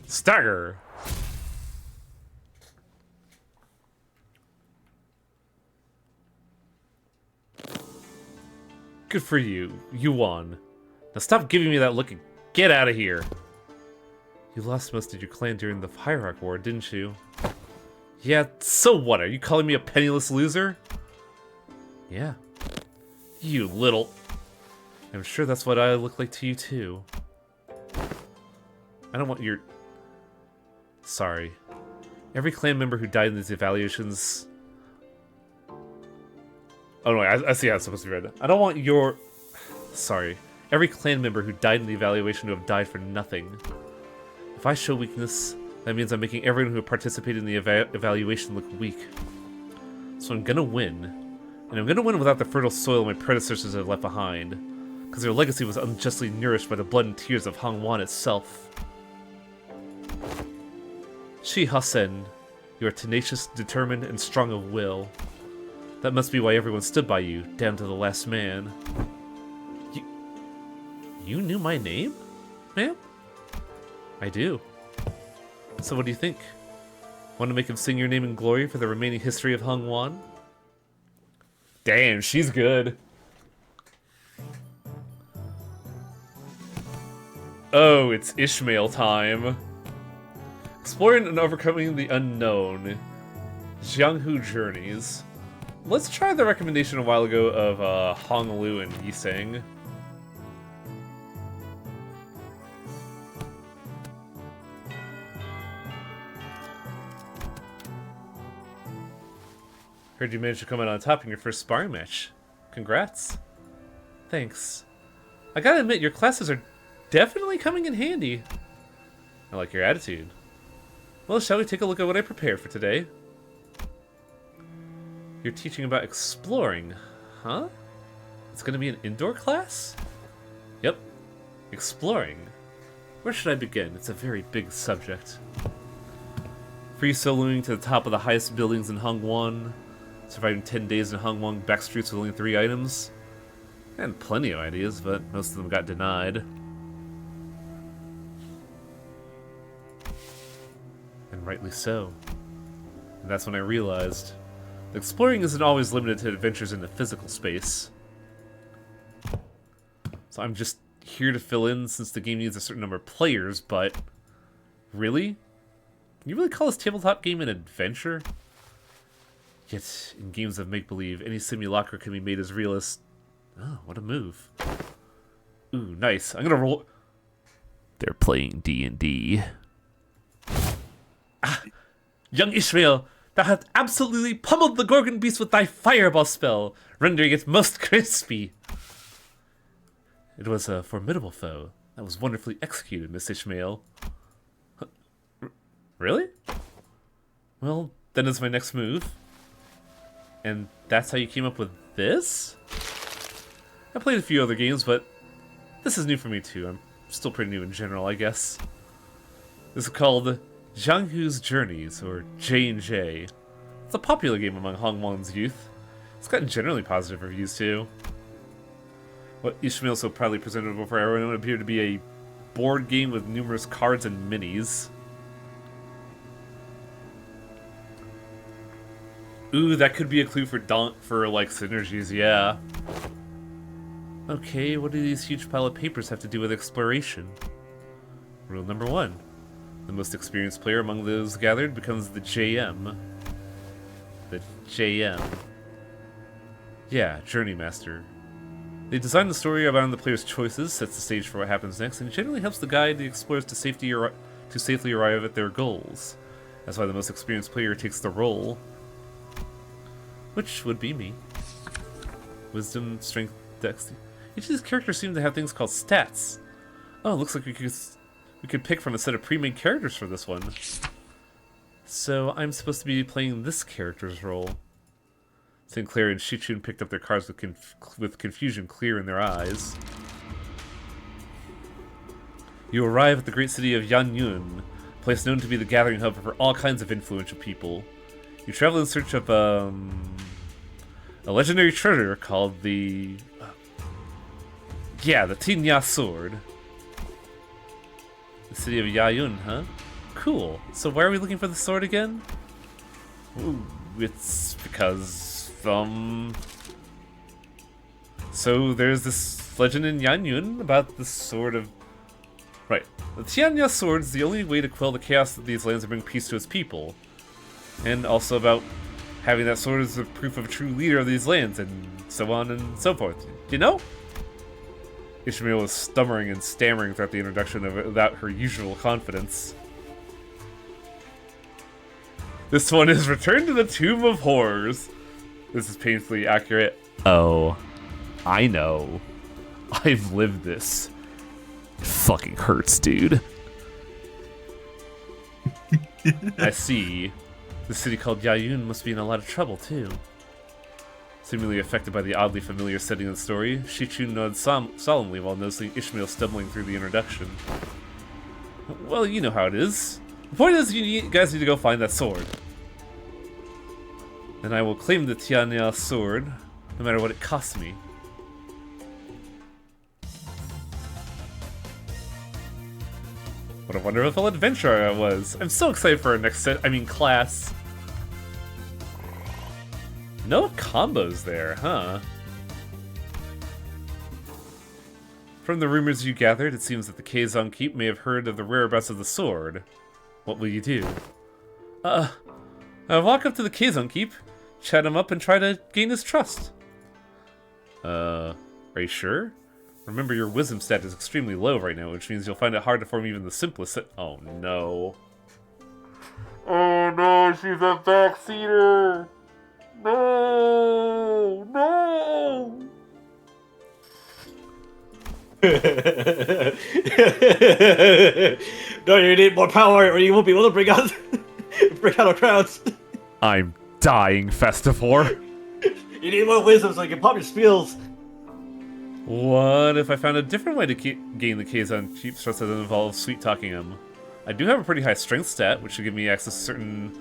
Stagger. Good for you. You won. Now stop giving me that look and get out of here. You lost most of your clan during the Hierarch War, didn't you? Yeah, so what? Are you calling me a penniless loser? Yeah. You little... I'm sure that's what I look like to you, too. I don't want your... Sorry. Every clan member who died in these evaluations... Oh no, I see how it's supposed to be read. I don't want your... Sorry. Every clan member who died in the evaluation to have died for nothing. If I show weakness, that means I'm making everyone who participated in the evaluation look weak. So I'm gonna win. And I'm gonna win without the fertile soil my predecessors have left behind. Because their legacy was unjustly nourished by the blood and tears of Hongwan itself. Shi Hasen, you are tenacious, determined, and strong of will. That must be why everyone stood by you, down to the last man. You knew my name, ma'am? I do. So what do you think? Want to make him sing your name in glory for the remaining history of Hongwan? Damn, she's good. Oh, it's Ishmael time. Exploring and overcoming the unknown. Jianghu Journeys. Let's try the recommendation a while ago of Honglu and Yiseng. Heard you managed to come out on top in your first sparring match. Congrats. Thanks. I gotta admit, your classes are definitely coming in handy. I like your attitude. Well, shall we take a look at what I prepared for today? You're teaching about exploring, huh? It's gonna be an indoor class? Yep. Exploring. Where should I begin? It's a very big subject. Free soloing to the top of the highest buildings in Hongwan. Surviving 10 days in Hongwan backstreets with only 3 items. And plenty of ideas, but most of them got denied. And rightly so. And that's when I realized that exploring isn't always limited to adventures in the physical space. So I'm just here to fill in since the game needs a certain number of players, but... Really? Can you really call this tabletop game an adventure? Yet, in games of make-believe, any simulacra can be made as real as... Oh, what a move. Ooh, nice. I'm gonna roll... They're playing D&D. Ah! Young Ishmael, thou hast absolutely pummeled the Gorgon beast with thy fireball spell, rendering it most crispy. It was a formidable foe. That was wonderfully executed, Miss Ishmael. Really? Well, then is my next move. And that's how you came up with this? I played a few other games, but this is new for me too. I'm still pretty new in general, I guess. This is called Jianghu's Journeys, or J&J. It's a popular game among Hongwan's youth. It's gotten generally positive reviews too. What Ishmael so proudly presented before everyone appeared to be a board game with numerous cards and minis. Ooh, that could be a clue for like synergies, yeah. Okay, what do these huge pile of papers have to do with exploration? Rule number 1. The most experienced player among those gathered becomes the JM. The JM. Yeah, Journey Master. They design the story around the player's choices, sets the stage for what happens next, and generally helps to guide the explorers to safely arrive at their goals. That's why the most experienced player takes the role. Which would be me. Wisdom, strength, dex. Each of these characters seem to have things called stats. Oh, looks like we could pick from a set of pre-made characters for this one. So I'm supposed to be playing this character's role. Sinclair and Shichun picked up their cards with confusion clear in their eyes. You arrive at the great city of Yanyun, a place known to be the gathering hub for all kinds of influential people. You travel in search of a legendary treasure called the... the Tinya Sword. The city of Yayun, huh? Cool. So why are we looking for the sword again? Ooh, it's because, So there's this legend in Yanyun about the sword of Right. The Tianya sword is the only way to quell the chaos of these lands and bring peace to its people. And also about having that sword as the proof of a true leader of these lands, and so on and so forth. You know? Ishmael was stammering and stammering throughout the introduction of it without her usual confidence. This one is Return to the Tomb of Horrors. This is painfully accurate. Oh, I know. I've lived this. It fucking hurts, dude. I see. The city called Yayun must be in a lot of trouble, too. Seemingly affected by the oddly familiar setting of the story, Shichu nods solemnly while noticing Ishmael stumbling through the introduction. Well, you know how it is. The point is, you guys need to go find that sword. Then I will claim the Tianya sword, no matter what it costs me. What a wonderful adventure it was. I'm so excited for our next class. No combos there, huh? From the rumors you gathered, it seems that the Kazon Keep may have heard of the whereabouts of the sword. What will you do? Walk up to the Kazon Keep, chat him up, and try to gain his trust. Are you sure? Remember, your wisdom stat is extremely low right now, which means you'll find it hard to form even the simplest Oh no. Oh no, she's a backseater! No! No! No, you need more power or you won't be able to bring out our crowds. I'm dying, Festivore. You need more wisdom so you can pop your spiels. What if I found a different way to gain the Kazon Keep's trust that doesn't involve sweet-talking him? I do have a pretty high strength stat, which should give me access to certain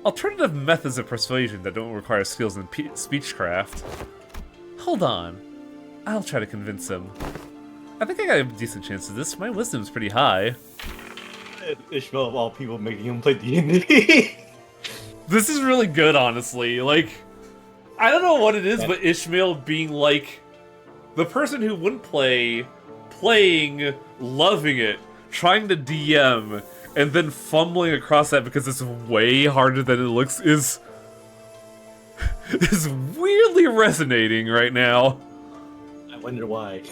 alternative methods of persuasion that don't require skills in speechcraft. Hold on. I'll try to convince him. I think I got a decent chance of this. My wisdom's pretty high. Ishmael of all people making him play D&D. This is really good, honestly. Like, I don't know what it is, but Ishmael being like the person who wouldn't play, playing, loving it, trying to DM, and then fumbling across that because it's way harder than it looks is weirdly resonating right now. I wonder why.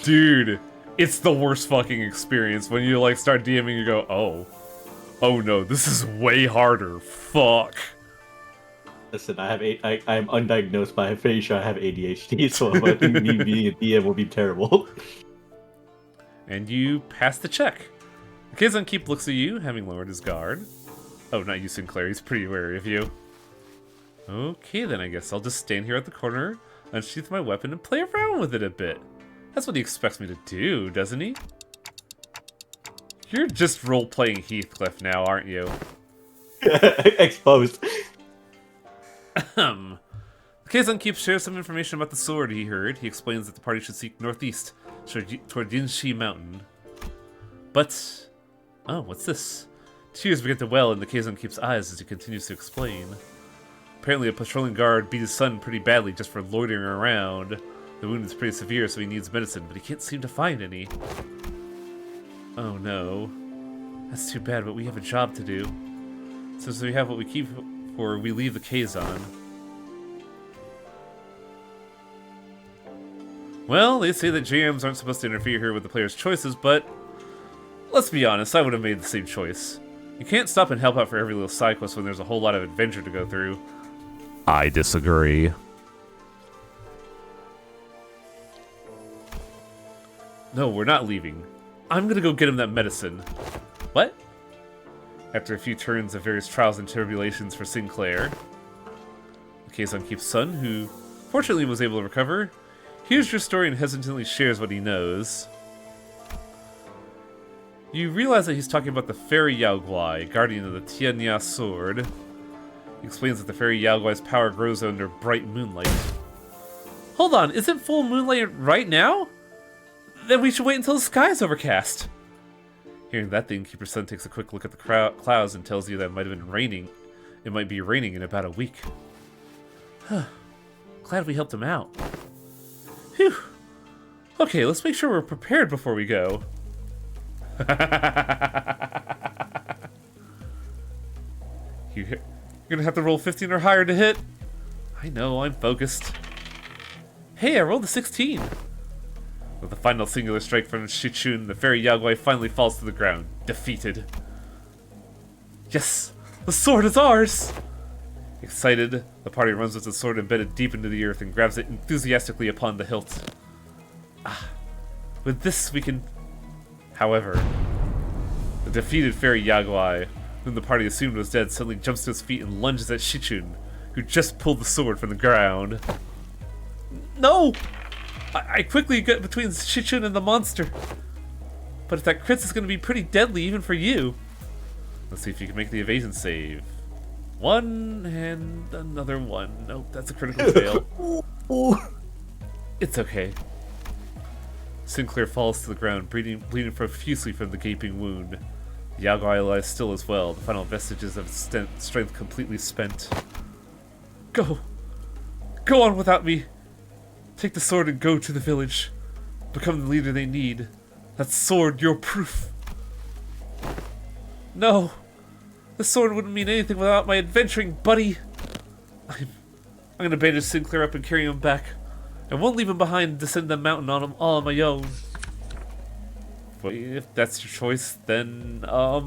Dude, it's the worst fucking experience when you like start DMing and you go, oh no, this is way harder. Fuck. Listen, I'm undiagnosed, but I'm pretty sure I have ADHD, so I think me being a DM will be terrible. And you pass the check. The Kazon Keep looks at you, having lowered his guard. Oh, not you, Sinclair. He's pretty wary of you. Okay, then I guess I'll just stand here at the corner, unsheath my weapon, and play around with it a bit. That's what he expects me to do, doesn't he? You're just role-playing Heathcliff now, aren't you? Exposed. The Kazon Keep shares some information about the sword he heard. He explains that the party should seek northeast, toward Yinshi Mountain. But... oh, what's this? Tears begin to well in the Kazon Keep's eyes as he continues to explain. Apparently a patrolling guard beat his son pretty badly just for loitering around. The wound is pretty severe, so he needs medicine, but he can't seem to find any. Oh no. That's too bad, but we have a job to do. Since we have what we keep for, we leave the Kazon. Well, they say that GMs aren't supposed to interfere here with the player's choices, but let's be honest, I would have made the same choice. You can't stop and help out for every little side quest when there's a whole lot of adventure to go through. I disagree. No, we're not leaving. I'm gonna go get him that medicine. What? After a few turns of various trials and tribulations for Sinclair, the Kazon Keep's son, who fortunately was able to recover, hears your story and hesitantly shares what he knows. You realize that he's talking about the Fairy Yaoguai, guardian of the Tianya sword. He explains that the Fairy Yaoguai's power grows under bright moonlight. Hold on, is it full moonlight right now? Then we should wait until the sky is overcast. Hearing that, the innkeeper's son takes a quick look at the clouds and tells you that it might have been raining. It might be raining in about a week. Glad we helped him out. Phew. Okay, let's make sure we're prepared before we go. You're gonna have to roll 15 or higher to hit. I know, I'm focused. Hey, I rolled a 16. With a final singular strike from Shichun, the fairy Yaguai finally falls to the ground, defeated. Yes! The sword is ours! Excited, the party runs with the sword embedded deep into the earth and grabs it enthusiastically upon the hilt. Ah, with this we can... However, the defeated fairy Yaguai, whom the party assumed was dead, suddenly jumps to his feet and lunges at Shichun, who just pulled the sword from the ground. No! I quickly get between Shichun and the monster. But if that crits is going to be pretty deadly even for you. Let's see if you can make the evasion save. 1 and another 1. Nope, that's a critical fail. It's okay. Sinclair falls to the ground, bleeding profusely from the gaping wound. The Yaguai lies still as well, the final vestiges of its strength completely spent. Go! Go on without me! Take the sword and go to the village. Become the leader they need. That sword, your proof. No! The sword wouldn't mean anything without my adventuring buddy! I'm gonna bandage Sinclair up and carry him back. I won't leave him behind and descend the mountain on him all on my own. But if that's your choice, then, yeah!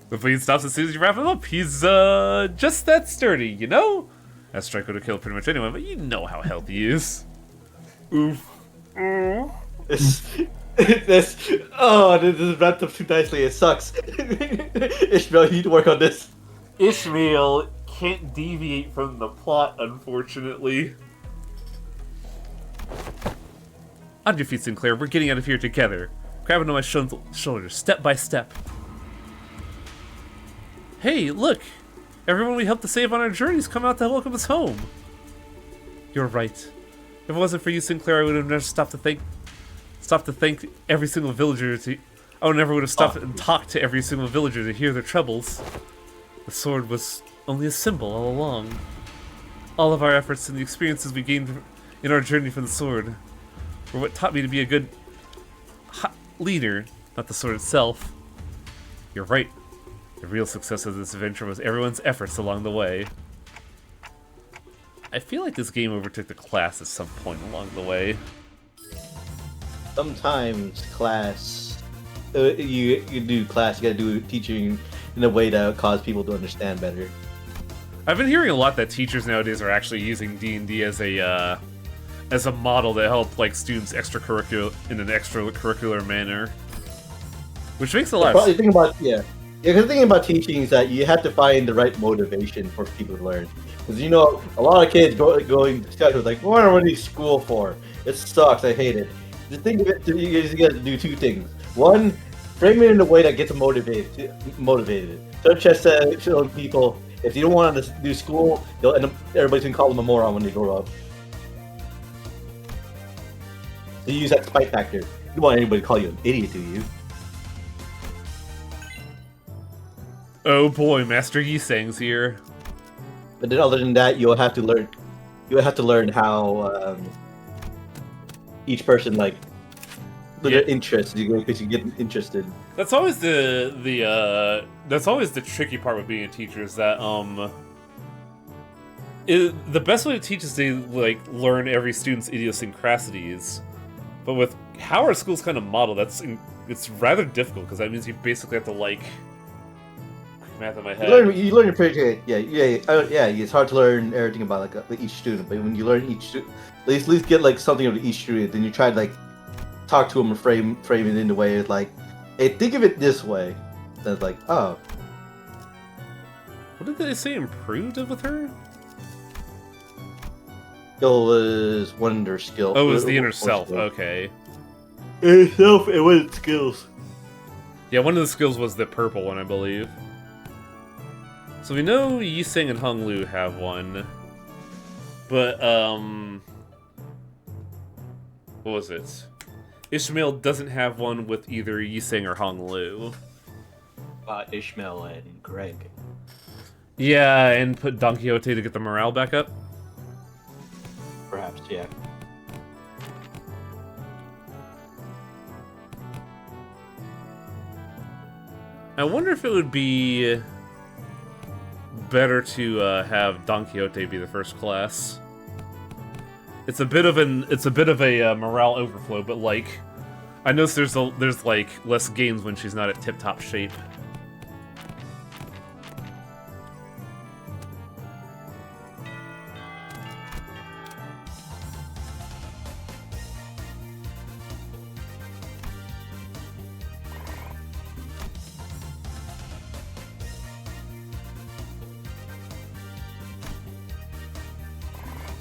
The bleed stops as soon as you wrap him up. He's, just that sturdy, you know? That strike would have killed pretty much anyone, but you know how healthy he is. Oof. This is wrapped up too nicely. It sucks. Ishmael, you need to work on this. Ishmael can't deviate from the plot, unfortunately. On your feet, Sinclair. We're getting out of here together. Grab onto my shoulders, step by step. Hey, look! Everyone we helped to save on our journeys come out to welcome us home. You're right. If it wasn't for you, Sinclair, I would have never stopped to thank every single villager I never would have stopped and talked to every single villager to hear their troubles. The sword was only a symbol all along. All of our efforts and the experiences we gained in our journey from the sword were what taught me to be a good leader, not the sword itself. You're right. The real success of this adventure was everyone's efforts along the way. I feel like this game overtook the class at some point along the way. Sometimes class, you do class, you gotta do teaching in a way to cause people to understand better. I've been hearing a lot that teachers nowadays are actually using D&D as a model to help like students in an extracurricular manner, which makes a lot of sense. Because the thing about teaching is that you have to find the right motivation for people to learn. Because you know, a lot of kids going to school like, what am I going to school for? It sucks. I hate it. The thing of it, you got to do two things. One, frame it in a way that gets them motivated. Such as showing people, if you don't want to do school, everybody's going to call them a moron when they grow up. So you use that spite factor. You don't want anybody to call you an idiot, do you? Oh boy, Master Yisang's here. But then other than that, you'll have to learn how each person their interests. Because you get interested. That's always the tricky part with being a teacher is that the best way to teach is to like learn every student's idiosyncrasies. But with how our school's kind of modeled, it's rather difficult because that means you basically have to like. Math in my head. You learn pretty good. Yeah. It's hard to learn everything about like each student, but when you learn each student, at least get like something of each student, then you try to like talk to them and frame it in a way it's like, hey, think of it this way. Then it's like, oh. What did they say improved with her? Skill was wonder skill. Oh, it was the inner self. Okay. Inner self, it was skills. Yeah, one of the skills was the purple one, I believe. So we know Yiseng and Honglu have one, but what was it? Ishmael doesn't have one with either Yiseng or Honglu. Ishmael and Greg. Yeah, and put Don Quixote to get the morale back up. Perhaps, yeah. I wonder if it would be better to have Don Quixote be the first class. It's a bit of a morale overflow, but like, I notice there's like less games when she's not at tip-top shape.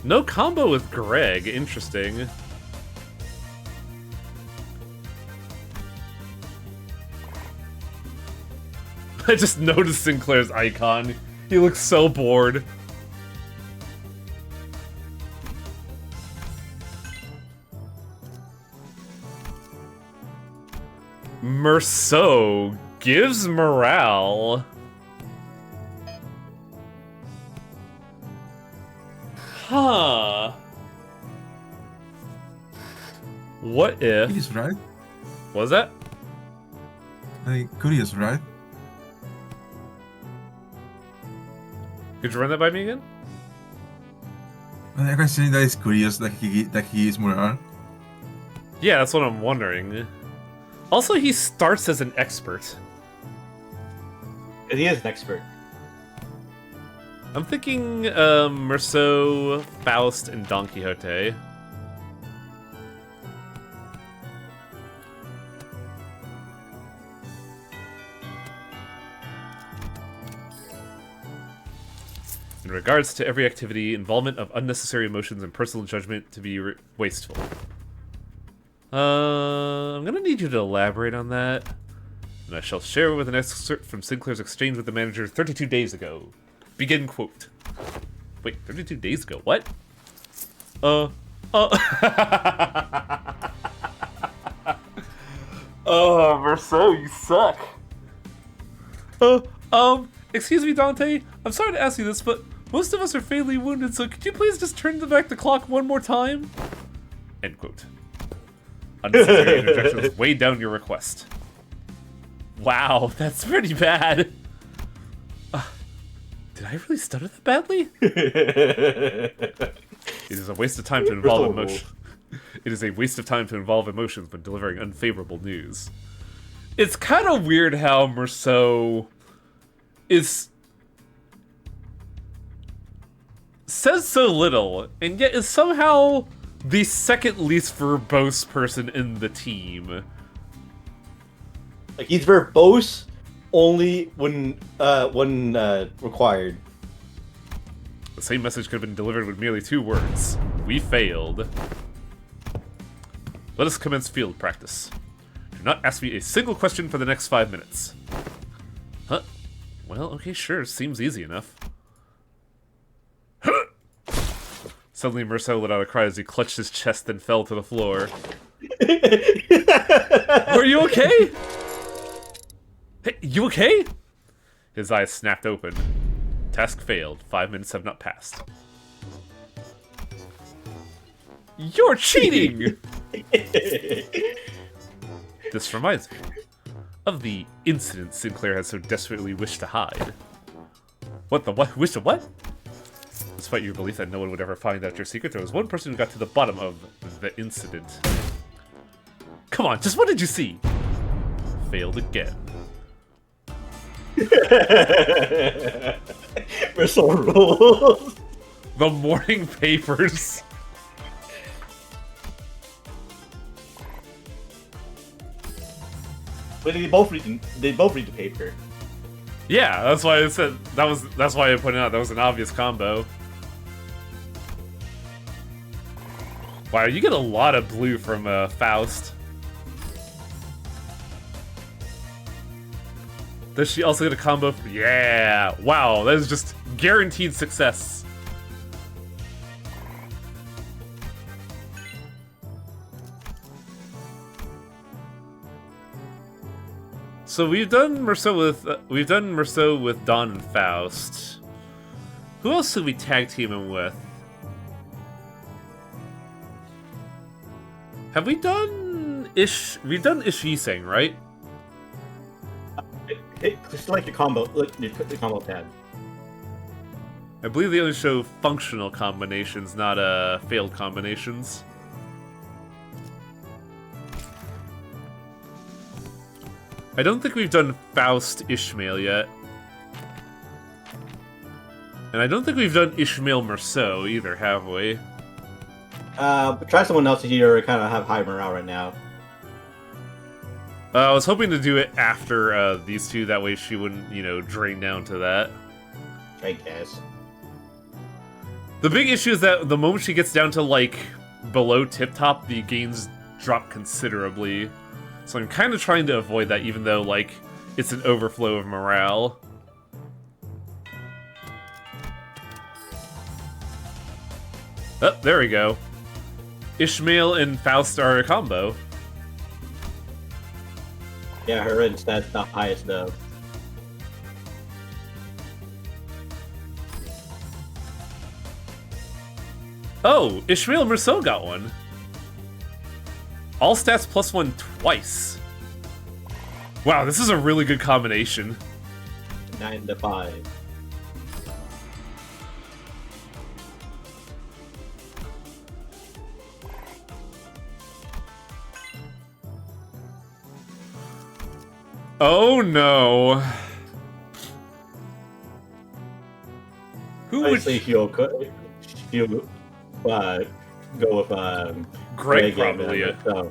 No combo with Greg. Interesting. I just noticed Sinclair's icon. He looks so bored. Merceau gives morale. Huh. What if... He's right. What was that? I think Curious, right? Could you run that by me again? I can say that is curious that he is morale. Yeah, that's what I'm wondering. Also, he starts as an expert. And he is an expert. I'm thinking Merceau, Faust, and Don Quixote. In regards to every activity, involvement of unnecessary emotions and personal judgment to be wasteful. I'm gonna need you to elaborate on that. And I shall share with an excerpt from Sinclair's exchange with the manager 32 days ago. Begin quote. Wait, 32 days ago? What? Oh, Merceau, you suck. Excuse me, Dante. I'm sorry to ask you this, but most of us are fatally wounded, so could you please just turn back the clock one more time? End quote. Unnecessary interjections weighed down your request. Wow, that's pretty bad. Did I really stutter that badly? It is a waste of time to involve emotion. It is a waste of time to involve emotions when delivering unfavorable news. It's kind of weird how Merceau says so little, and yet is somehow the second least verbose person in the team. Like, he's verbose only when required. The same message could have been delivered with merely 2 words. We failed. Let us commence field practice. Do not ask me a single question for the next 5 minutes. Huh? Well, okay, sure. Seems easy enough. Suddenly, Merceau let out a cry as he clutched his chest and fell to the floor. Are you okay? Hey, you okay? His eyes snapped open. Task failed. 5 minutes have not passed. You're cheating! This reminds me of the incident Sinclair had so desperately wished to hide. What the what? Wish to what? Despite your belief that no one would ever find out your secret, there was one person who got to the bottom of the incident. Come on, just what did you see? Failed again. We're so rules. The morning papers. But they both read the paper. Yeah, that's why I said that's why I pointed out that was an obvious combo. Wow, you get a lot of blue from Faust. Does she also get a combo from... Yeah! Wow, that is just guaranteed success. So we've done Merceau with Don and Faust. Who else should we tag team him with? Have we done We've done Ishi-Seng, right? Select your combo. Look, the combo tab. I believe they only show functional combinations, not failed combinations. I don't think we've done Faust Ishmael yet. And I don't think we've done Ishmael Merceau either, have we? But try someone else here. Kind of have high morale right now. I was hoping to do it after these two, that way she wouldn't, you know, drain down to that. I guess. The big issue is that the moment she gets down to, like, below tip-top, the gains drop considerably. So I'm kind of trying to avoid that, even though, like, it's an overflow of morale. Oh, there we go. Ishmael and Faust are a combo. Yeah, her and stats not highest though. Oh, Ishmael Merceau got one. All stats +1 twice. Wow, this is a really good combination. 9 to 5. Oh no. Who I would say he'll go with Greg and, probably? so.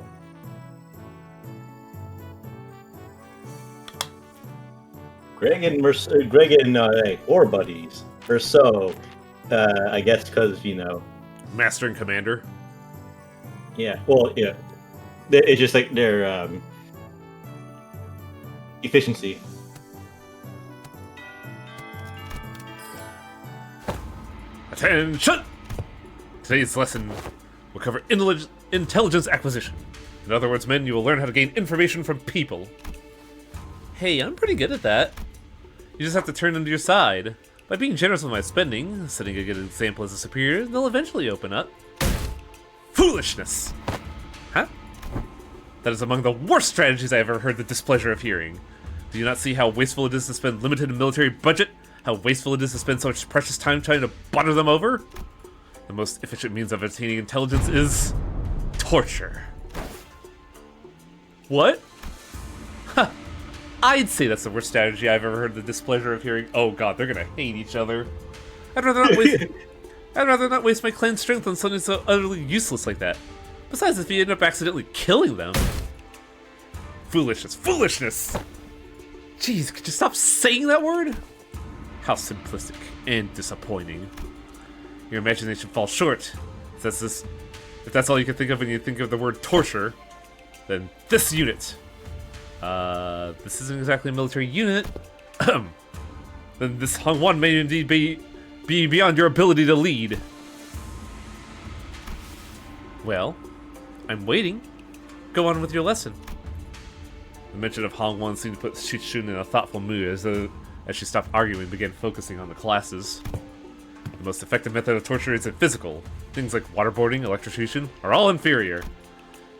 Greg and war buddies, or so. I guess because Master and Commander. Yeah. Well, yeah. It's just like their efficiency. Attention! Today's lesson will cover intelligence acquisition. In other words, men, you will learn how to gain information from people. Hey, I'm pretty good at that. You just have to turn them to your side. By being generous with my spending, setting a good example as a superior, they'll eventually open up. Foolishness! Huh? That is among the worst strategies I have ever heard the displeasure of hearing. Do you not see how wasteful it is to spend limited military budget? How wasteful it is to spend so much precious time trying to butter them over? The most efficient means of attaining intelligence is torture. What? Huh. I'd say that's the worst strategy I've ever heard the displeasure of hearing. Oh god, they're gonna hate each other. I'd rather not waste my clan strength on something so utterly useless like that. Besides, if you end up accidentally killing them. Foolishness. Foolishness! Jeez, could you stop saying that word? How simplistic and disappointing. Your imagination falls short. If that's all you can think of when you think of the word torture, then this unit. This isn't exactly a military unit. Then this Hongwan may indeed be beyond your ability to lead. Well, I'm waiting. Go on with your lesson. The mention of Hongwan seemed to put Shichun in a thoughtful mood as she stopped arguing and began focusing on the classes. The most effective method of torture isn't physical. Things like waterboarding, electrocution are all inferior.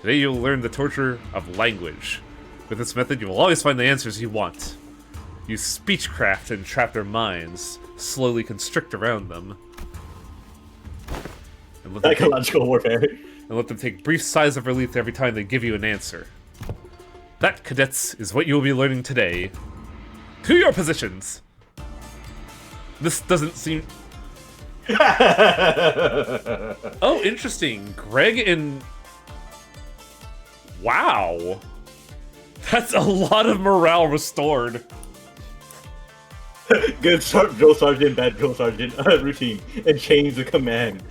Today you'll learn the torture of language. With this method, you will always find the answers you want. Use speechcraft and trap their minds, slowly constrict around them. And Psychological warfare. And let them take brief sighs of relief every time they give you an answer. That, cadets, is what you will be learning today. To your positions! This doesn't seem... Oh, interesting. Greg and... Wow. That's a lot of morale restored. Good drill sergeant, bad drill sergeant routine, and change the command.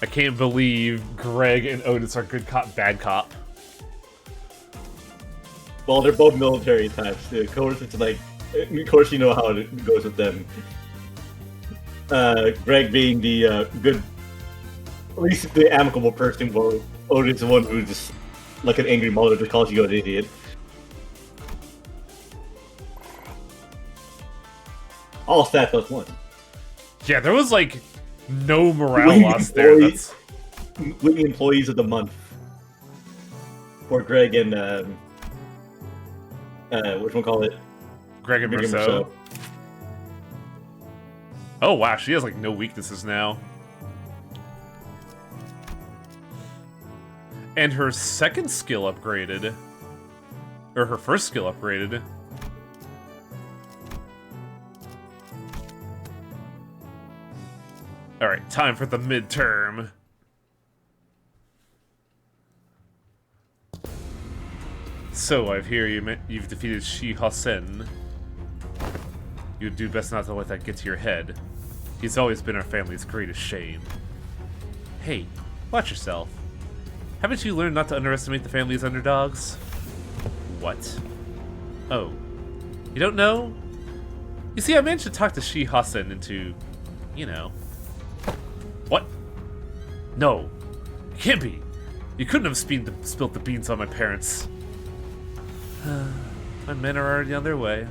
I can't believe Greg and Otis are good cop, bad cop. Well, they're both military types. Of course, it's like, of course, you know how it goes with them. Greg being the good, at least the amicable person, while Otis is the one who's just like an angry mother just calls you an idiot. All stats +1. Yeah, there was like no morale loss there. Winning employees of the month for Greg and Whatchamacallit? Greg and Greg and Marceau. Oh wow, she has like no weaknesses now. And her second skill upgraded. Or her first skill upgraded. Alright, time for the midterm. So, I've heard you've defeated Shi Hosen. You'd do best not to let that get to your head. He's always been our family's greatest shame. Hey, watch yourself. Haven't you learned not to underestimate the family's underdogs? What? Oh. You don't know? You see, I managed to talk to Shi Hosen into, you know. What? No. It can't be. You couldn't have spilt the beans on my parents. My men are already on their way.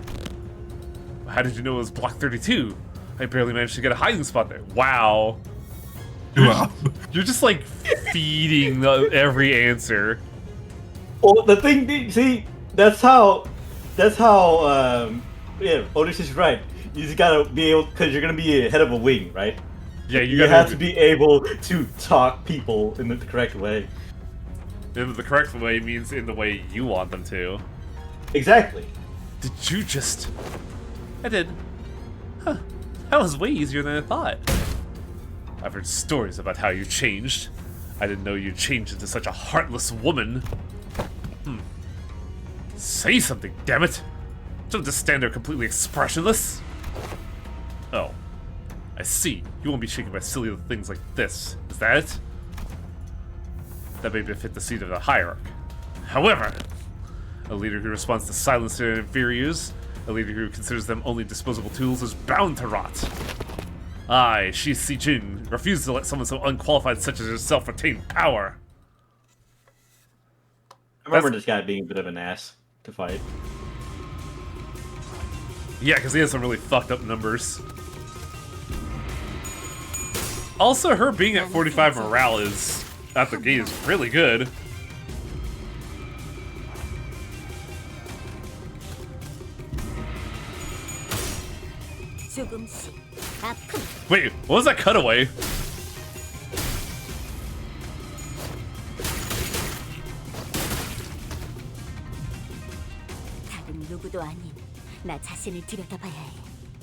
How did you know it was Block 32? I barely managed to get a hiding spot there. Wow. Wow. You're just like feeding every answer. Well, the thing, see, that's how, yeah, Otis is right. You just gotta be able, because you're gonna be head of a wing, right? Yeah, You have to be able to talk people in the correct way. In the correct way means in the way you want them to. Exactly. Did you just... I did. Huh. That was way easier than I thought. I've heard stories about how you changed. I didn't know you changed into such a heartless woman. Say something, damn it! Don't just stand there completely expressionless. Oh. I see. You won't be shaken by silly little things like this. Is that it? That may befit the seat of the hierarch. However, a leader who responds to silence their inferiors, a leader who considers them only disposable tools, is bound to rot. I, Shi Si-jin, refuse to let someone so unqualified such as yourself retain power. I remember this guy being a bit of an ass to fight. Yeah, because he has some really fucked up numbers. Also, her being at 45 morale is, at the gate, is really good. Wait, what was that cutaway?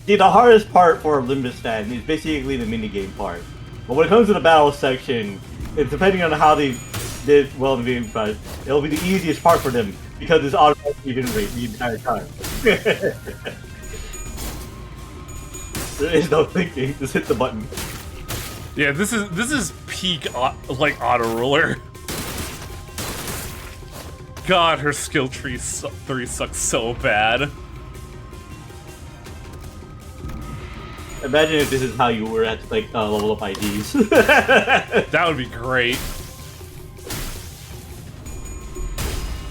See, the hardest part for Limbus fan is basically the minigame part. But when it comes to the battle section, it's depending on how they did well in the game, but it'll be the easiest part for them because it's automatically generate the entire time. There is no thinking, just hit the button. Yeah, this is peak like auto roller. God, her skill tree 3 sucks so bad. Imagine if this is how you were at like level up IDs. That would be great.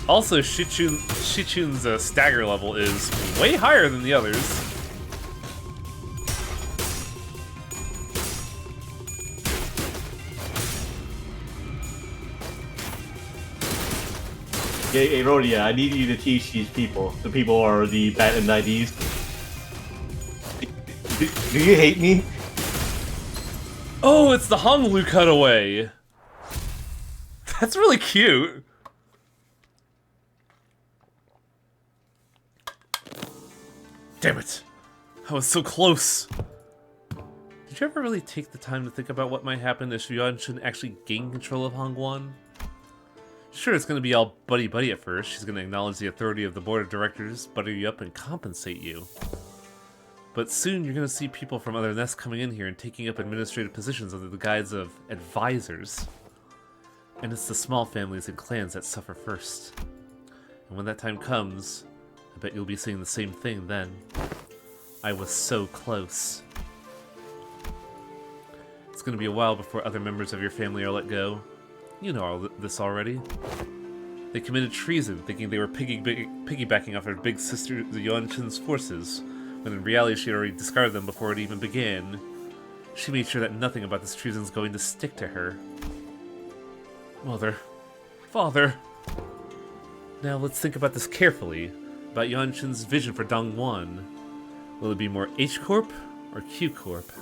Also, Shichun's stagger level is way higher than the others. Hey, Rhodia, I need you to teach these people. The people who are the patent IDs. Do you hate me? Oh, it's the Honglu cutaway. That's really cute. Damn it. I was so close. Did you ever really take the time to think about what might happen if Yuan-Chun actually gain control of Hongguan? Sure, it's going to be all buddy-buddy at first. She's going to acknowledge the authority of the board of directors, butter you up, and compensate you. But soon you're going to see people from other nests coming in here and taking up administrative positions under the guise of advisors. And it's the small families and clans that suffer first. And when that time comes, I bet you'll be seeing the same thing then. I was so close. It's going to be a while before other members of your family are let go. You know all this already. They committed treason, thinking they were piggybacking off her big sister Yuan-Chun's forces, when in reality she had already discarded them before it even began. She made sure that nothing about this treason is going to stick to her. Mother. Father. Now let's think about this carefully, about Yuanshin's vision for Dongwon. Will it be more H Corp or Q Corp?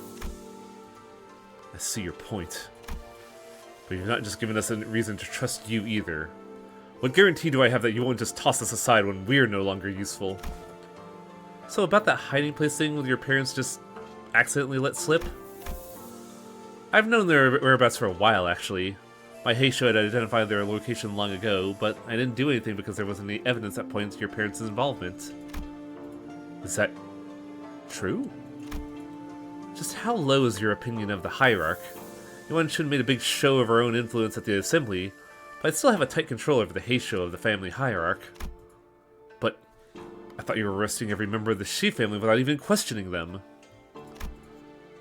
I see your point. But you've not just given us a reason to trust you either. What guarantee do I have that you won't just toss us aside when we're no longer useful? So about that hiding place thing with your parents just accidentally let slip? I've known their whereabouts for a while, actually. My Heisho had identified their location long ago, but I didn't do anything because there wasn't any evidence that pointed to your parents' involvement. Is that true? Just how low is your opinion of the hierarch? Yuan Shun made a big show of her own influence at the assembly, but I'd still have a tight control over the Heisho of the family hierarch. But I thought you were arresting every member of the Shi family without even questioning them.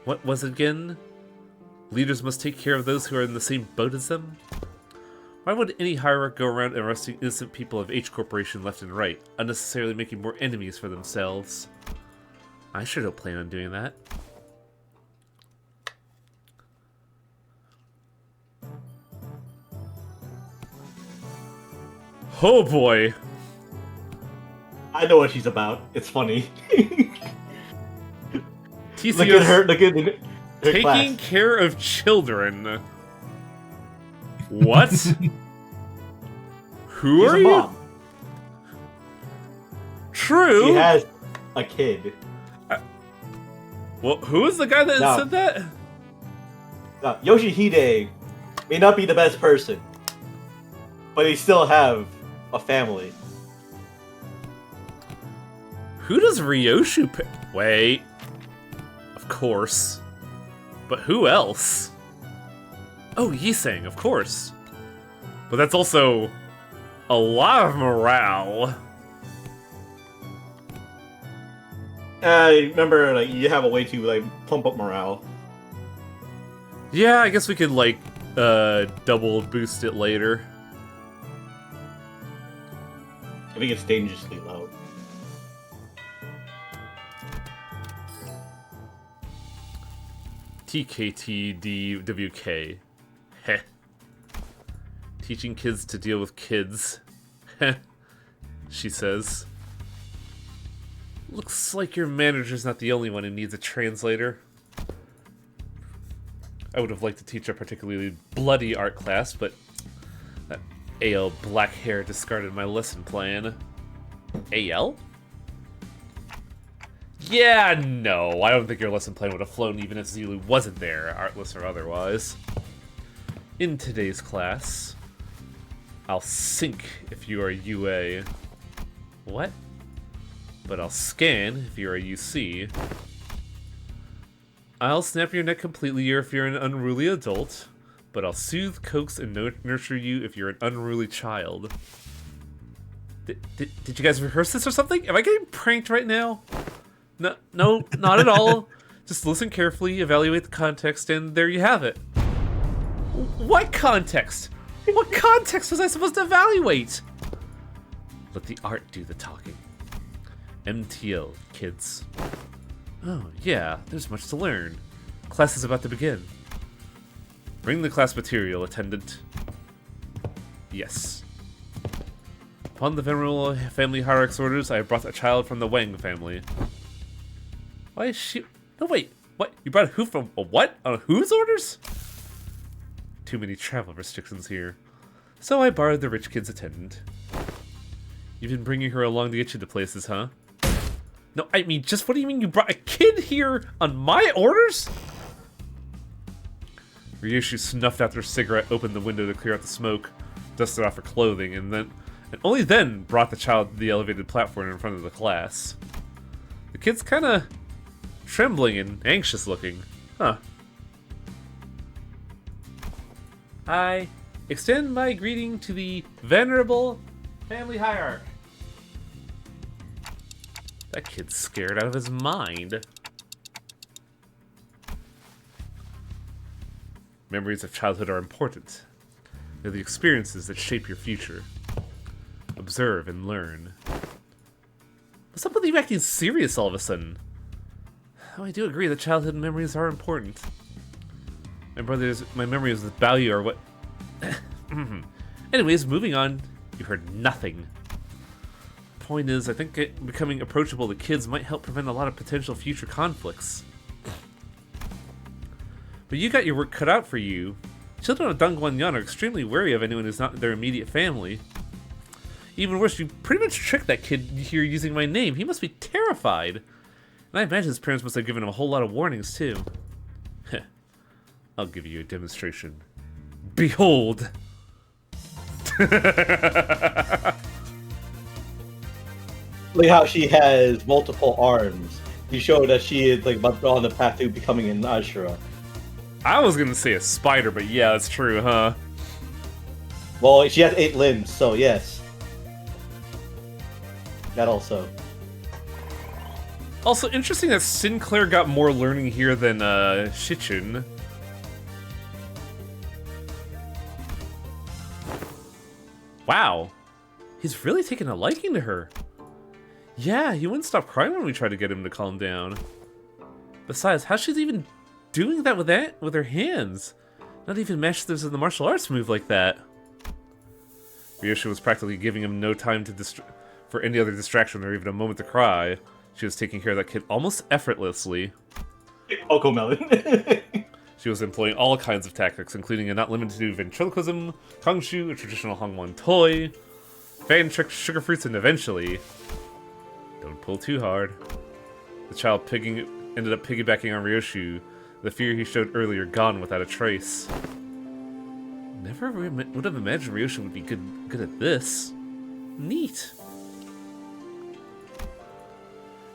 What was it again? Leaders must take care of those who are in the same boat as them? Why would any hierarch go around arresting innocent people of H Corporation left and right, unnecessarily making more enemies for themselves? I sure don't plan on doing that. Oh boy! I know what she's about. It's funny. TCS Look at her. Look at her taking class. care of children. What? Who She's are a you? mom. True. She has a kid. Well, who is the guy that No. said that? Now, Yoshihide may not be the best person, but he still have a family. Who does Ryoshu wait. Of course. But who else? Oh, Yisang, of course. But that's also a lot of morale. I remember, like, you have a way to, like, pump up morale. Yeah, I guess we could, like, double boost it later. I think it's dangerously low. TKTDWK. Heh. Teaching kids to deal with kids. Heh. She says. Looks like your manager's not the only one who needs a translator. I would have liked to teach a particularly bloody art class, but that AL black hair discarded my lesson plan. AL? Yeah, no, I don't think your lesson plan would have flown even if Zulu wasn't there, artless or otherwise. In today's class, I'll sink if you are UA. What? But I'll scan if you're a UC. I'll snap your neck completely if you're an unruly adult, but I'll soothe, coax, and nurture you if you're an unruly child. Did you guys rehearse this or something? Am I getting pranked right now? No, not at all. Just listen carefully, evaluate the context, and there you have it. What context? What context was I supposed to evaluate? Let the art do the talking. MTL, kids. Oh, yeah, there's much to learn. Class is about to begin. Bring the class material, attendant. Yes. Upon the venerable family hierarch's orders, I have brought a child from the Wang family. Why is she... No, wait. What? You brought who from... A what? On whose orders? Too many travel restrictions here. So I borrowed the rich kid's attendant. You've been bringing her along to get you to places, huh? No, I mean, just what do you mean you brought a kid here on my orders? Ryoshu snuffed out her cigarette, opened the window to clear out the smoke, dusted off her clothing, and only then brought the child to the elevated platform in front of the class. The kid's kinda trembling and anxious looking. Huh. I extend my greeting to the venerable family hierarch. That kid's scared out of his mind. Memories of childhood are important. They're the experiences that shape your future. Observe and learn. What's up with you acting serious all of a sudden? Oh, I do agree that childhood memories are important. My memories of value are what... Anyways, moving on. You heard nothing. point is, I think becoming approachable to kids might help prevent a lot of potential future conflicts. But you got your work cut out for you. Children of Dongguan-yan are extremely wary of anyone who's not their immediate family. Even worse, you pretty much tricked that kid here using my name. He must be terrified. And I imagine his parents must have given him a whole lot of warnings, too. Heh. I'll give you a demonstration. Behold! Look how she has multiple arms. You show that she is like on the path to becoming an Ashura. I was gonna say a spider, but yeah, that's true, huh? Well, she has 8 limbs, so yes. That also. Also, interesting that Sinclair got more learning here than Shichun. Wow. He's really taken a liking to her. Yeah, he wouldn't stop crying when we tried to get him to calm down. Besides, how's she even doing that with her hands? Not even masters in the martial arts move like that. Ryosha was practically giving him no time to for any other distraction or even a moment to cry. She was taking care of that kid almost effortlessly. Cocomelon. She was employing all kinds of tactics, including and not limited to ventriloquism, kongshu, a traditional Hongwon toy, fan tricks, sugar fruits, and eventually... Don't pull too hard. The child ended up piggybacking on Ryoshu, the fear he showed earlier gone without a trace. Never would have imagined Ryoshu would be good at this. Neat.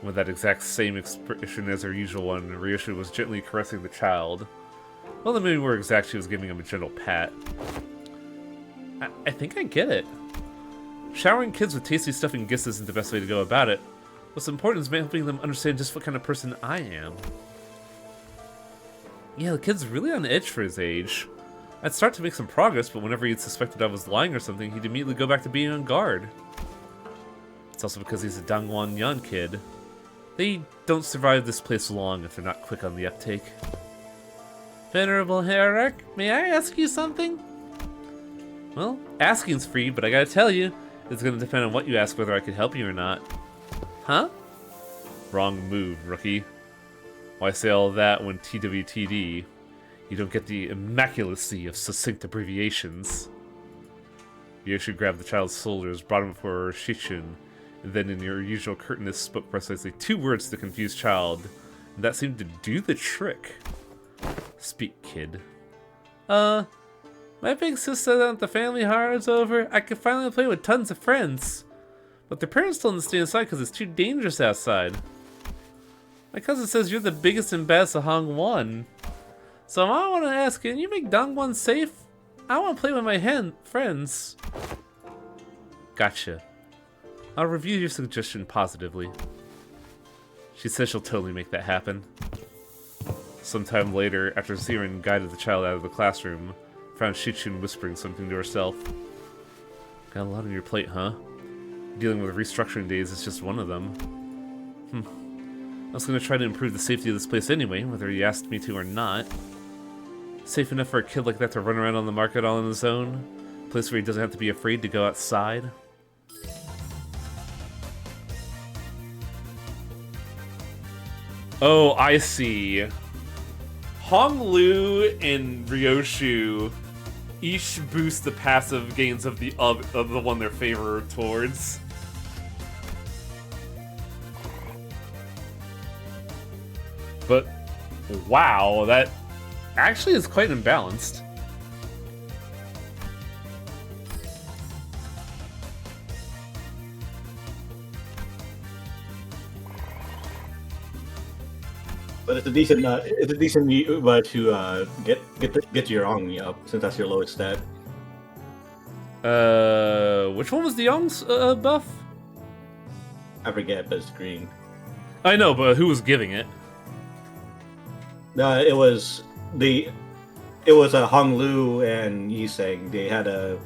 With that exact same expression as her usual one, Ryoshu was gently caressing the child. Well, the maybe more exact, she was giving him a gentle pat. I think I get it. Showering kids with tasty stuff and gifts isn't the best way to go about it. What's important is helping them understand just what kind of person I am. Yeah, the kid's really on edge for his age. I'd start to make some progress, but whenever he'd suspected I was lying or something, he'd immediately go back to being on guard. It's also because he's a Dongguan-yan kid. They don't survive this place long if they're not quick on the uptake. Venerable Hierarch, may I ask you something? Well, asking's free, but I gotta tell you, it's gonna depend on what you ask whether I can help you or not. Huh? Wrong move, rookie. Why say all that when TWTD? You don't get the immaculacy of succinct abbreviations. Ryoshu grabbed the child's shoulders, brought him before Shichun, and then in your usual curtness spoke precisely 2 words to the confused child, and that seemed to do the trick. Speak, kid. My big sister that the family horror's over, I can finally play with tons of friends. But their parents told them to stay inside because it's too dangerous outside. My cousin says you're the biggest and best of Hongwon. So I want to ask, can you make Dongwon safe? I want to play with my friends. Gotcha. I'll review your suggestion positively. She says she'll totally make that happen. Sometime later, after Siren guided the child out of the classroom, found Shichun whispering something to herself. Got a lot on your plate, huh? Dealing with restructuring days is just one of them. I was gonna try to improve the safety of this place anyway, whether you asked me to or not. Safe enough for a kid like that to run around on the market all on his own? A place where he doesn't have to be afraid to go outside? Oh, I see. Honglu and Ryoshu each boost the passive gains of the one they're favored towards. But wow, that actually is quite imbalanced. But it's a decent way to get your Ong up, since that's your lowest stat. Which one was the Young's buff? I forget, but it's green. I know, but who was giving it? It was a Hong Lu and Yiseng. They had a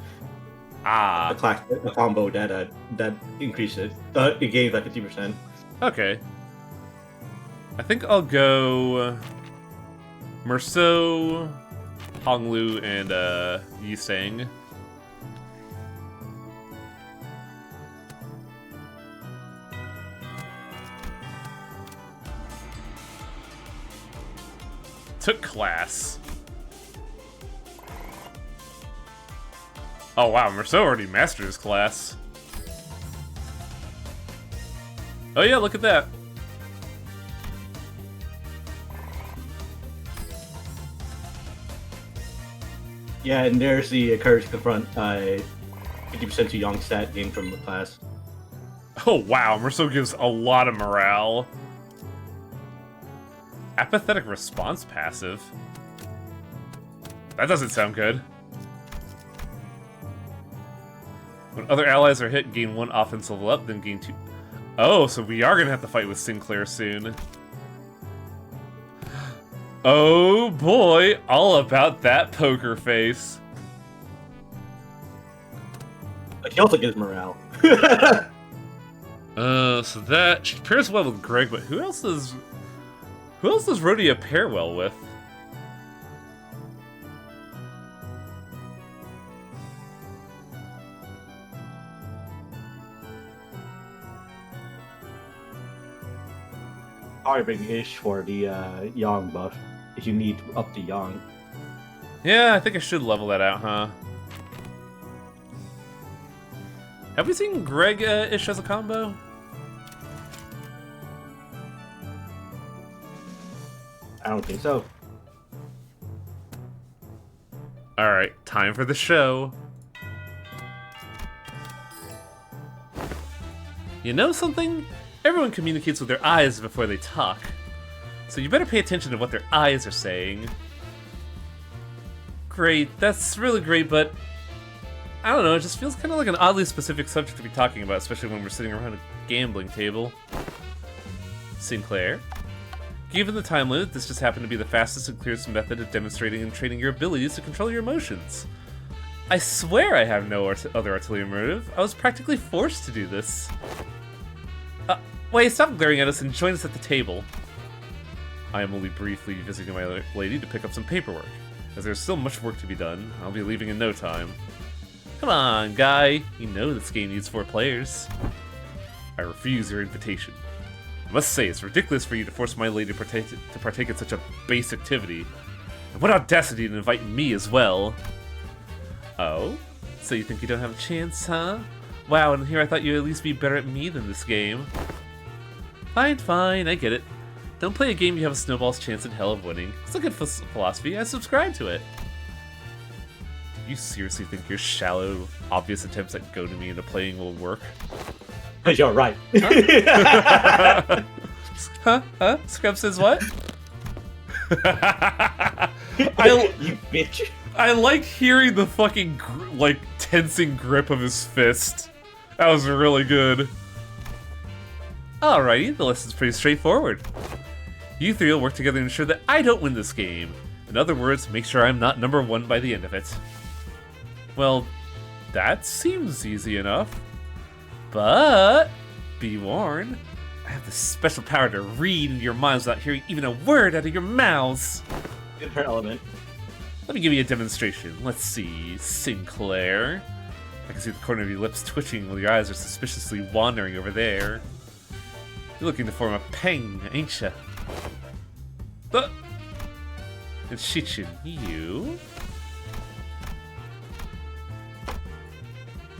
combo that increased it. It gained like 50%. Okay. I think I'll go Merceau, Honglu, and Yiseng. took class. Oh wow, Merceau already mastered his class. Oh yeah, look at that. Yeah, and there's the courage to confront 50% to Young stat gained from the class. Oh wow, Merceau gives a lot of morale. Apathetic response passive? That doesn't sound good. When other allies are hit, gain 1 offense level up, then gain 2. Oh, so we are gonna have to fight with Sinclair soon. Oh boy, all about that poker face. He also gives morale. So that she pairs well with Greg, but who else does Rhodia pair well with? Probably big ish for the Yang buff if you need up the Yang. Yeah, I think I should level that out, huh? Have we seen Greg ish as a combo? I don't think so. Alright, time for the show. You know something? Everyone communicates with their eyes before they talk. So you better pay attention to what their eyes are saying. Great, that's really great, but I don't know, it just feels kind of like an oddly specific subject to be talking about, especially when we're sitting around a gambling table. Sinclair. Given the time limit, this just happened to be the fastest and clearest method of demonstrating and training your abilities to control your emotions. I swear I have no other artillery motive. I was practically forced to do this. Wait, stop glaring at us and join us at the table. I am only briefly visiting my lady to pick up some paperwork. As there's still much work to be done, I'll be leaving in no time. Come on, guy. You know this game needs 4 players. I refuse your invitation. I must say, it's ridiculous for you to force my lady to partake in such a base activity. And what audacity to invite me as well. Oh? So you think you don't have a chance, huh? Wow, and here I thought you'd at least be better at me than this game. Fine, fine, I get it. Don't play a game you have a snowball's chance in hell of winning. It's a good philosophy, I subscribe to it. Do you seriously think your shallow, obvious attempts at goading me into playing will work? You're right. Huh? Scrub says what? You bitch. I like hearing the fucking, tensing grip of his fist. That was really good. Alrighty, the lesson's pretty straightforward. You 3 will work together to ensure that I don't win this game. In other words, make sure I'm not number 1 by the end of it. Well, that seems easy enough. But, be warned, I have the special power to read into your minds without hearing even a word out of your mouths. In her element. Let me give you a demonstration. Let's see, Sinclair. I can see the corner of your lips twitching while your eyes are suspiciously wandering over there. You're looking to form a peng, ain't ya? And Shichin, you?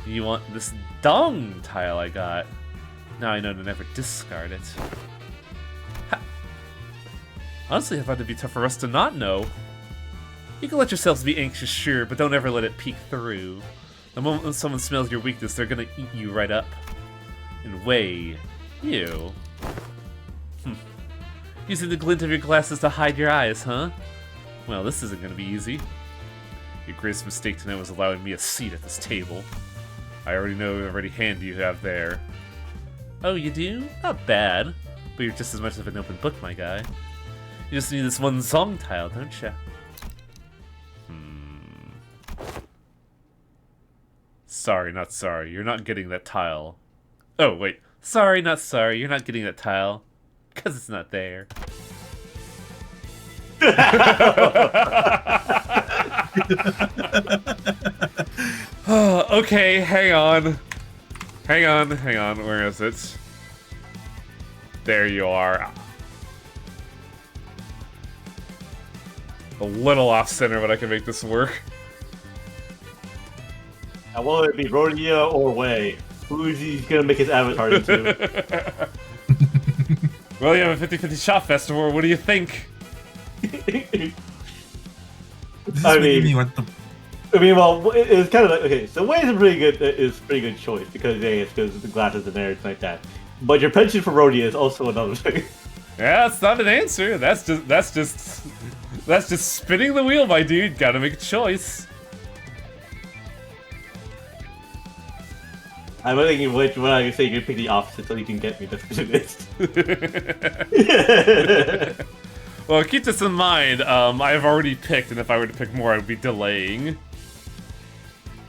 You want this dong tile I got? Now I know to never discard it. Ha. Honestly, I thought it'd be tough for us to not know. You can let yourselves be anxious, sure, but don't ever let it peek through. The moment someone smells your weakness, they're gonna eat you right up. And weigh you. Using the glint of your glasses to hide your eyes, huh? Well, this isn't gonna be easy. Your greatest mistake tonight was allowing me a seat at this table. I already know how ready hand you have there. Oh, you do? Not bad. But you're just as much of an open book, my guy. You just need this one song tile, don't ya? Sorry, not sorry. You're not getting that tile. Oh, wait. Sorry, not sorry. You're not getting that tile. Because it's not there. Okay, hang on. Hang on. Where is it? There you are. a little off-center, but I can make this work. I want it to be Rodia or Wei. Who is he gonna make his avatar into? Well, you have a 50-50 shot, Festival. What do you think? This is I making mean- me want to. Well, it's kind of like, okay, so Wei is a pretty good choice because it's because the glasses and everything like that. But your penchant for Rodia is also another thing. Yeah, that's not an answer. That's just spinning the wheel, my dude. Gotta make a choice. I'm thinking which one I say you can pick the opposite so you can get me the specialist. Well, keep this in mind. I have already picked, and if I were to pick more, I would be delaying.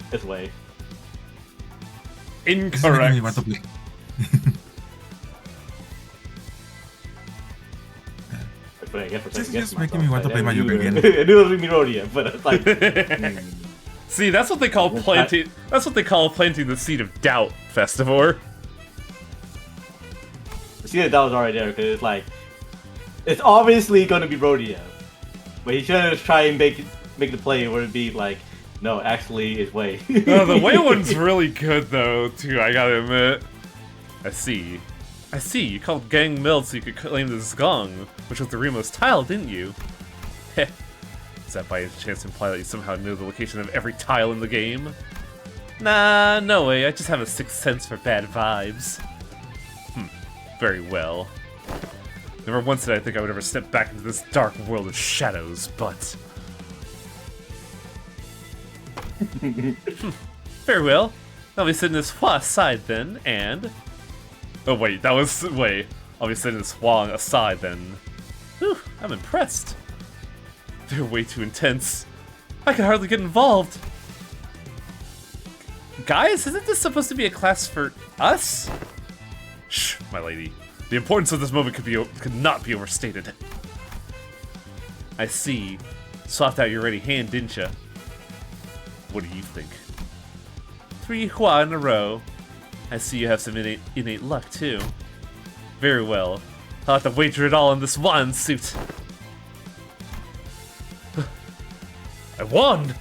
This way. This is making me Incorrect. want to play. I guess This is just making me want to play Mayuga again. I knew it was Rodia, but it's like... See, that's what they call planting. That's what they call planting the seed of doubt, Festivor. See that was already there because it's like it's obviously going to be Rodia, but he should just try and make the play where it'd be like, no, actually, it's Wei. No, the Wei one's really good though, too. I gotta admit. I see. You called Gang Mill so you could claim the Zgong, which was the Remo's tile, didn't you? Heh. Does that by any chance imply that you somehow know the location of every tile in the game? Nah, no way. I just have a sixth sense for bad vibes. Very well. Never once did I think I would ever step back into this dark world of shadows, but... Very well. I'll be sitting this Hua aside then, and... Oh wait, that was... Wait. I'll be sitting this Hua aside then. Whew, I'm impressed. They're way too intense. I can hardly get involved. Guys, isn't this supposed to be a class for us? Shh, my lady. The importance of this moment could not be overstated. I see. Swapped out your ready hand, didn't ya? What do you think? 3 Hua in a row. I see you have some innate luck, too. Very well. I'll have to wager it all on this one suit. I won!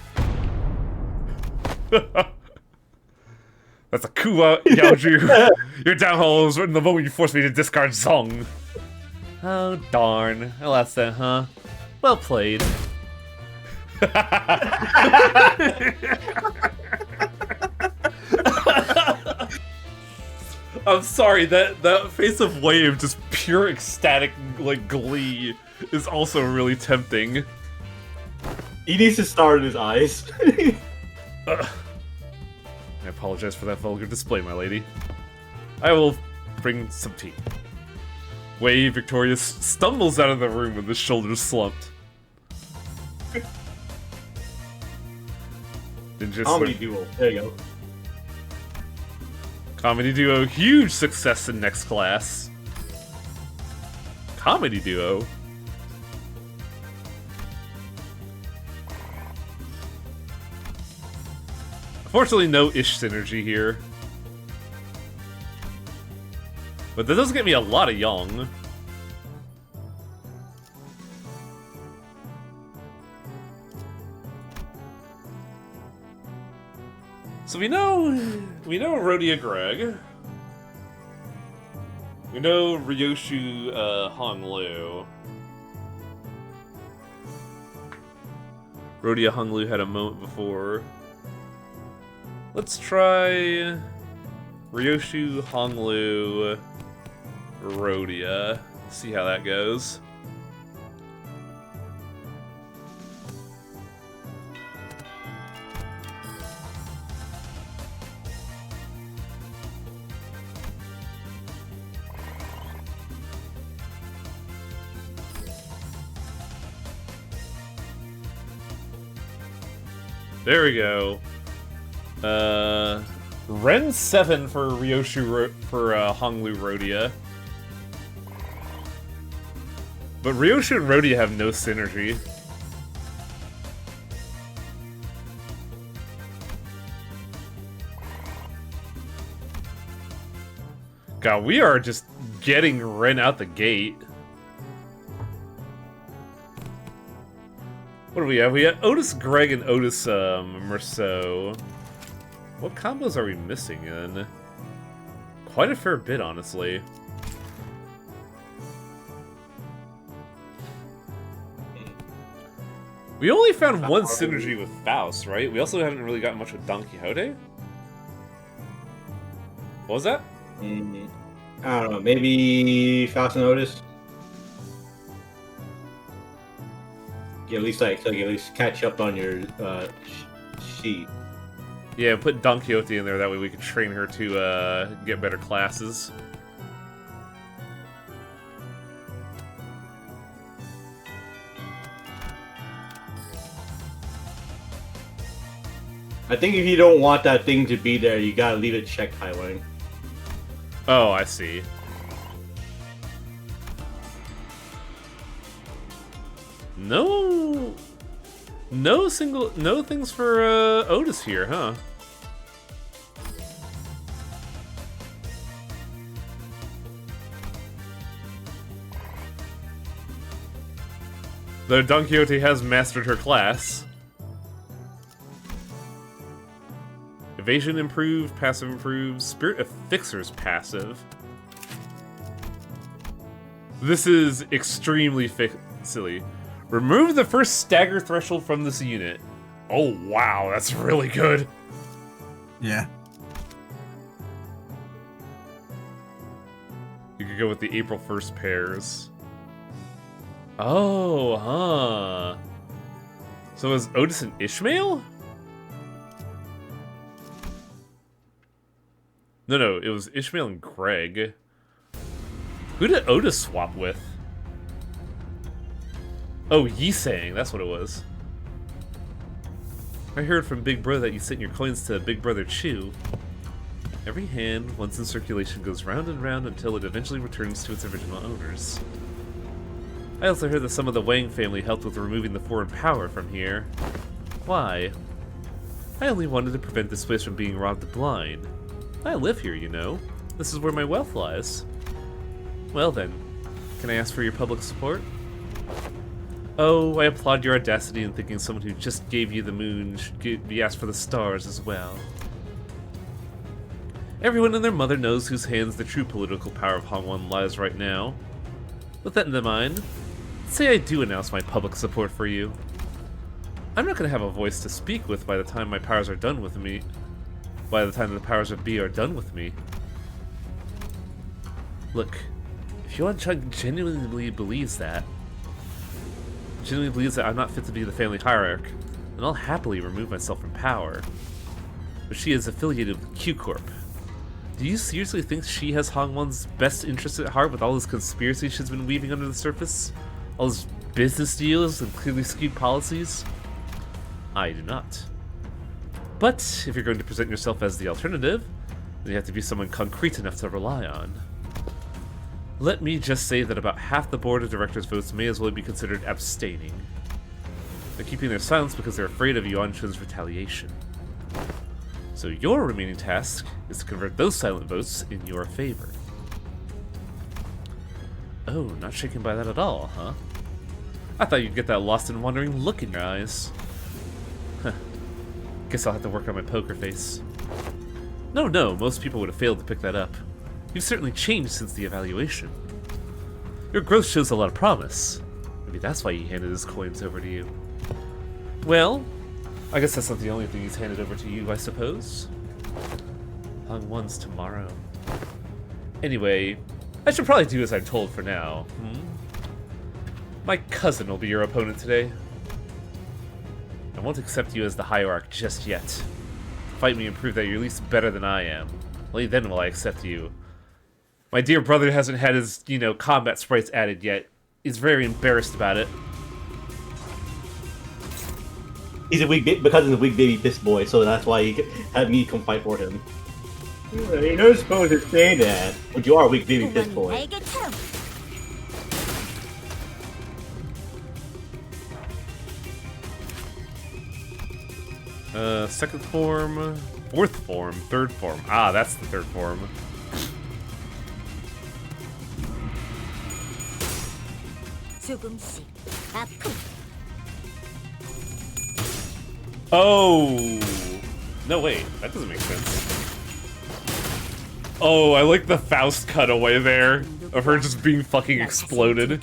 That's a Kua Yaoju. Your downhole was in the moment you forced me to discard Zong. Oh, darn. Alas then, huh? Well played. I'm sorry, that face of Wave, just pure ecstatic, like, glee, is also really tempting. He needs to star in his eyes. I apologize for that vulgar display, my lady. I will bring some tea. Wei, victorious, stumbles out of the room with his shoulders slumped. Comedy duel. There you go. Comedy duo, huge success in next class. Comedy duo? Unfortunately, no ish synergy here. But that does get me a lot of Young. So we know Rhodia Greg. We know Ryoshu Honglu. Rhodia Honglu had a moment before. Let's try Ryoshu Honglu Rhodia. See how that goes. There we go. Ren 7 for Ryoshu for Honglu Rhodia. But Ryoshu and Rhodia have no synergy. God, we are just getting Ren out the gate. What do we have? We have Otis Greg and Otis Merceau. What combos are we missing in? Quite a fair bit, honestly. We only found one synergy with Faust, right? We also haven't really gotten much with Don Quixote. What was that? I don't know. Maybe Faust and Otis. Yeah, at least like so you at least catch up on your sheet. Yeah, put Don Quixote in there. That way we can train her to get better classes. I think if you don't want that thing to be there, you gotta leave it checked, Highline. Oh, I see. No things for Otis here, huh? Though Don Quixote has mastered her class. Evasion improved, passive improved, Spirit of Fixer's passive. This is extremely silly. Remove the first stagger threshold from this unit. Oh wow, that's really good. Yeah. You could go with the April 1st pairs. Oh, huh. So is Otis and Ishmael? No, it was Ishmael and Greg. Who did Otis swap with? Oh, Yisang, that's what it was. I heard from Big Bro that you sent your coins to Big Brother Chew. Every hand, once in circulation, goes round and round until it eventually returns to its original owners. I also heard that some of the Wang family helped with removing the foreign power from here. Why? I only wanted to prevent this place from being robbed blind. I live here, you know. This is where my wealth lies. Well then, can I ask for your public support? Oh, I applaud your audacity in thinking someone who just gave you the moon should be asked for the stars as well. Everyone and their mother knows whose hands the true political power of Hongwon lies right now. With that in mind, say I do announce my public support for you. I'm not going to have a voice to speak with by the time my powers are done with me. By the time the powers of B are done with me. Look, if Yuan Chun genuinely believes that I'm not fit to be the family hierarch, then I'll happily remove myself from power. But she is affiliated with Q Corp. Do you seriously think she has Hongwon's best interest at heart with all this conspiracy she's been weaving under the surface? All those business deals and clearly skewed policies? I do not. But if you're going to present yourself as the alternative, then you have to be someone concrete enough to rely on. Let me just say that about half the board of directors' votes may as well be considered abstaining. They're keeping their silence because they're afraid of Yuan Chun's retaliation. So your remaining task is to convert those silent votes in your favor. Oh, not shaken by that at all, huh? I thought you'd get that lost and wandering look in your eyes. Huh. Guess I'll have to work on my poker face. No, most people would have failed to pick that up. You've certainly changed since the evaluation. Your growth shows a lot of promise. Maybe that's why he handed his coins over to you. Well, I guess that's not the only thing he's handed over to you, I suppose. Hongwon's tomorrow. Anyway, I should probably do as I'm told for now. My cousin will be your opponent today. I won't accept you as the hierarch just yet. Fight me and prove that you're at least better than I am. Only then will I accept you. My dear brother hasn't had his, combat sprites added yet. He's very embarrassed about it. He's a weak because he's a weak baby piss boy, so that's why he had me come fight for him. You're not supposed to say that. But you are a weak baby piss boy. Second form, fourth form, third form. Ah, that's the third form. Oh! No, wait. That doesn't make sense. Oh, I like the Faust cutaway there of her just being fucking exploded.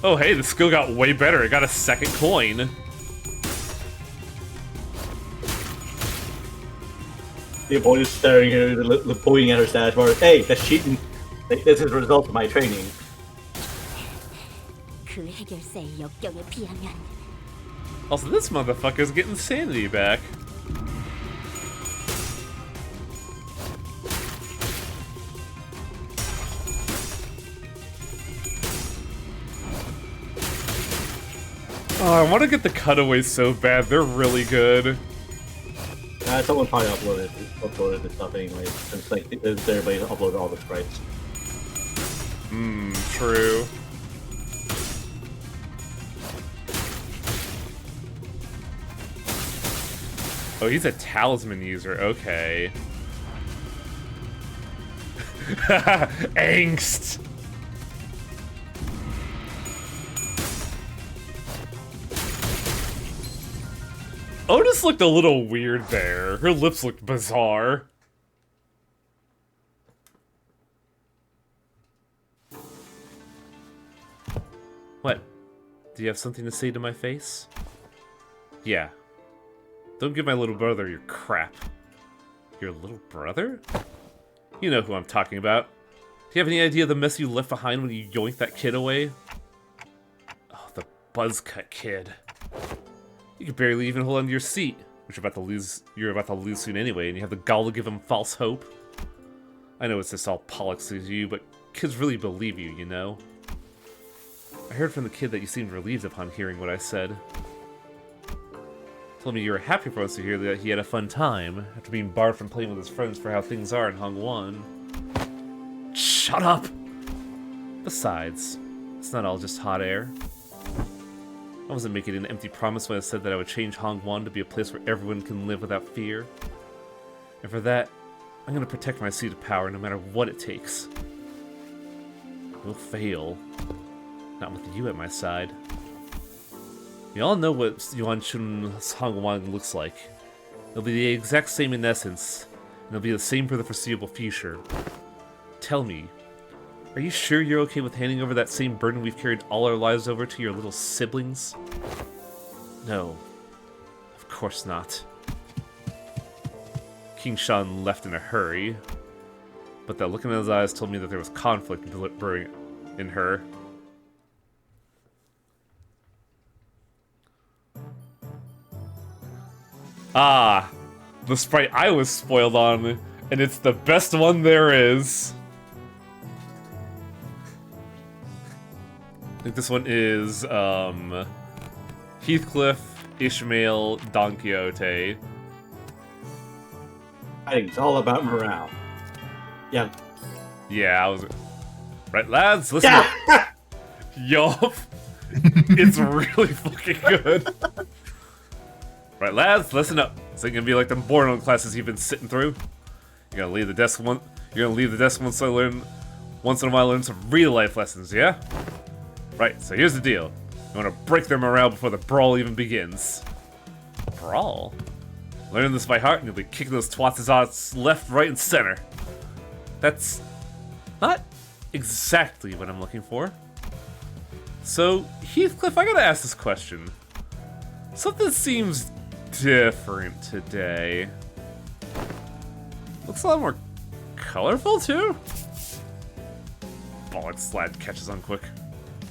Oh, hey, the skill got way better. It got a second coin. The opponent's staring at her, pointing at her status bar. Hey, that's cheating. This is a result of my training. Also, this motherfucker's getting sanity back. Oh, I want to get the cutaways so bad. They're really good. Someone probably uploaded the stuff anyway, since like everybody uploaded all the sprites. True. Oh, he's a talisman user. Okay. Angst. Otis looked a little weird there. Her lips looked bizarre. What? Do you have something to say to my face? Yeah. Don't give my little brother your crap. Your little brother? You know who I'm talking about. Do you have any idea of the mess you left behind when you yoinked that kid away? Oh, the buzzcut kid. You could barely even hold onto your seat, which you're about to lose soon anyway, and you have the gall to give him false hope. I know it's just all Pollux to you, but kids really believe you, you know? I heard from the kid that you seemed relieved upon hearing what I said. Told me you were happy for us to hear that he had a fun time, after being barred from playing with his friends for how things are in Hong-Won. Shut up! Besides, it's not all just hot air. I wasn't making an empty promise when I said that I would change Hong-Won to be a place where everyone can live without fear. And for that, I'm gonna protect my seat of power no matter what it takes. We'll fail. Not with you at my side. We all know what Yuanchun's Hong-Won looks like. It'll be the exact same in essence, and it'll be the same for the foreseeable future. Tell me, are you sure you're okay with handing over that same burden we've carried all our lives over to your little siblings? No. Of course not. King Shan left in a hurry, but that look in his eyes told me that there was conflict brewing in her. Ah, the sprite I was spoiled on, and it's the best one there is. I think this one is, Heathcliff, Ishmael, Don Quixote. I think it's all about morale. Yeah. Yeah, I was... Right, lads, listen up. Yup. It's really fucking good. Right, lads, listen up. This ain't gonna be like them boredom classes you've been sitting through. You're gonna leave the desk once in a while, learn some real life lessons, yeah? Right, so here's the deal. You wanna break their morale before the brawl even begins. Brawl? Learn this by heart and you'll be kicking those twats' ass left, right, and center. That's not exactly what I'm looking for. So, Heathcliff, I gotta ask this question. Something seems different today. Looks a lot more colorful, too? Bollocks, lad catches on quick.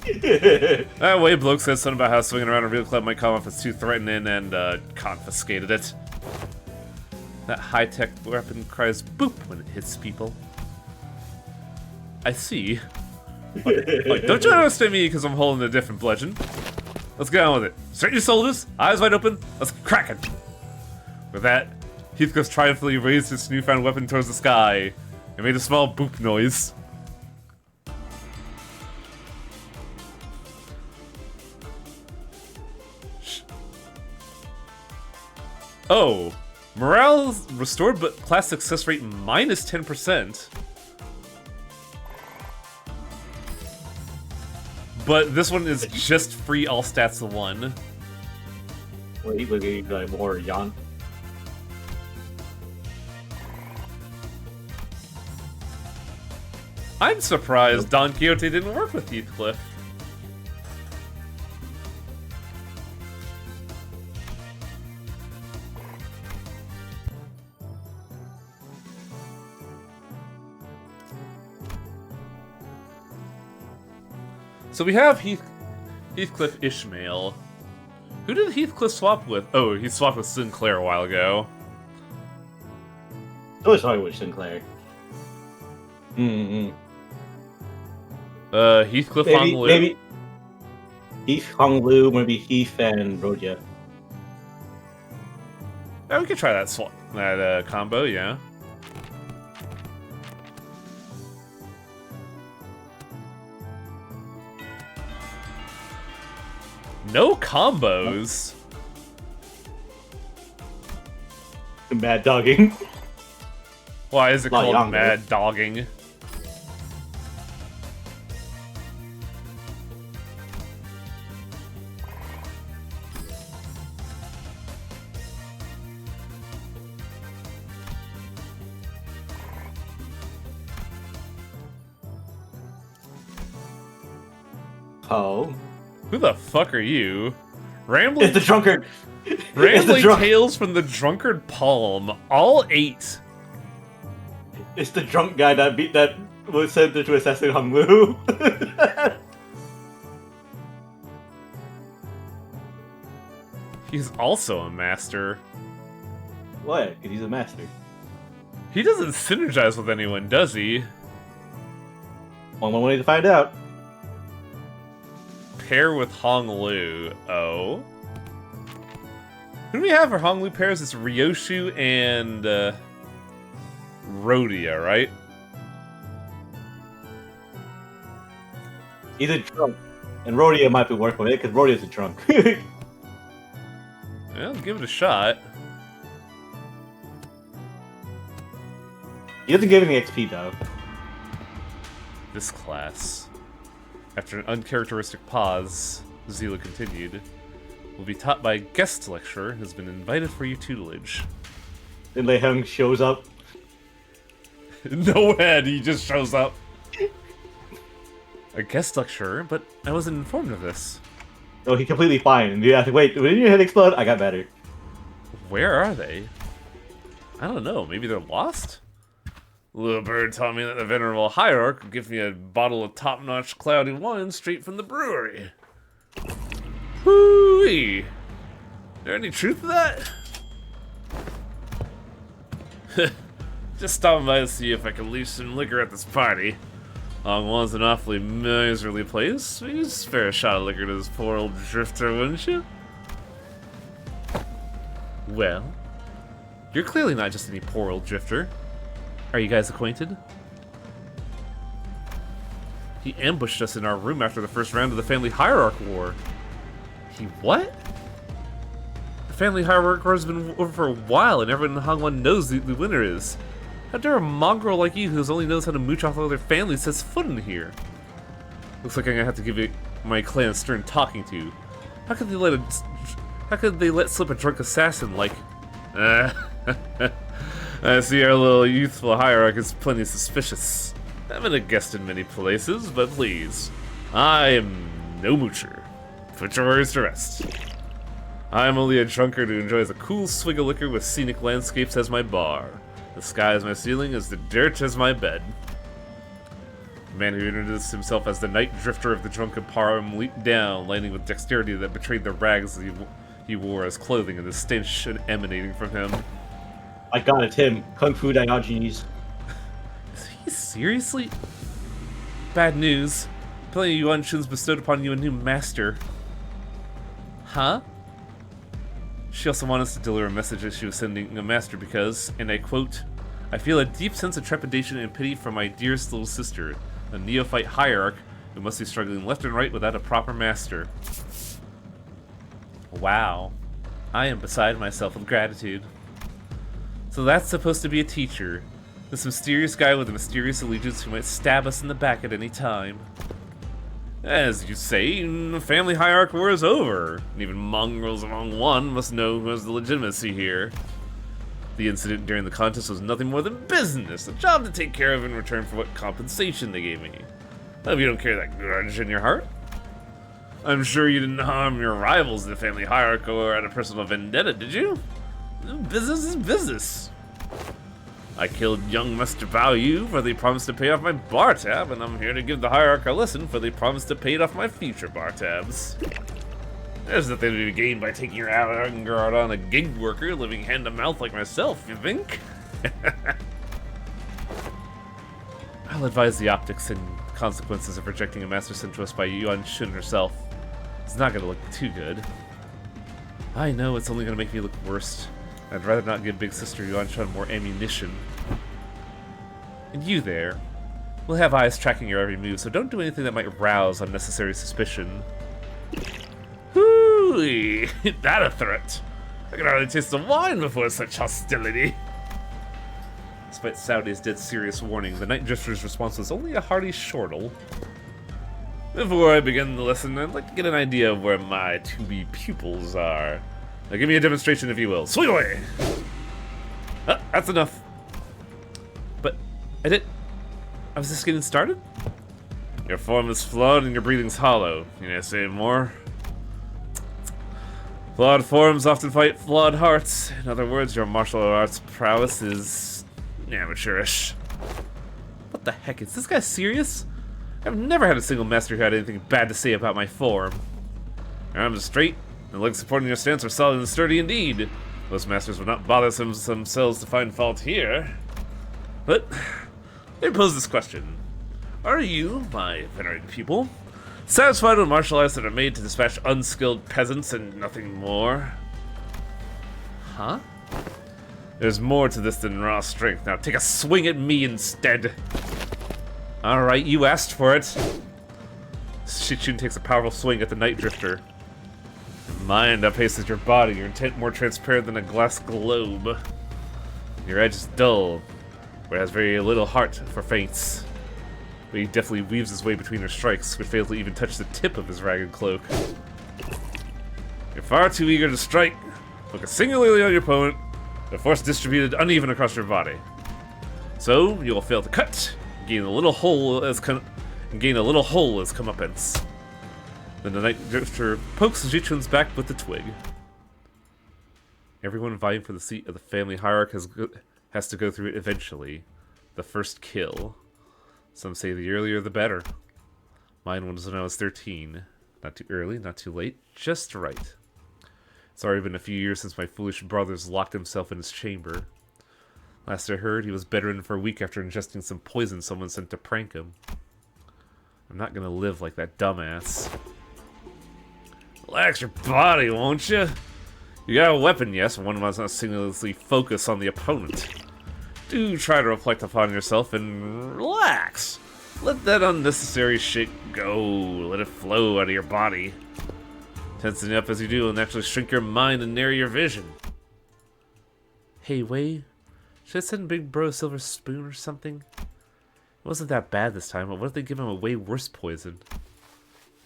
That way, bloke said something about how swinging around a real club might come off as too threatening and confiscated it. That high-tech weapon cries boop when it hits people. I see. Like, don't you understand me because I'm holding a different bludgeon? Let's get on with it. Straighten your shoulders, eyes wide open, let's crack it. With that, Heathcliff triumphantly raised his newfound weapon towards the sky and made a small boop noise. Oh, Morale is restored, but class success rate minus 10%. But this one is just free all stats 1. Wait, we'll get like more Jan. I'm surprised Don Quixote didn't work with Heathcliff. So we have Heathcliff Ishmael. Who did Heathcliff swap with? Oh, he swapped with Sinclair a while ago. I was talking with Sinclair. Heathcliff Honglu. Maybe Heath Honglu, maybe Heath and Rodia. Yeah, we could try that combo, yeah. No combos. Mad dogging. Why is it Not called younger. mad dogging? Oh. Who the fuck are you? Rambling, It's the drunkard. Rambling drunk- Tales from the Drunkard Palm. All 8. It's the drunk guy that was sent to assassinate Hung Lu. He's also a master. What? Because he's a master. He doesn't synergize with anyone, does he? One way to find out. Pair with Hong Lu. Oh. Who do we have for Hong Lu pairs? It's Ryoshu and Rhodia, right? He's a drunk. And Rodia might be working with it, because Rodia's a drunk. Well, give it a shot. He doesn't give any XP, though. This class. After an uncharacteristic pause, Zila continued, will be taught by a guest lecturer who has been invited for your tutelage. Then Lei Hung shows up. No head, he just shows up. A guest lecturer, but I wasn't informed of this. No, he's completely fine. And you have to wait. When your head explode, I got better. Where are they? I don't know, maybe they're lost? Little bird taught me that the venerable hierarch would give me a bottle of top-notch cloudy wine straight from the brewery. Whoo-wee! Is there any truth to that? Just stopping by to see if I can leave some liquor at this party. Hongwan's an awfully miserly place. You just spare a shot of liquor to this poor old drifter, wouldn't you? Well, you're clearly not just any poor old drifter. Are you guys acquainted? He ambushed us in our room after the first round of the Family Hierarch War. He what? The Family Hierarch War has been over for a while, and everyone in Hongwan knows who the winner is. How dare a mongrel like you, who only knows how to mooch off other families, set foot in here? Looks like I'm gonna have to give my clan a stern talking to. How could they let slip a drunk assassin like? I see our little youthful hierarch is plenty suspicious. I've been a guest in many places, but please, I am no moocher. Put your worries to rest. I am only a drunkard who enjoys a cool swig of liquor with scenic landscapes as my bar. The sky is my ceiling, as the dirt as my bed. The man who introduced himself as the night drifter of the drunken parm leaped down, landing with dexterity that betrayed the rags he wore as clothing and the stench emanating from him. My god, it's him. Kung Fu Diogenes. Is he seriously? Bad news. Plenty of Yuan Shun's bestowed upon you a new master. Huh? She also wanted us to deliver a message that she was sending a master because, and I quote, I feel a deep sense of trepidation and pity for my dearest little sister, a neophyte hierarch who must be struggling left and right without a proper master. Wow. I am beside myself with gratitude. So that's supposed to be a teacher. This mysterious guy with a mysterious allegiance who might stab us in the back at any time. As you say, the family hierarchy war is over, and even mongrels among one must know who has the legitimacy here. The incident during the contest was nothing more than business, a job to take care of in return for what compensation they gave me. I hope you don't carry that grudge in your heart. I'm sure you didn't harm your rivals in the family hierarchy or out of personal vendetta, did you? Business is business. I killed young Master Bao Yu for they promised to pay off my bar tab, and I'm here to give the hierarchy a lesson for they promised to pay off my future bar tabs. There's nothing to be gained by taking your anger out on a gig worker living hand to mouth like myself, you think? I'll advise the optics and consequences of rejecting a master sent to us by Yuan Shun herself. It's not gonna look too good. I know it's only gonna make me look worse. I'd rather not give Big Sister Yuan Shun more ammunition. And you there. We'll have eyes tracking your every move, so don't do anything that might rouse unnecessary suspicion. Hooey! That a threat? I can hardly taste the wine before such hostility. Despite Saudi's dead serious warning, the Night Drifter's response was only a hearty chortle. Before I begin the lesson, I'd like to get an idea of where my to-be pupils are. Now give me a demonstration if you will. Swing away! That's enough. But, I was just getting started? Your form is flawed and your breathing's hollow. Can I say more? Flawed forms often fight flawed hearts. In other words, your martial arts prowess is amateurish. What the heck, is this guy serious? I've never had a single master who had anything bad to say about my form. Your arms are straight, and legs supporting your stance are solid and sturdy indeed. Most masters would not bother themselves to find fault here. But, let me pose this question. Are you, my venerated pupil, satisfied with martial arts that are made to dispatch unskilled peasants and nothing more? Huh? There's more to this than raw strength. Now take a swing at me instead. Alright, you asked for it. Shichun takes a powerful swing at the Night Drifter. Your mind outpaces your body, your intent more transparent than a glass globe. Your edge is dull, but it has very little heart for feints. But he definitely weaves his way between her strikes, which fails to even touch the tip of his ragged cloak. You're far too eager to strike. Focus singularly on your opponent, the force distributed uneven across your body. So, you will fail to cut, gain a little hole as comeuppance. Then the Night Drifter pokes Zichun's back with the twig. Everyone vying for the seat of the family hierarch has to go through it eventually. The first kill. Some say the earlier the better. Mine was when I was 13. Not too early, not too late, just right. It's already been a few years since my foolish brother's locked himself in his chamber. Last I heard, he was bedridden for a week after ingesting some poison someone sent to prank him. I'm not gonna live like that dumbass. Relax your body, won't you? You got a weapon, yes, and one must not singularly focus on the opponent. Do try to reflect upon yourself and relax. Let that unnecessary shit go. Let it flow out of your body. Tensing up as you do will naturally shrink your mind and narrow your vision. Hey, Wei, should I send Big Bro a silver spoon or something? It wasn't that bad this time, but what if they give him a way worse poison?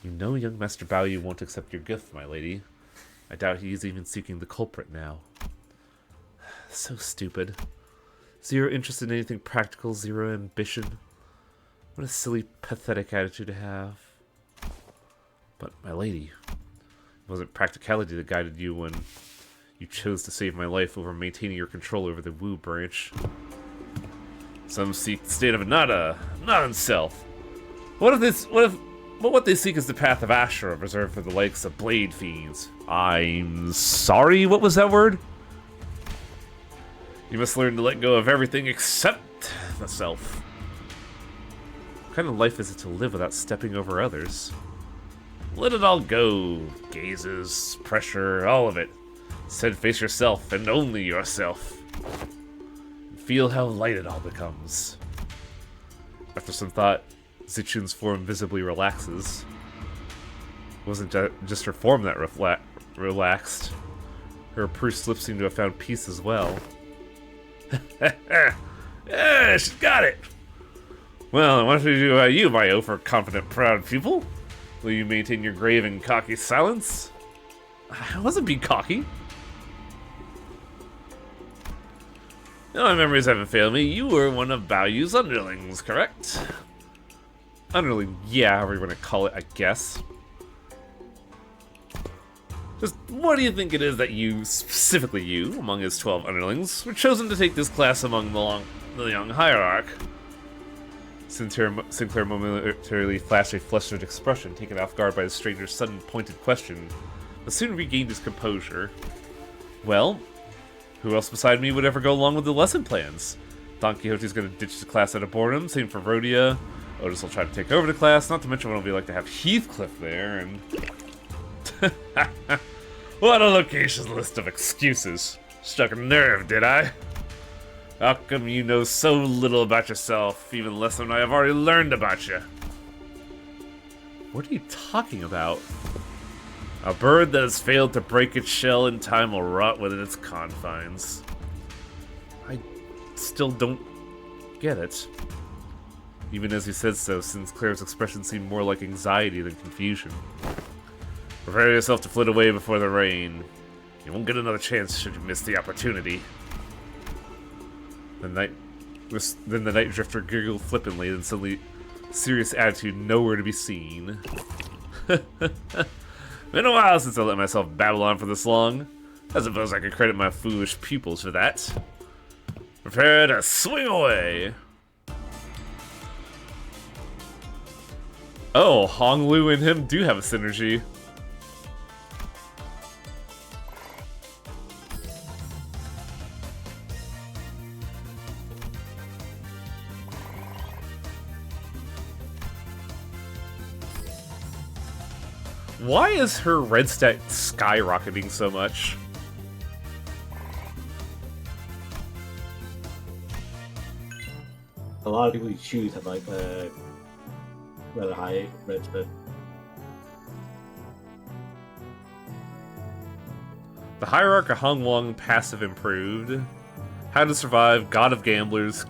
You know young Master Bao Yu won't accept your gift, my lady. I doubt he is even seeking the culprit now. So stupid. Zero interest in anything practical, zero ambition. What a silly, pathetic attitude to have. But, my lady, it wasn't practicality that guided you when you chose to save my life over maintaining your control over the Wu branch. Some seek the state of nada, not in self. What they seek is the path of Ashura, reserved for the likes of blade fiends. I'm sorry, what was that word? You must learn to let go of everything except the self. What kind of life is it to live without stepping over others? Let it all go. Gazes, pressure, all of it. Instead, face yourself and only yourself. And feel how light it all becomes. After some thought, Zichun's form visibly relaxes. It wasn't just her form that relaxed. Her pursed lips seemed to have found peace as well. Yeah, she's got it. Well, what should we do about you, my overconfident, proud pupil? Will you maintain your grave and cocky silence? I wasn't being cocky. No, my memories haven't failed me. You were one of Baoyu's underlings, correct? Underling, yeah, however you want to call it, I guess. Just what do you think it is that you, specifically you, among his 12 underlings, were chosen to take this class among the young hierarch? Sinclair momentarily flashed a flustered expression, taken off guard by the stranger's sudden pointed question, but soon regained his composure. Well, who else beside me would ever go along with the lesson plans? Don Quixote's gonna ditch the class out of boredom, same for Rhodia. Otis will try to take over the class, not to mention what it'll be like to have Heathcliff there, and... What a location's list of excuses. Struck a nerve, did I? How come you know so little about yourself, even less than I have already learned about you? What are you talking about? A bird that has failed to break its shell in time will rot within its confines. I still don't get it. Even as he said so, Sinclair's expression seemed more like anxiety than confusion. Prepare yourself to flit away before the rain. You won't get another chance should you miss the opportunity. Then the night drifter giggled flippantly, then suddenly, serious attitude nowhere to be seen. Been a while since I let myself babble on for this long. I suppose I could credit my foolish pupils for that. Prepare to swing away! Oh, Hong Lu and him do have a synergy. Why is her red stat skyrocketing so much? A lot of people you choose have like rather high red spread. The Hierarch of Hong Wong passive improved. How to survive, God of Gamblers,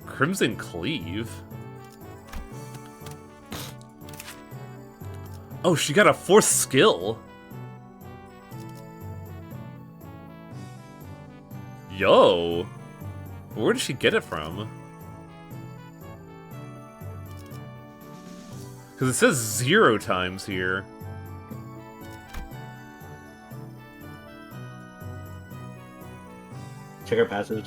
Crimson Cleave. Oh, she got a 4th skill. Yo. Where did she get it from? Because it says 0 times here. Check her passage.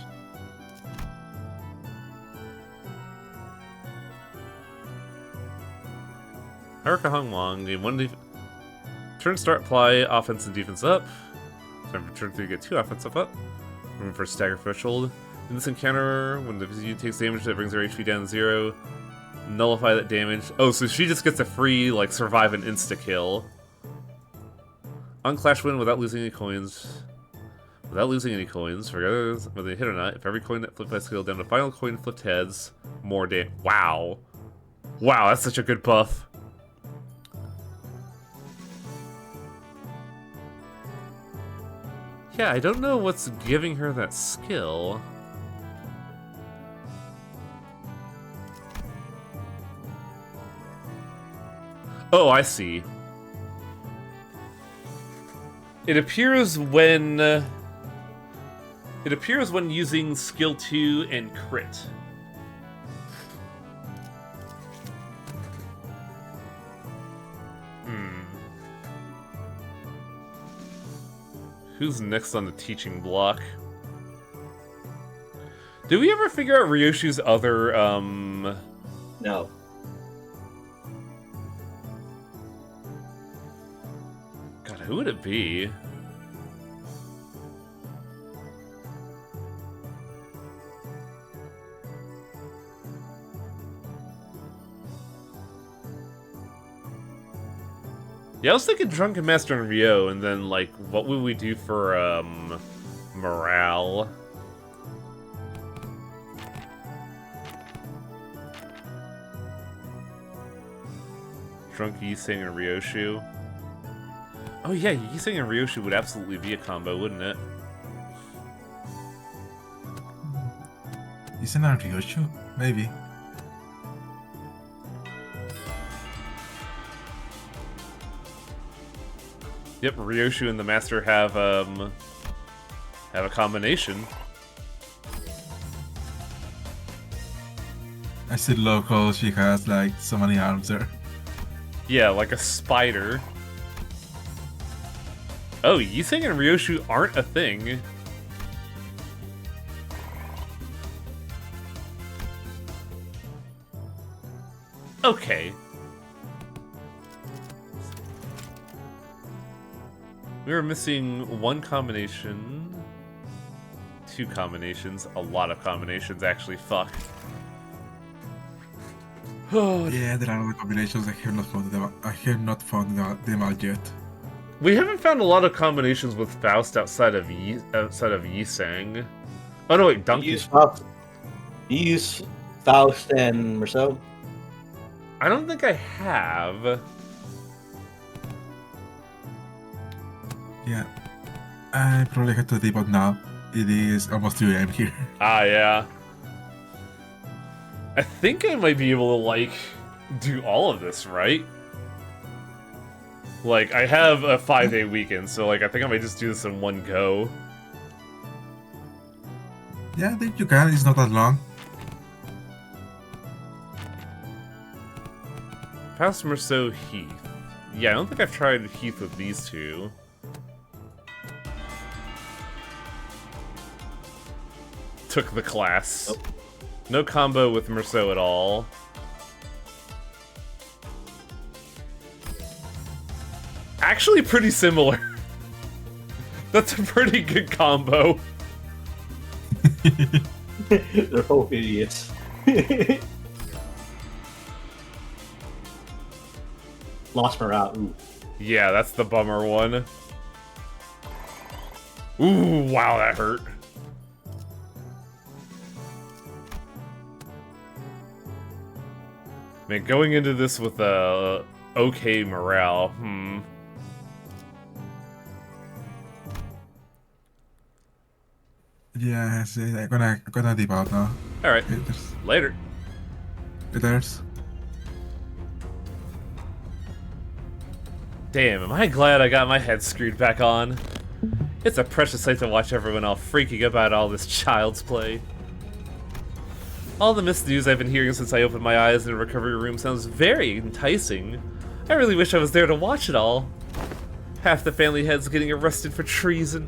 Hierarch Hong Wong, game 1 turn start, apply offense and defense up. Time for turn 3 to get 2 offensive up. Room for stagger threshold. In this encounter, when the unit takes damage that brings her HP down to 0, nullify that damage. Oh, so she just gets a free, like, survive an insta-kill. Unclash win without losing any coins. Without losing any coins, regardless of whether they hit or not, if every coin that flipped by skill down to final coin flipped heads, more damage. Wow. Wow, that's such a good buff. Yeah, I don't know what's giving her that skill. Oh, I see. It appears when using skill 2 and crit. Who's next on the teaching block? Did we ever figure out Ryoshu's other, No. God, who would it be? Yeah, I was thinking Drunken Master and Ryo, and then, like, what would we do for, morale? Drunk Yiseng and Ryoshu. Oh yeah, Yiseng and Ryoshu would absolutely be a combo, wouldn't it? Isn't that Ryoshu? Maybe. Yep, Ryoshu and the Master have a combination. I said local, she has like so many arms there. Yeah, like a spider. Oh, Yiseng and Ryoshu aren't a thing. Okay. We were missing one combination. Two combinations. A lot of combinations, actually. Fuck. Yeah, there are other combinations. I have not found them. I have not found them out yet. We haven't found a lot of combinations with Faust outside of Yiseng. Oh no, wait, Donkey. You use Faust and Merceau? I don't think I have. Yeah, I probably have to debug now. It is almost 2 AM here. Ah, yeah. I think I might be able to, like, do all of this, right? Like, I have a 5-day weekend, so, like, I think I might just do this in one go. Yeah, I think you can. It's not that long. Faust, Merceau, Heath. Yeah, I don't think I've tried Heath with these two. Took the class. Oh. No combo with Merceau at all. Actually pretty similar. That's a pretty good combo. They're both idiots. Lost morale. Ooh. Yeah, that's the bummer one. Ooh, wow, that hurt. Man, going into this with okay morale, Yeah, see, I'm gonna debug now. Alright, later. There's. Damn, am I glad I got my head screwed back on. It's a precious sight to watch everyone all freaking about all this child's play. All the missed news I've been hearing since I opened my eyes in the recovery room sounds very enticing. I really wish I was there to watch it all. Half the family heads getting arrested for treason.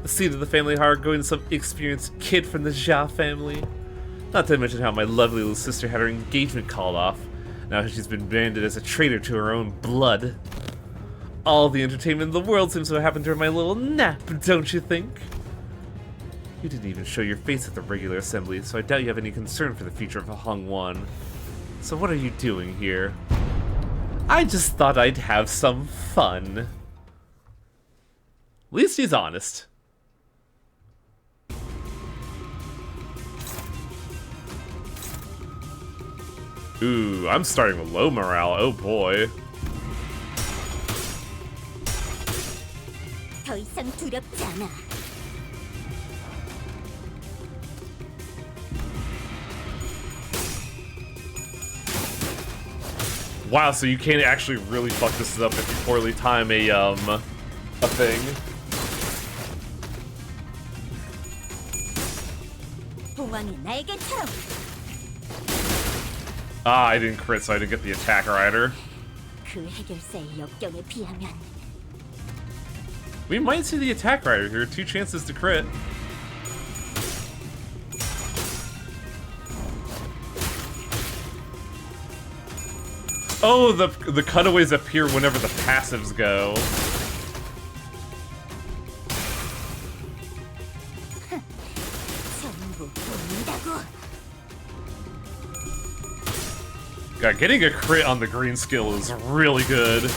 The seat of the family heart going to some experienced kid from the Jia family. Not to mention how my lovely little sister had her engagement called off. Now she's been branded as a traitor to her own blood. All the entertainment in the world seems to have happened during my little nap, don't you think? You didn't even show your face at the regular assembly, so I doubt you have any concern for the future of Hung One. So what are you doing here? I just thought I'd have some fun. At least he's honest. Ooh, I'm starting with low morale, oh boy. 더 이상 두렵지 않아. Wow, so you can't actually really fuck this up if you poorly time a thing. 봉황이 날개처럼. Ah, I didn't crit, so I didn't get the attack rider. 그 해결사의 역경에 비하면 We might see the attack rider here. 2 chances to crit. Oh, the cutaways appear whenever the passives go. 전부 보인다고. God, getting a crit on the green skill is really good.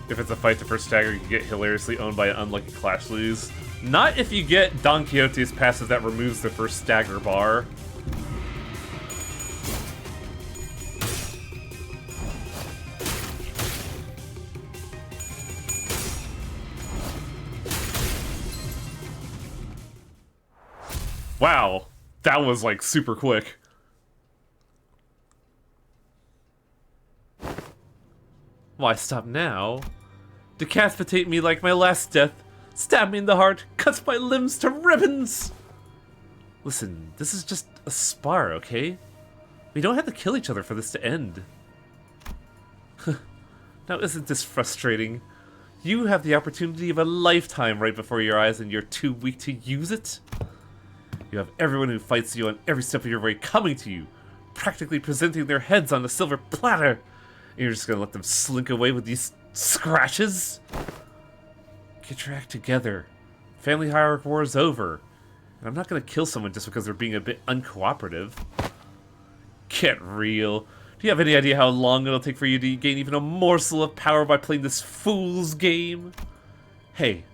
If it's a fight to first stagger, you can get hilariously owned by an unlucky Clash lose. Not if you get Don Quixote's passive that removes the first stagger bar. Wow, that was like super quick. Why stop now? Decapitate me like my last death. Stab me in the heart. Cuts my limbs to ribbons. Listen, this is just a spar, okay? We don't have to kill each other for this to end. Now isn't this frustrating? You have the opportunity of a lifetime right before your eyes and you're too weak to use it? You have everyone who fights you on every step of your way coming to you, practically presenting their heads on a silver platter. And you're just gonna let them slink away with these scratches? Get your act together. Family hierarchy war is over. And I'm not gonna kill someone just because they're being a bit uncooperative. Get real. Do you have any idea how long it'll take for you to gain even a morsel of power by playing this fool's game? Hey,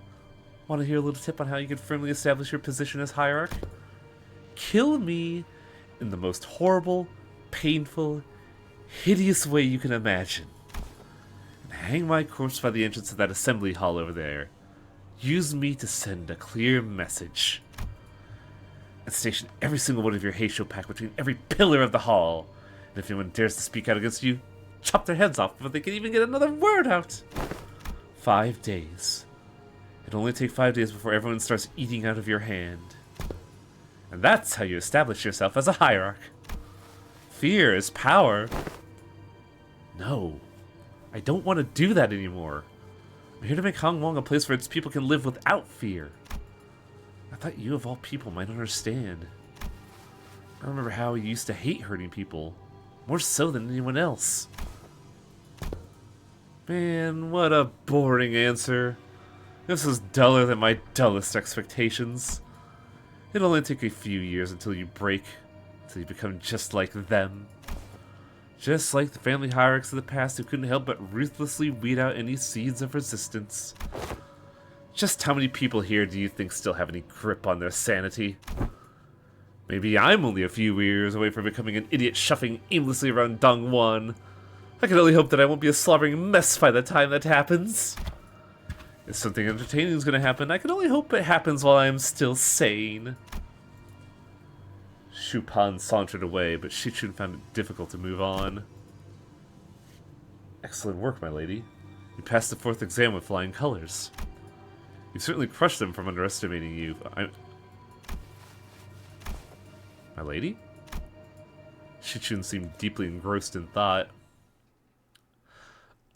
want to hear a little tip on how you can firmly establish your position as hierarch? Kill me in the most horrible, painful, hideous way you can imagine. And hang my corpse by the entrance of that assembly hall over there. Use me to send a clear message. And station every single one of your Heisho pack between every pillar of the hall. And if anyone dares to speak out against you, chop their heads off before they can even get another word out. 5 days. It'll only take 5 days before everyone starts eating out of your hand. And that's how you establish yourself as a hierarch. Fear is power. No, I don't want to do that anymore. I'm here to make Hong Wong a place where its people can live without fear. I thought you of all people might understand. I remember how you used to hate hurting people. More so than anyone else. Man, what a boring answer. This is duller than my dullest expectations. It'll only take a few years until you break, until you become just like them. Just like the family hierarchs of the past who couldn't help but ruthlessly weed out any seeds of resistance. Just how many people here do you think still have any grip on their sanity? Maybe I'm only a few years away from becoming an idiot shuffling aimlessly around Dongwon. I can only hope that I won't be a slobbering mess by the time that happens. If something entertaining is going to happen, I can only hope it happens while I am still sane. Shupan sauntered away, but Shichun found it difficult to move on. Excellent work, my lady. You passed the 4th exam with flying colors. You've certainly crushed them from underestimating you. My lady? Shichun seemed deeply engrossed in thought.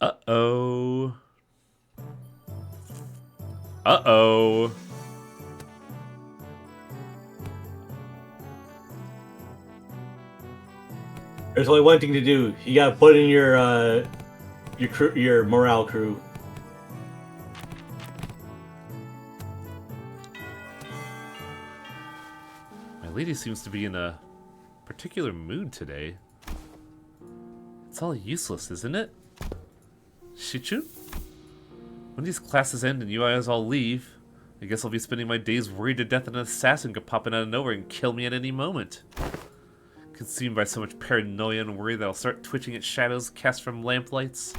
Uh-oh. Uh-oh. There's only one thing to do. You gotta put in your morale crew. My lady seems to be in a particular mood today. It's all useless, isn't it? Shichun? When these classes end and you guys all leave, I guess I'll be spending my days worried to death that an assassin could pop in out of nowhere and kill me at any moment. Consumed by so much paranoia and worry that I'll start twitching at shadows cast from lamplights.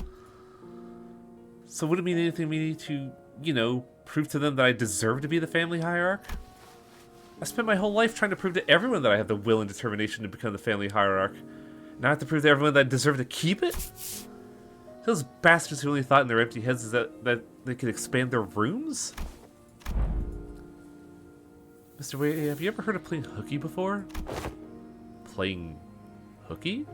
So would it mean anything to me to, you know, prove to them that I deserve to be the family hierarch? I spent my whole life trying to prove to everyone that I have the will and determination to become the family hierarch. Now I have to prove to everyone that I deserve to keep it? Those bastards who only thought in their empty heads is that they could expand their rooms? Mr. Wei, have you ever heard of playing hooky before? Playing hooky?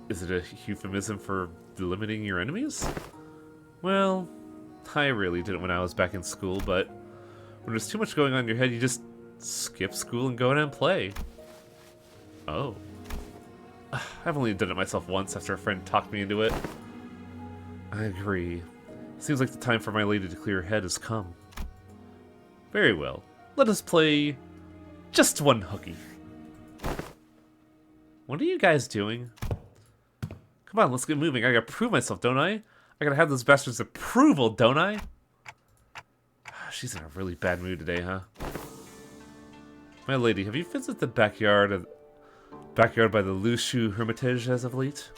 Is it a euphemism for limiting your enemies? Well, I really did it when I was back in school, but when there's too much going on in your head, you just skip school and go in and play. Oh. I've only done it myself once after a friend talked me into it. I agree. Seems like the time for my lady to clear her head has come. Very well. Let us play just one hooky. What are you guys doing? Come on, let's get moving. I gotta prove myself, don't I? I gotta have those bastards' approval, don't I? She's in a really bad mood today, huh? My lady, have you visited the backyard by the Lushu Hermitage as of late?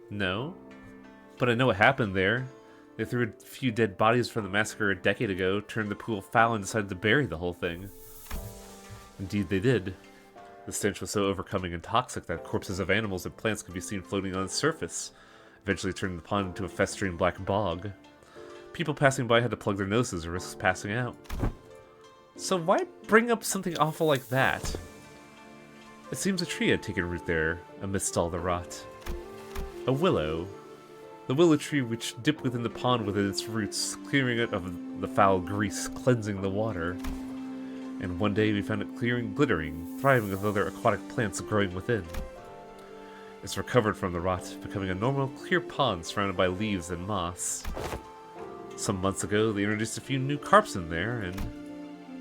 No. But I know what happened there. They threw a few dead bodies from the massacre a decade ago, turned the pool foul, and decided to bury the whole thing. Indeed they did. The stench was so overcoming and toxic that corpses of animals and plants could be seen floating on its surface, eventually turning the pond into a festering black bog. People passing by had to plug their noses or risk passing out. So why bring up something awful like that? It seems a tree had taken root there, amidst all the rot. A willow. The willow tree which dipped within the pond with its roots, clearing it of the foul grease, cleansing the water. And one day we found it clear and glittering, thriving with other aquatic plants growing within. It's recovered from the rot, becoming a normal, clear pond surrounded by leaves and moss. Some months ago, they introduced a few new carps in there, and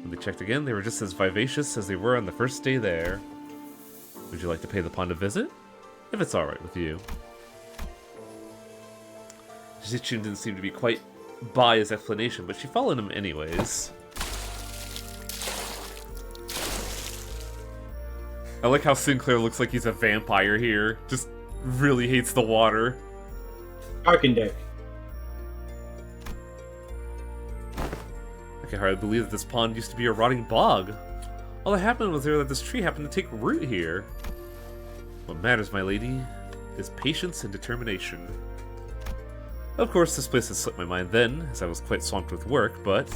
when they checked again, they were just as vivacious as they were on the first day there. Would you like to pay the pond a visit? If it's alright with you. Zichun didn't seem to be quite buy his explanation, but she followed him anyways. I like how Sinclair looks like he's a vampire here. Just really hates the water. Arkendeck. I can hardly believe that this pond used to be a rotting bog. All that happened was there that this tree happened to take root here. What matters, my lady, is patience and determination. Of course, this place had slipped my mind then, as I was quite swamped with work, but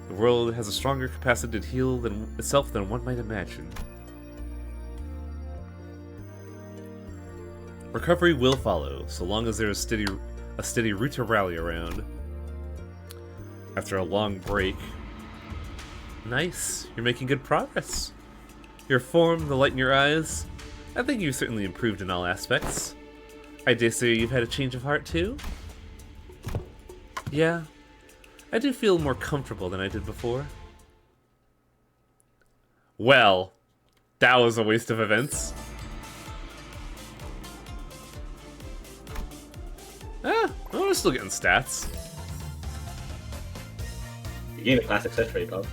the world has a stronger capacity to heal itself than one might imagine. Recovery will follow, so long as there is a steady root to rally around. After a long break. Nice, you're making good progress. Your form, the light in your eyes, I think you've certainly improved in all aspects. I dare say you've had a change of heart too? Yeah, I do feel more comfortable than I did before. Well, that was a waste of events. Ah, well, we're still getting stats. You gained a class success rate, Bob.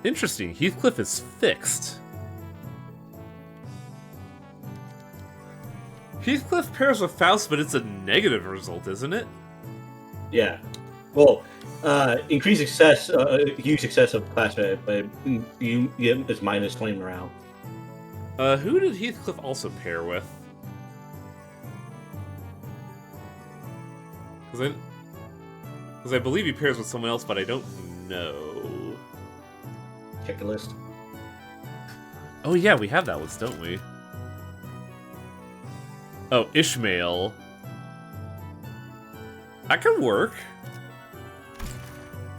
Interesting, Heathcliff is fixed. Heathcliff pairs with Faust, but it's a negative result, isn't it? Yeah. Well, increased success, huge success of class rate, but you get is minus 20 morale. Who did Heathcliff also pair with? Because I believe he pairs with someone else, but I don't know. Check the list. Oh yeah, we have that list, don't we? Oh, Ishmael. That could work.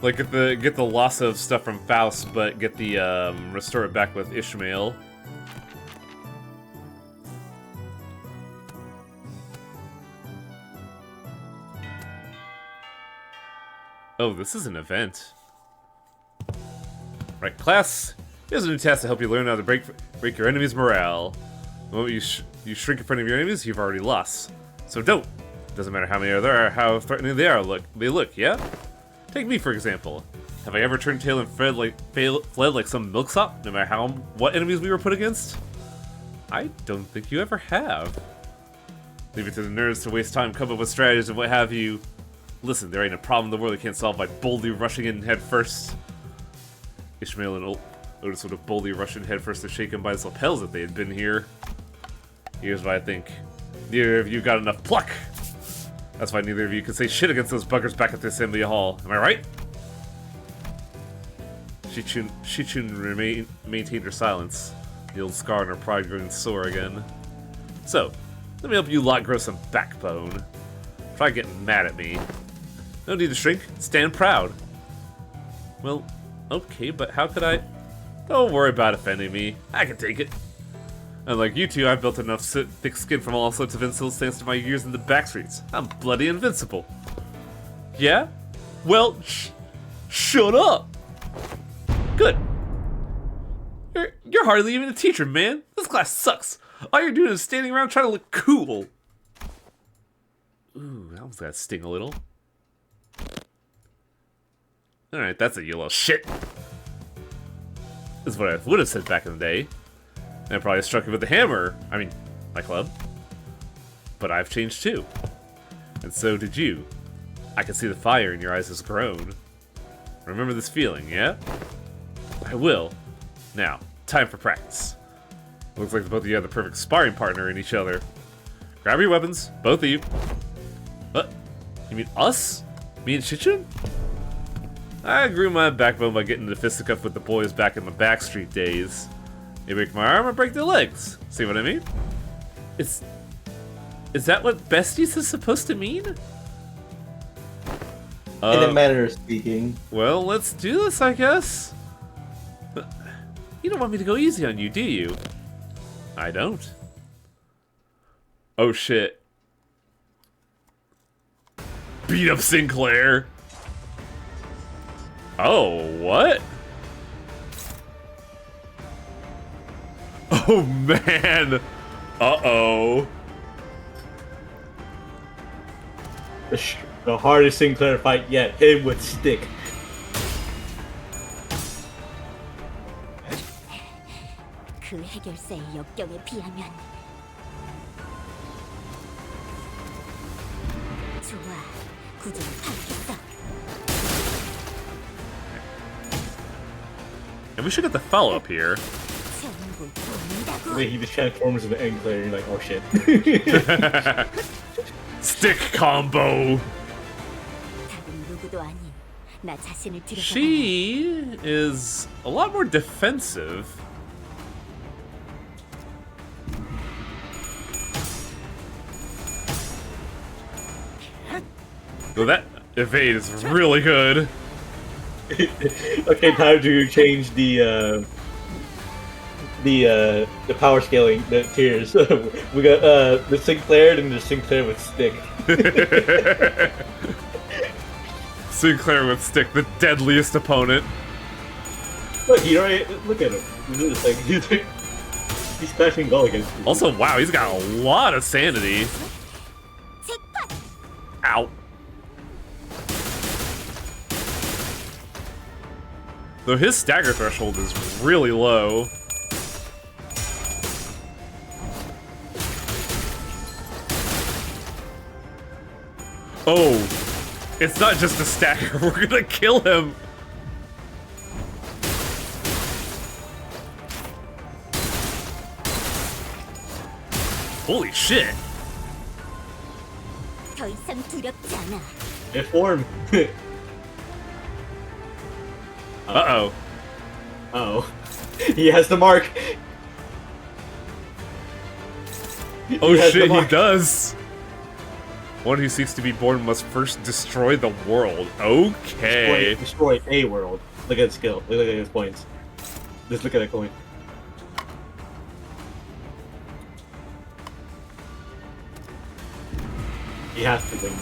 Like get the loss of stuff from Faust, but get the restore it back with Ishmael. Oh, this is an event. Right, class. Here's a new task to help you learn how to break your enemy's morale. The moment you shrink in front of your enemies, you've already lost. So don't. Doesn't matter how many there are, how threatening they are. They look, yeah? Take me for example. Have I ever turned tail and fled like some milksop, no matter what enemies we were put against? I don't think you ever have. Leave it to the nerds to waste time, come up with strategies and what have you. Listen, there ain't a problem in the world they can't solve by boldly rushing in head first. Ishmael and Otis would have boldly rushed in head first to shake him by his lapels if they had been here. Here's what I think. Neither of you got enough pluck. That's why neither of you could say shit against those buggers back at the assembly hall. Am I right? Shichun maintained her silence, the old scar on her pride growing sore again. So, let me help you lot grow some backbone. Try getting mad at me. No need to shrink. Stand proud. Well, okay, but how could I... Don't worry about offending me. I can take it. Unlike you two, I've built enough thick skin from all sorts of insults thanks to my years in the backstreets. I'm bloody invincible. Yeah? Well, shut up! Good. You're hardly even a teacher, man. This class sucks. All you're doing is standing around trying to look cool. Ooh, that one's gotta sting a little. Alright, that's a yellow shit. This is what I would have said back in the day. And I probably struck it with a hammer. I mean, my club. but I've changed too. And so did you. I can see the fire in your eyes has grown. Remember this feeling, yeah? I will. Now, time for practice. Looks like both of you have the perfect sparring partner in each other. Grab your weapons, both of you. What? You mean us? Me and Shichun? I grew my backbone by getting into fisticuff with the boys back in my backstreet days. They break my arm, I break their legs. See what I mean? Is that what besties is supposed to mean? In a manner of speaking. Well, let's do this, I guess. You don't want me to go easy on you, do you? I don't. Oh shit. Beat up Sinclair. Oh, what? Oh man. Uh-oh. The hardest Sinclair fight yet. Him with stick. 그 해결사의 역경에 비하면 좋아, 구조를 파악했어. And we should get the follow-up here. 전부 보인다고. Wait, he just transforms into Sinclair and you're like, oh shit. Stick combo. 다른 누구도 아닌 나 자신을 들여다보면 She is a lot more defensive. Well, that evade is really good. Okay, time to change the power scaling, the tiers. We got the Sinclair and the Sinclair with stick. Sinclair with stick, the deadliest opponent. Look, he already look at him. He's smashing goal against you. Also, wow, he's got a lot of sanity. 잭팟! Ow. Though his stagger threshold is really low. Oh, it's not just a stagger, we're gonna kill him! Holy shit! 더 이상 두렵지 않아. Inform. Uh-oh. Oh. He has the mark. Oh He has the shit, he mark. does! One who seeks to be born must first destroy the world. Okay. Destroy a world. Look at his skill. Look at his points. Just look at that coin. He has to win.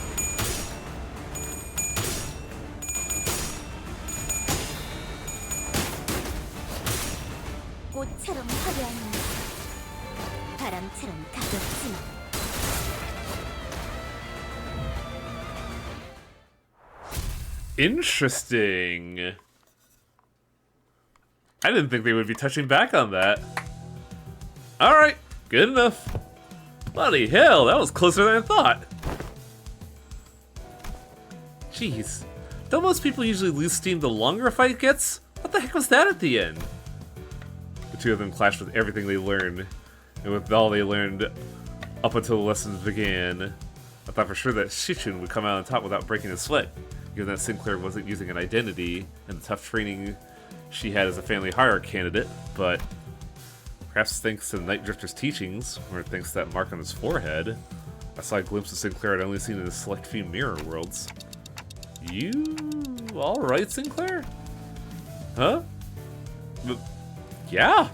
꽃처럼 화려한 바람처럼 가볍지만 Interesting. I didn't think they would be touching back on that. Alright, good enough. Bloody hell, that was closer than I thought. Jeez. Don't most people usually lose steam the longer a fight gets? What the heck was that at the end? The two of them clashed with everything they learned, and with all they learned up until the lessons began. I thought for sure that Shichun would come out on top without breaking a sweat, given that Sinclair wasn't using an identity and the tough training she had as a family hierarch candidate, but perhaps thanks to the Night Drifter's teachings, or thanks to that mark on his forehead, I saw a glimpse of Sinclair I'd only seen in a select few mirror worlds. You alright, Sinclair? Huh? But, yeah.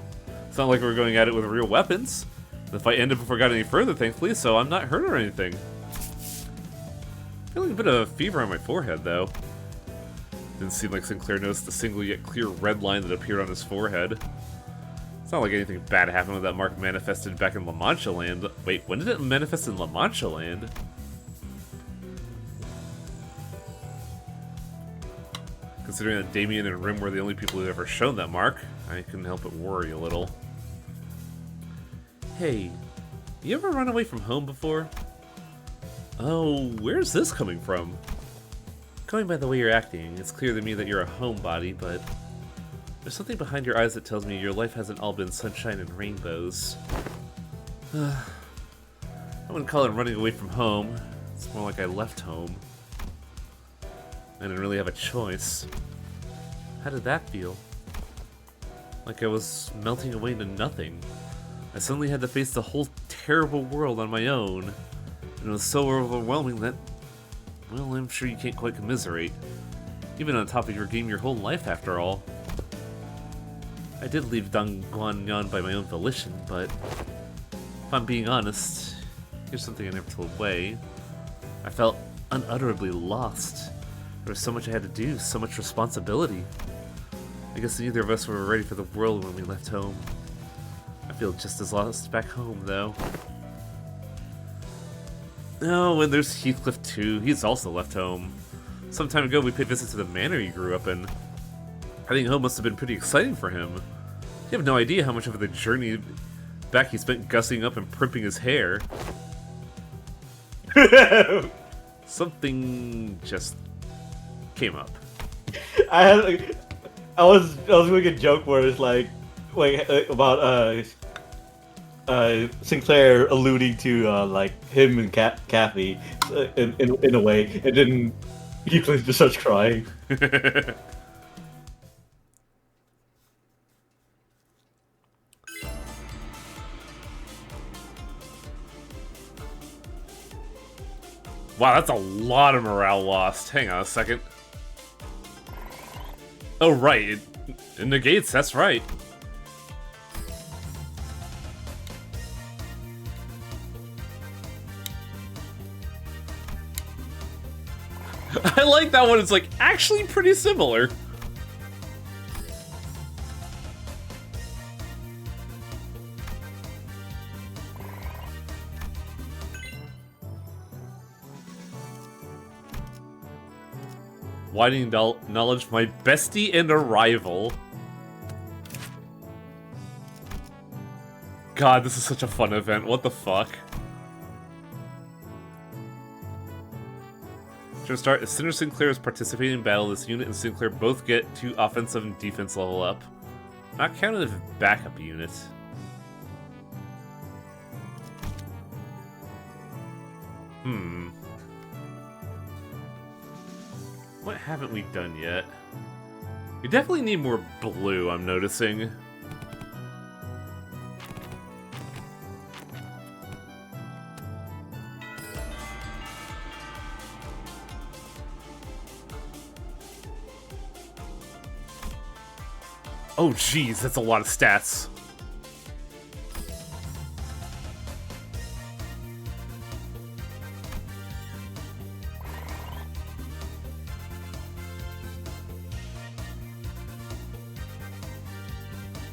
It's not like we're going at it with real weapons. The fight ended before I got any further, thankfully, so I'm not hurt or anything. Feeling a bit of a fever on my forehead, though. Didn't seem like Sinclair noticed the single yet clear red line that appeared on his forehead. It's not like anything bad happened when that mark manifested back in La Mancha Land. Wait, when did it manifest in La Mancha Land? Considering that Damien and Rim were the only people who'd ever shown that mark, I couldn't help but worry a little. Hey, you ever run away from home before? Oh, where's this coming from? Going by the way you're acting, it's clear to me that you're a homebody, but there's something behind your eyes that tells me your life hasn't all been sunshine and rainbows. I wouldn't call it running away from home. It's more like I left home. I didn't really have a choice. How did that feel? Like I was melting away into nothing. I suddenly had to face the whole terrible world on my own. And it was so overwhelming that, well, I'm sure you can't quite commiserate. You've been on top of your game your whole life, after all. I did leave Dongguan by my own volition, but if I'm being honest, here's something I never told Wei. I felt unutterably lost. There was so much I had to do, so much responsibility. I guess neither of us were ready for the world when we left home. I feel just as lost back home, though. Oh, and there's Heathcliff too. He's also left home. Some time ago, we paid visits to the manor he grew up in. I think home must have been pretty exciting for him. You have no idea how much of the journey back he spent gussing up and primping his hair. Something just came up. I was making a joke where it's like about Sinclair alluding to like him and Kathy in a way, and then he just starts crying. Wow, that's a lot of morale lost. Hang on a second. Oh, right. It negates, that's right. I like that one. It's like actually pretty similar. Widening knowledge, my bestie and a rival. God, this is such a fun event. What the fuck? To start, as Cinder Sinclair is participating in battle, this unit and Sinclair both get 2 offensive and defense level up. Not counted as backup unit. What haven't we done yet? We definitely need more blue, I'm noticing. Oh geez, that's a lot of stats.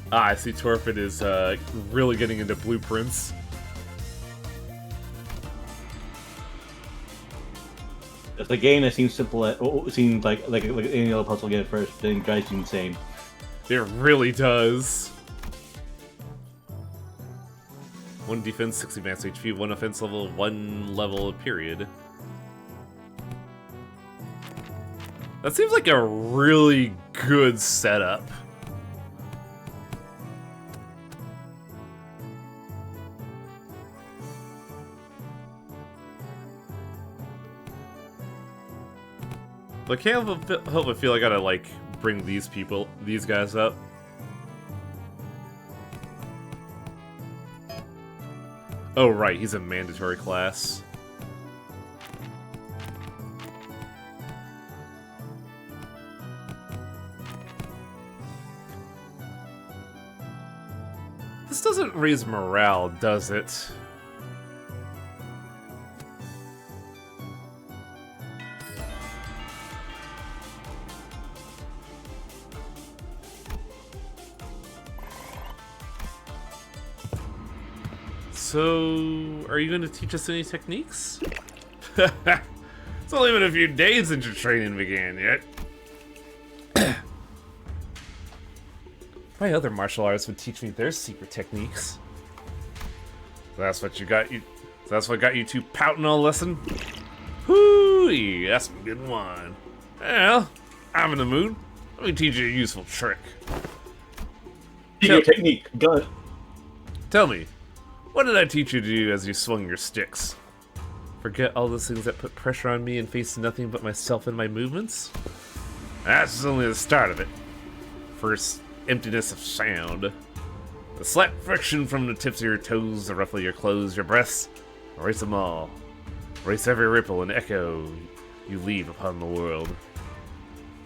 Ah, I see Torfit is really getting into blueprints. It's a game that seems simple. Seems like any other puzzle game at first, then drives you insane. It really does. 1 defense, 60 max HP, 1 offense level, 1 level, period. That seems like a really good setup. But I can't help but feel I gotta, like, bring these guys up. Oh, right, he's a mandatory class. This doesn't raise morale, does it? So, are you going to teach us any techniques? It's only been a few days since your training began yet. My other martial artists would teach me their secret techniques. So that's what got you two pouting all lesson? Hoo-wee, that's some good wine. Well, I'm in the mood. Let me teach you a useful trick. Your technique, gun. Tell me, what did I teach you to do as you swung your sticks? Forget all those things that put pressure on me and face nothing but myself and my movements? That's only the start of it. First, emptiness of sound. The slight friction from the tips of your toes, the ruffle of your clothes, your breaths. Erase them all. Erase every ripple and echo you leave upon the world.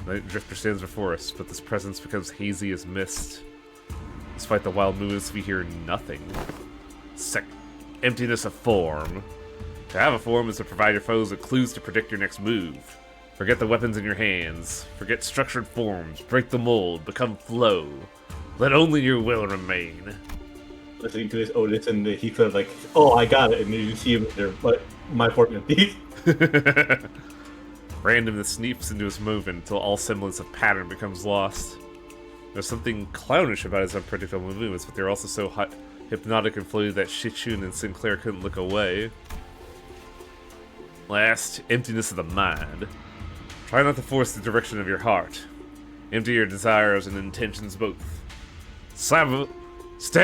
The night drifter stands before us, but this presence becomes hazy as mist. Despite the wild movements, we hear nothing. Emptiness of form. To have a form is to provide your foes with clues to predict your next move. Forget the weapons in your hands. Forget structured forms. Break the mold. Become flow. Let only your will remain. Listening to this Otis and he said like, "Oh, I got it," and then you see him there, but my fork empty. Randomness sneaks into his movement until all semblance of pattern becomes lost. There's something clownish about his unpredictable movements, but they're also so hypnotic and floaty that Shichun and Sinclair couldn't look away. Last, emptiness of the mind. Try not to force the direction of your heart. Empty your desires and intentions both. Stab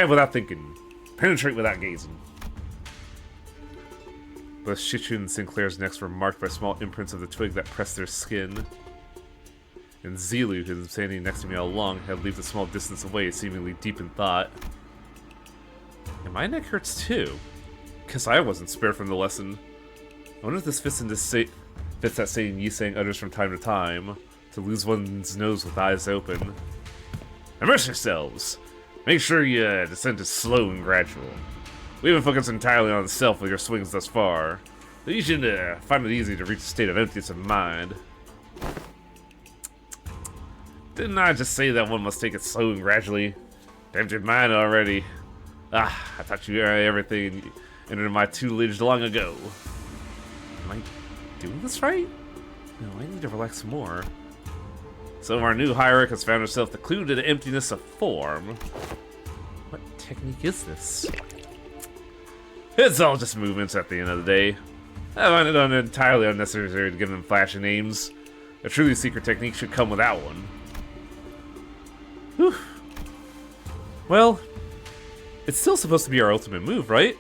without thinking. Penetrate without gazing. Both Shichun and Sinclair's necks were marked by small imprints of the twig that pressed their skin. And Zilu, who had been standing next to me all along, had leaped a small distance away, seemingly deep in thought. And my neck hurts too. Guess I wasn't spared from the lesson. I wonder if this fits that saying Yi-Sang utters from time to time, to lose one's nose with eyes open. Immerse yourselves! Make sure your descent is slow and gradual. We haven't focused entirely on the self with your swings thus far, but you should find it easy to reach a state of emptiness of mind. Didn't I just say that one must take it slow and gradually? Emptied mind already. I thought you had everything entered my tutelage long ago. Am I doing this right? No, I need to relax more. So our new hierarch has found herself the clue to the emptiness of form. What technique is this? It's all just movements at the end of the day. I find it entirely unnecessary to give them flashy names. A truly secret technique should come without one. Whew. Well, it's still supposed to be our ultimate move, right?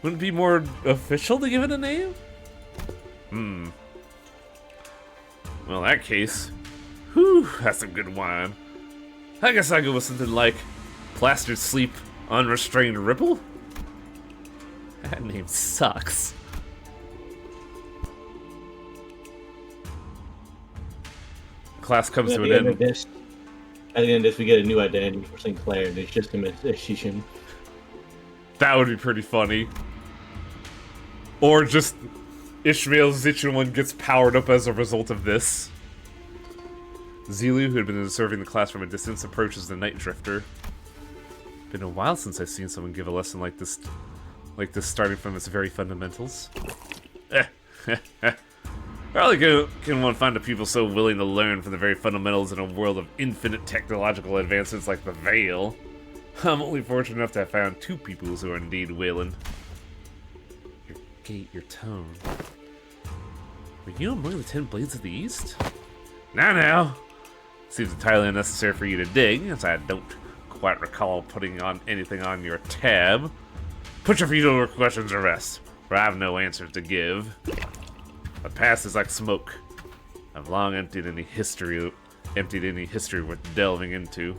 Wouldn't it be more official to give it a name? Well, in that case, whew, that's some good wine. I guess I go with something like Plastered Sleep, Unrestrained Ripple? That name sucks. Class comes to an end. At the end of this, we get a new identity for Sinclair, and it's just him as Shishin. That would be pretty funny. Or just Ishmael Zichun gets powered up as a result of this. Zilu, who had been observing the class from a distance, approaches the Night Drifter. Been a while since I've seen someone give a lesson like this starting from its very fundamentals. Probably can one find a people so willing to learn from the very fundamentals in a world of infinite technological advancements like the Veil. I'm only fortunate enough to have found two peoples who are indeed willing. Your gait, your tone. Were you among the 10 Blades of the East? Now. Seems entirely unnecessary for you to dig, as I don't quite recall putting on anything on your tab. Put your feudal questions to rest, for I have no answers to give. The past is like smoke. I've long emptied any history worth delving into.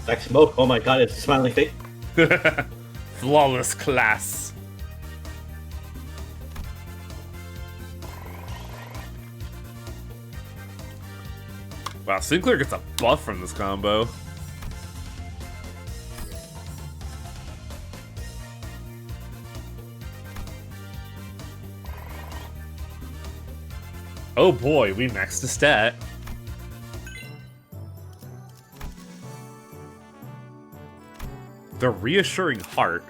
Like smoke? Oh my god, it's a smiling face. Flawless class. Wow, Sinclair gets a buff from this combo. Oh boy, we maxed the stat. The Reassuring Heart.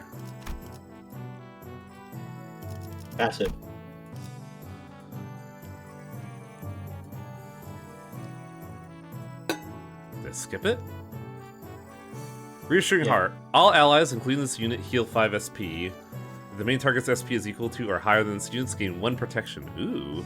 Passive. Let's skip it. Reassuring Heart. All allies, including this unit, heal 5 SP. The main target's SP is equal to or higher than the students gain 1 protection. Ooh.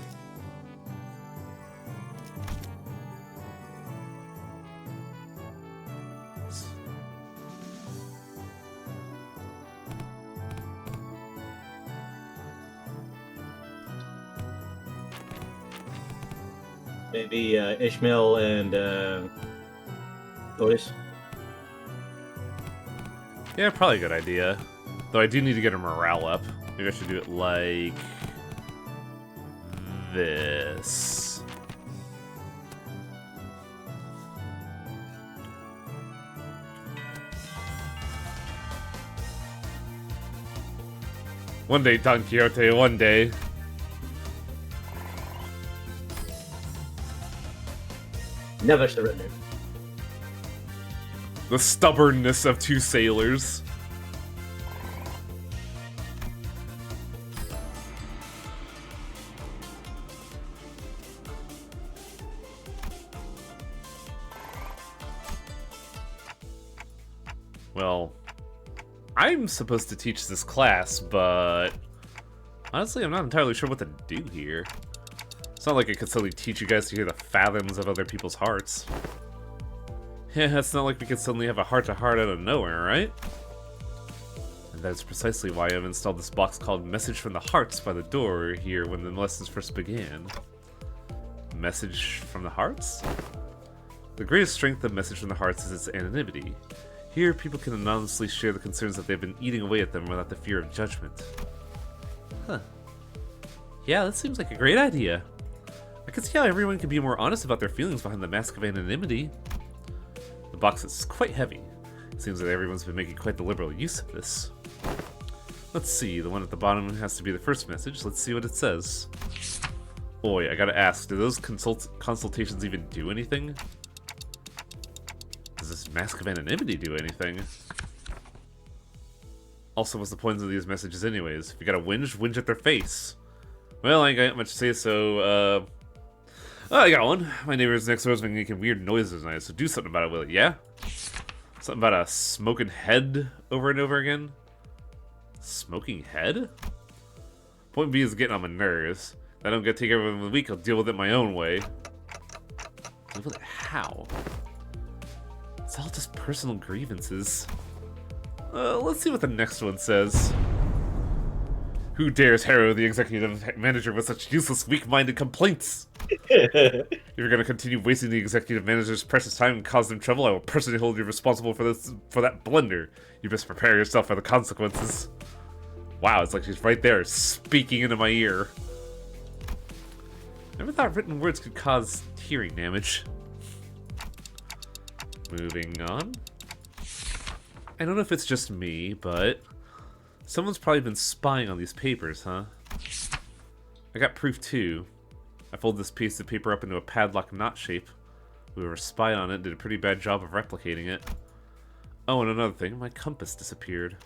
Maybe Ishmael and Otis. Yeah, probably a good idea. Though I do need to get her morale up. Maybe I should do it like this. One day, Don Quixote, one day. Never surrender. The stubbornness of 2 sailors. Well, I'm supposed to teach this class, but honestly, I'm not entirely sure what to do here. It's not like I could suddenly teach you guys to hear the fathoms of other people's hearts. Yeah, it's not like we could suddenly have a heart-to-heart out of nowhere, right? And that is precisely why I've installed this box called Message from the Hearts by the door here when the lessons first began. Message from the Hearts? The greatest strength of Message from the Hearts is its anonymity. Here, people can anonymously share the concerns that they've been eating away at them without the fear of judgment. Huh. Yeah, that seems like a great idea. I can see how everyone can be more honest about their feelings behind the mask of anonymity. The box is quite heavy. It seems that everyone's been making quite the liberal use of this. Let's see, the one at the bottom has to be the first message. Let's see what it says. Boy, I gotta ask, do those consultations even do anything? Does this mask of anonymity do anything? Also, what's the point of these messages anyways? If you gotta whinge at their face. Well, I ain't got much to say, so, oh, I got one. My neighbor's next door's been making weird noises tonight, so do something about it, will it? Yeah? Something about a smoking head over and over again? Smoking head? Point B is getting on my nerves. If I don't get to take everyone the week, I'll deal with it my own way. Deal with it how? It's all just personal grievances. Let's see what the next one says. Who dares harrow the executive manager with such useless, weak-minded complaints? If you're gonna continue wasting the executive manager's precious time and cause them trouble, I will personally hold you responsible for that blunder. You best prepare yourself for the consequences. Wow, it's like she's right there, speaking into my ear. Never thought written words could cause hearing damage. Moving on. I don't know if it's just me, but someone's probably been spying on these papers, huh? I got proof too. I folded this piece of paper up into a padlock knot shape. Whoever spied on it did a pretty bad job of replicating it. Oh, and another thing, my compass disappeared.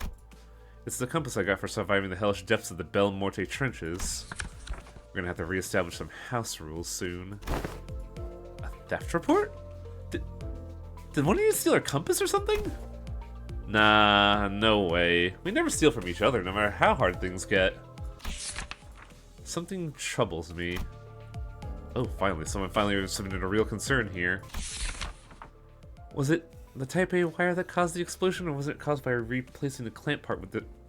It's the compass I got for surviving the hellish depths of the Bel Morte trenches. We're gonna have to reestablish some house rules soon. A theft report? Did one of you steal our compass or something? Nah, no way. We never steal from each other, no matter how hard things get. Something troubles me. Oh, finally, someone finally submitted a real concern here. Was it the Type A wire that caused the explosion, or was it caused by replacing the clamp part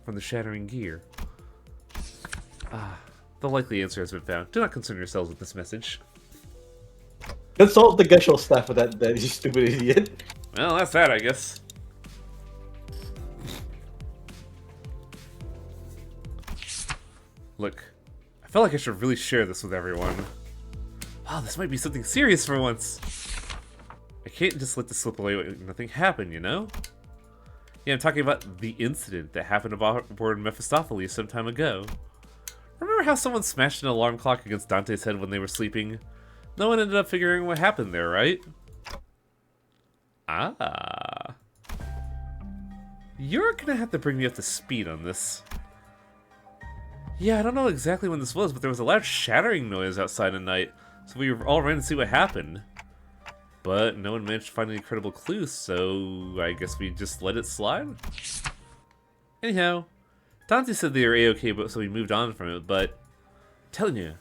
from the shattering gear? Ah, the likely answer has been found. Do not concern yourselves with this message. Consult the Gushel staff with that you stupid idiot. Well, that's that, I guess. Look, I felt like I should really share this with everyone. Wow, this might be something serious for once. I can't just let this slip away like nothing happened, you know? Yeah, I'm talking about the incident that happened aboard Mephistopheles some time ago. Remember how someone smashed an alarm clock against Dante's head when they were sleeping? No one ended up figuring what happened there, right? Ah. You're gonna have to bring me up to speed on this. Yeah, I don't know exactly when this was, but there was a loud shattering noise outside at night, so we all ran to see what happened. But no one managed to find any credible clues, so I guess we just let it slide? Anyhow, Dante said they were A-okay, but so we moved on from it, but... I'm telling you,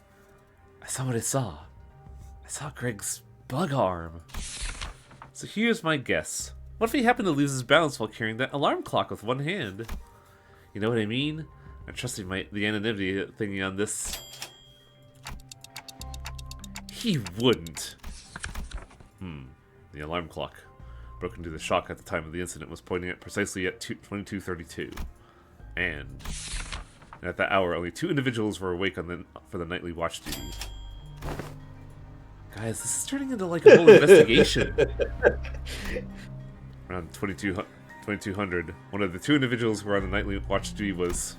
I saw what I saw. I saw Greg's bug arm. So here's my guess. What if he happened to lose his balance while carrying that alarm clock with one hand? You know what I mean? I'm trusting the anonymity thingy on this. He wouldn't. The alarm clock, broken to the shock at the time of the incident, was pointing at precisely at 22:32. And at that hour, only 2 individuals were awake for the nightly watch duty. Guys, this is turning into like a whole investigation. Around 2200, one of the 2 individuals who were on the nightly watch duty was...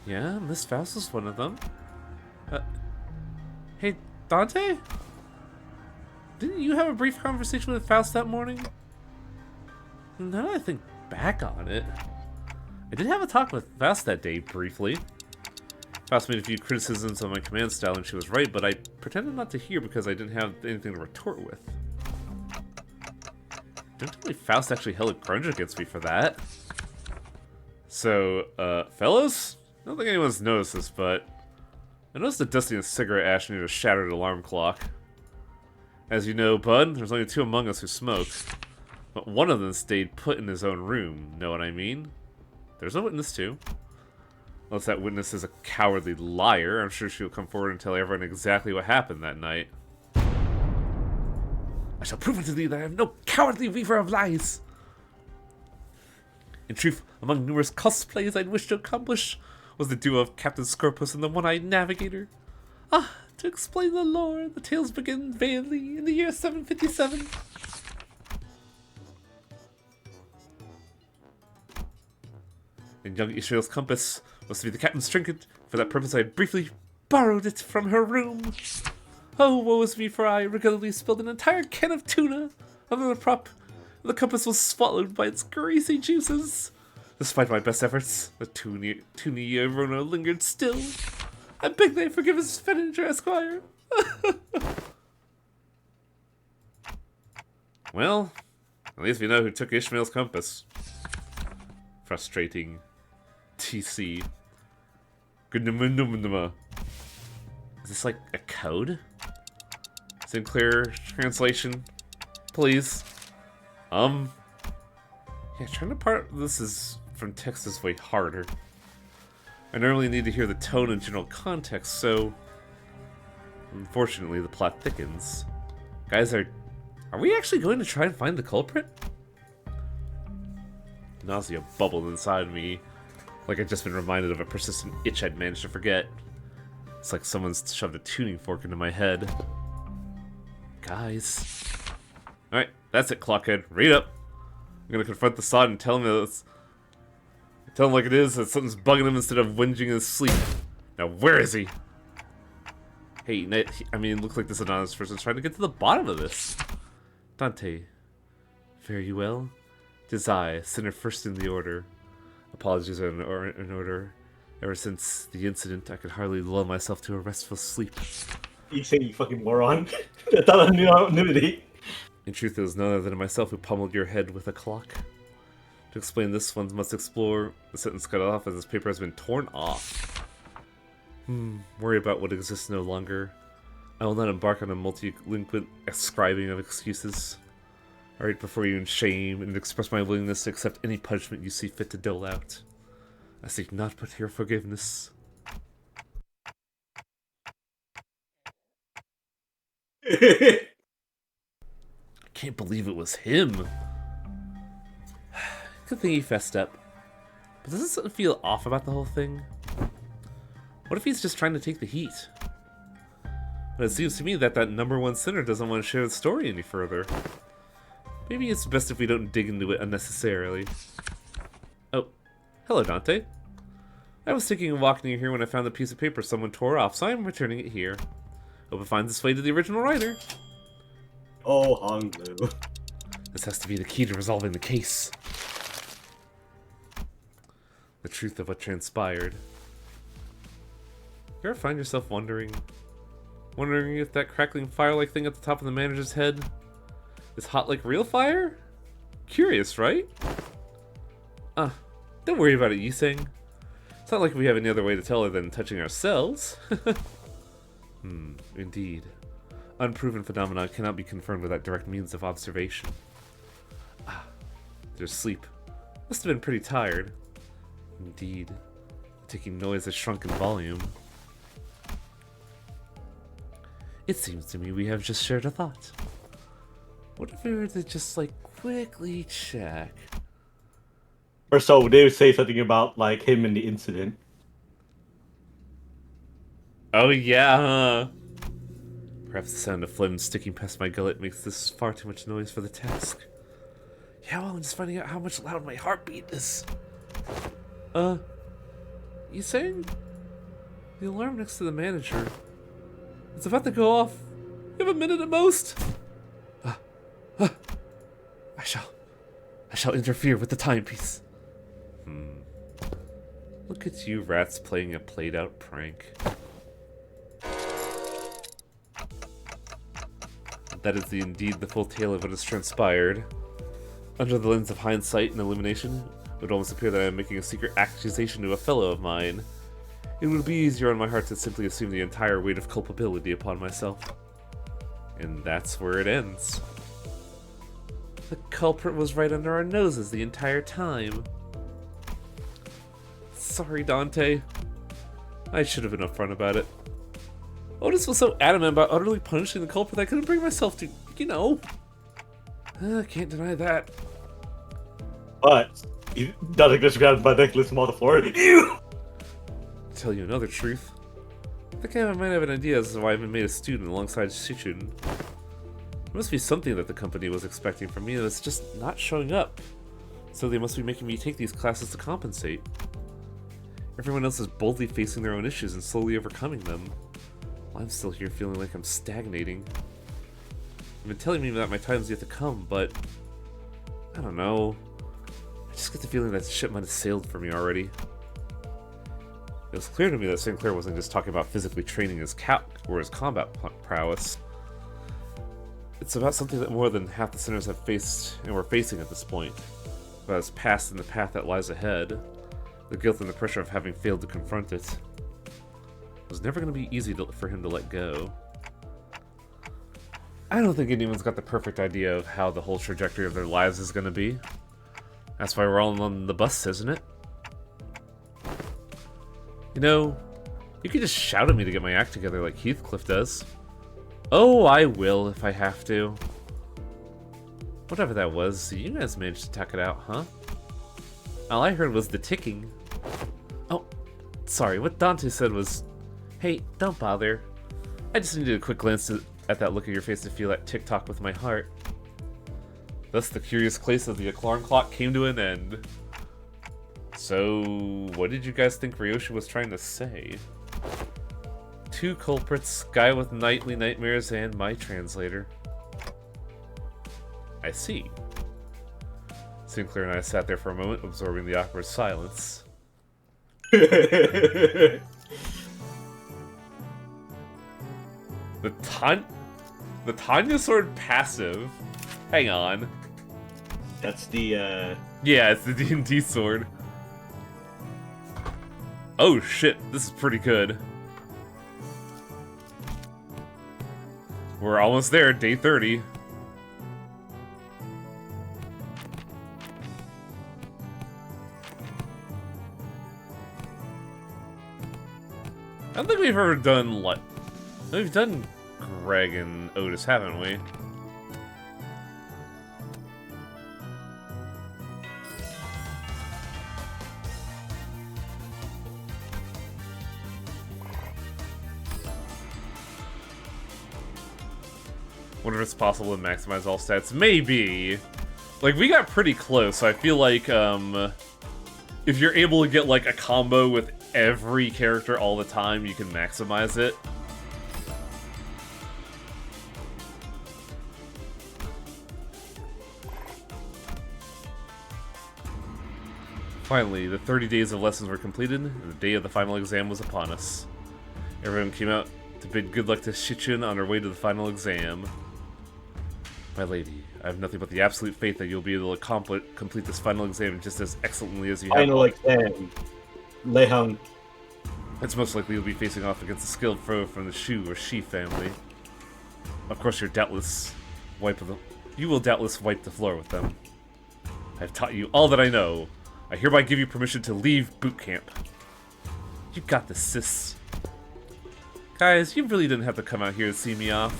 Yeah, Miss Faust was one of them. Hey, Dante? Didn't you have a brief conversation with Faust that morning? Now that I think back on it, I did have a talk with Faust that day, briefly. Faust made a few criticisms of my command style, and she was right, but I pretended not to hear because I didn't have anything to retort with. Don't tell me Faust actually held a grudge against me for that. So, fellas? I don't think anyone's noticed this, but I noticed the dusting of cigarette ash near a shattered alarm clock. As you know, Bud, there's only 2 among us who smoke, but one of them stayed put in his own room, know what I mean? There's a witness too. Unless that witness is a cowardly liar, I'm sure she'll come forward and tell everyone exactly what happened that night. I shall prove unto thee that I am no cowardly weaver of lies! In truth, among numerous cosplays I'd wish to accomplish was the duo of Captain Scorpus and the One-Eyed Navigator. Ah, to explain the lore, the tales begin vaguely in the year 757. And young Israel's compass was to be the captain's trinket. For that purpose I had briefly borrowed it from her room. Oh, woe is me, for I regularly spilled an entire can of tuna under the prop. The compass was swallowed by its greasy juices. Despite my best efforts, the Tunia Rona lingered still. I beg they forgive his Fenninger, Esquire. Well, at least we know who took Ishmael's compass. Frustrating. TC. Is this like a code? Sinclair translation, please. Yeah, trying to part this is from text is way harder. I normally need to hear the tone and general context, so unfortunately the plot thickens. Guys, are we actually going to try and find the culprit? Nausea bubbled inside me, like I'd just been reminded of a persistent itch I'd managed to forget. It's like someone's shoved a tuning fork into my head. Guys. Alright, that's it, Clockhead. Read up. I'm gonna confront the sod and tell him that tell him like it is, that something's bugging him instead of whinging in his sleep. Now, where is he? Hey, I mean, it looks like this anonymous person's trying to get to the bottom of this. Dante, fare you well? 'Tis I, sinner first in the order. Apologies are in order. Ever since the incident, I could hardly lull myself to a restful sleep. You say, you fucking moron. That's not anonymity. In truth, it was none other than myself who pummeled your head with a clock. To explain this, one must explore the sentence cut off as this paper has been torn off. Worry about what exists no longer. I will not embark on a multi-lingual ascribing of excuses. I write before you in shame and express my willingness to accept any punishment you see fit to dole out. I seek not but your forgiveness. I can't believe it was him. Good thing he fessed up. But doesn't something feel off about the whole thing? What if he's just trying to take the heat? But it seems to me that number 1 sinner doesn't want to share the story any further. Maybe it's best if we don't dig into it unnecessarily. Oh, hello Dante. I was taking a walk near here when I found the piece of paper someone tore off, so I'm returning it here. Hope it finds its way to the original writer. Oh, Honglu. This has to be the key to resolving the case. The truth of what transpired. You ever find yourself wondering if that crackling fire-like thing at the top of the manager's head is hot like real fire? Curious, right? Don't worry about it, Yiseng. It's not like we have any other way to tell other than touching ourselves. Indeed. Unproven phenomena cannot be confirmed without direct means of observation. Ah, there's sleep. Must have been pretty tired. Indeed. The ticking noise has shrunk in volume. It seems to me we have just shared a thought. What if we were to just, like, quickly check? Or so they would say something about like him and the incident. Oh yeah, huh? Perhaps the sound of phlegm sticking past my gullet makes this far too much noise for the task. Yeah, well, I'm just finding out how much loud my heartbeat is. You saying? The alarm next to the manager. It's about to go off. You have a minute at most. I shall interfere with the timepiece. Look at you rats playing a played-out prank. That is indeed the full tale of what has transpired. Under the lens of hindsight and illumination, it would almost appear that I am making a secret accusation to a fellow of mine. It would be easier on my heart to simply assume the entire weight of culpability upon myself. And that's where it ends. The culprit was right under our noses the entire time. Sorry, Dante. I should have been upfront about it. Otis was so adamant about utterly punishing the culprit that I couldn't bring myself to, you know. Can't deny that. But he doesn't just grab my necklace from on the floor. Ew! Tell you another truth. I think I might have an idea as to why I haven't made a student alongside Shichun. There must be something that the company was expecting from me that's just not showing up. So they must be making me take these classes to compensate. Everyone else is boldly facing their own issues and slowly overcoming them. I'm still here feeling like I'm stagnating. You've been telling me that my time's yet to come, but I don't know. I just get the feeling that ship might have sailed for me already. It was clear to me that Sinclair wasn't just talking about physically training his combat prowess. It's about something that more than half the sinners have faced and were facing at this point. About his past and the path that lies ahead. The guilt and the pressure of having failed to confront it. It was never going to be easy for him to let go. I don't think anyone's got the perfect idea of how the whole trajectory of their lives is going to be. That's why we're all on the bus, isn't it? You know, you could just shout at me to get my act together like Heathcliff does. Oh, I will if I have to. Whatever that was, you guys managed to tuck it out, huh? All I heard was the ticking. Oh, sorry, what Dante said was, hey, don't bother. I just needed a quick glance at that look of your face to feel that tick-tock with my heart. Thus the curious case of the alarm clock came to an end. So, what did you guys think Ryoshi was trying to say? Two culprits, guy with nightly nightmares, and my translator. I see. Sinclair and I sat there for a moment, absorbing the awkward silence. The Tanya sword passive? Hang on. That's the, Yeah, it's the D&D sword. Oh shit, this is pretty good. We're almost there, day 30. I don't think we've ever done, like... We've done Greg and Otis, haven't we? Wonder if it's possible to maximize all stats. Maybe. Like, we got pretty close, so I feel like, if you're able to get, like, a combo with every character all the time, you can maximize it. Finally, the 30 days of lessons were completed, and the day of the final exam was upon us. Everyone came out to bid good luck to Shichun on her way to the final exam. My lady, I have nothing but the absolute faith that you'll be able to complete this final exam just as excellently as you have. final exam. Lei Hung. It's most likely you'll be facing off against a skilled foe from the Shu or Shi family. Of course, you will doubtless wipe the floor with them. I've taught you all that I know. I hereby give you permission to leave boot camp. You got this, sis. Guys, you really didn't have to come out here to see me off.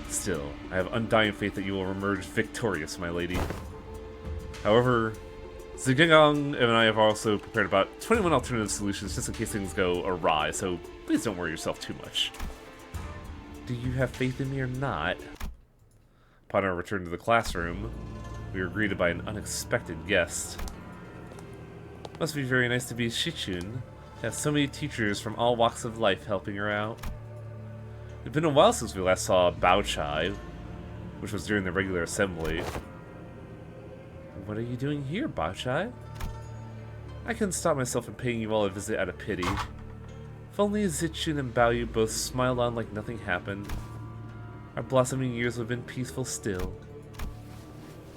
Still, I have undying faith that you will emerge victorious, my lady. However, Zigong and I have also prepared about 21 alternative solutions just in case things go awry, so please don't worry yourself too much. Do you have faith in me or not? Upon our return to the classroom, we were greeted by an unexpected guest. Must be very nice to be Shichun, to have so many teachers from all walks of life helping her out. It's been a while since we last saw Bao Chai, which was during the regular assembly. What are you doing here, Bao Chai? I couldn't stop myself from paying you all a visit out of pity. If only Zichun and Baoyu both smiled on like nothing happened, our blossoming years would have been peaceful still.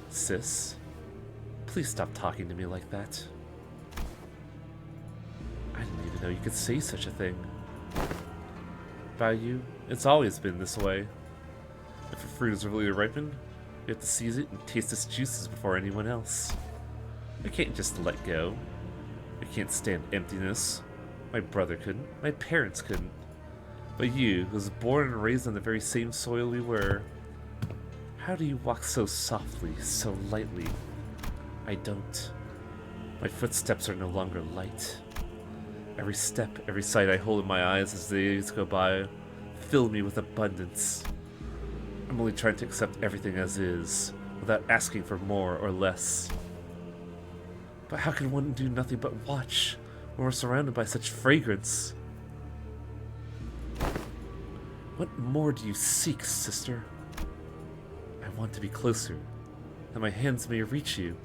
Sis, please stop talking to me like that. I didn't even know you could say such a thing. Baoyu, it's always been this way. If a fruit is really ripened, you have to seize it and taste its juices before anyone else. I can't just let go. I can't stand emptiness. My brother couldn't. My parents couldn't. But you, who was born and raised on the very same soil we were, how do you walk so softly, so lightly? I don't. My footsteps are no longer light. Every step, every sight I hold in my eyes as the days go by fill me with abundance. I'm only trying to accept everything as is, without asking for more or less. But how can one do nothing but watch when we're surrounded by such fragrance? What more do you seek, sister? I want to be closer, that my hands may reach you.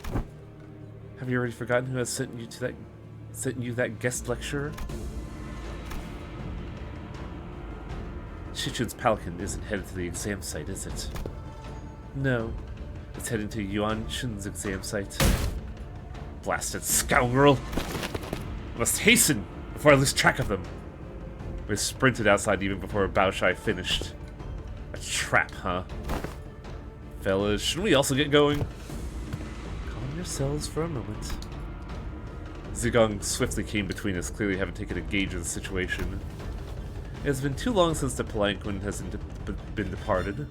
Have you already forgotten who has sent you that guest lecturer? Shichun's Pelican isn't headed to the exam site, is it? No, it's heading to Yuan Chun's exam site. Blasted scoundrel! I must hasten before I lose track of them. We sprinted outside even before Bao Shai finished. A trap, huh? Fellas, shouldn't we also get going? Calm yourselves for a moment. Zigong swiftly came between us, clearly having taken a gauge of the situation. It has been too long since the palanquin has been departed.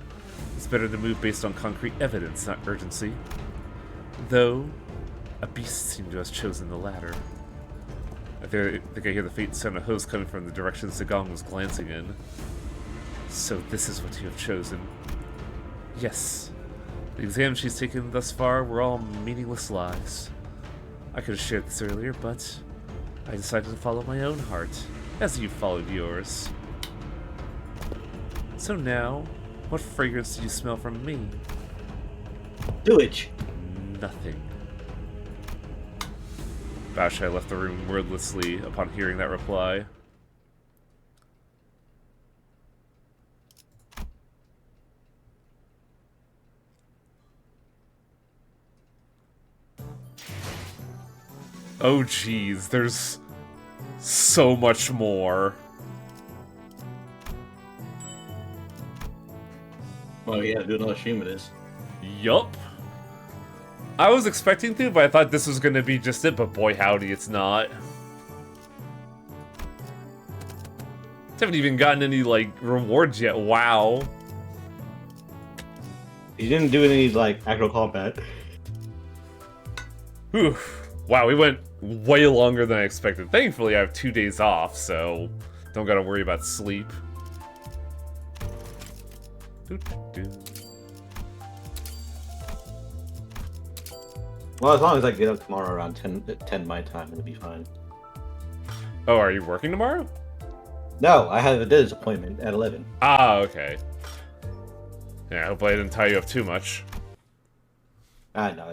It's better to move based on concrete evidence, not urgency. Though, a beast seemed to have chosen the latter. I think I hear the faint sound of hose coming from the direction Zigong was glancing in. So this is what you have chosen. Yes. The exams she's taken thus far were all meaningless lies. I could have shared this earlier, but I decided to follow my own heart, as you followed yours. So now, what fragrance did you smell from me? Sewage. Nothing. Bao Shai left the room wordlessly upon hearing that reply. Oh geez, there's so much more. Well, yeah, do another stream of this. Yup. I was expecting to, but I thought this was gonna be just it, but boy howdy, it's not. Haven't even gotten any, like, rewards yet, wow. You didn't do any, like, actual combat. Whew. Wow, we went way longer than I expected. Thankfully, I have 2 days off, so don't gotta worry about sleep. Well, as long as I get up tomorrow around 10 my time, it'll be fine. Oh, are you working tomorrow? No, I have a dentist appointment at 11. Ah, okay. Yeah, hopefully I didn't tie you up too much. I know.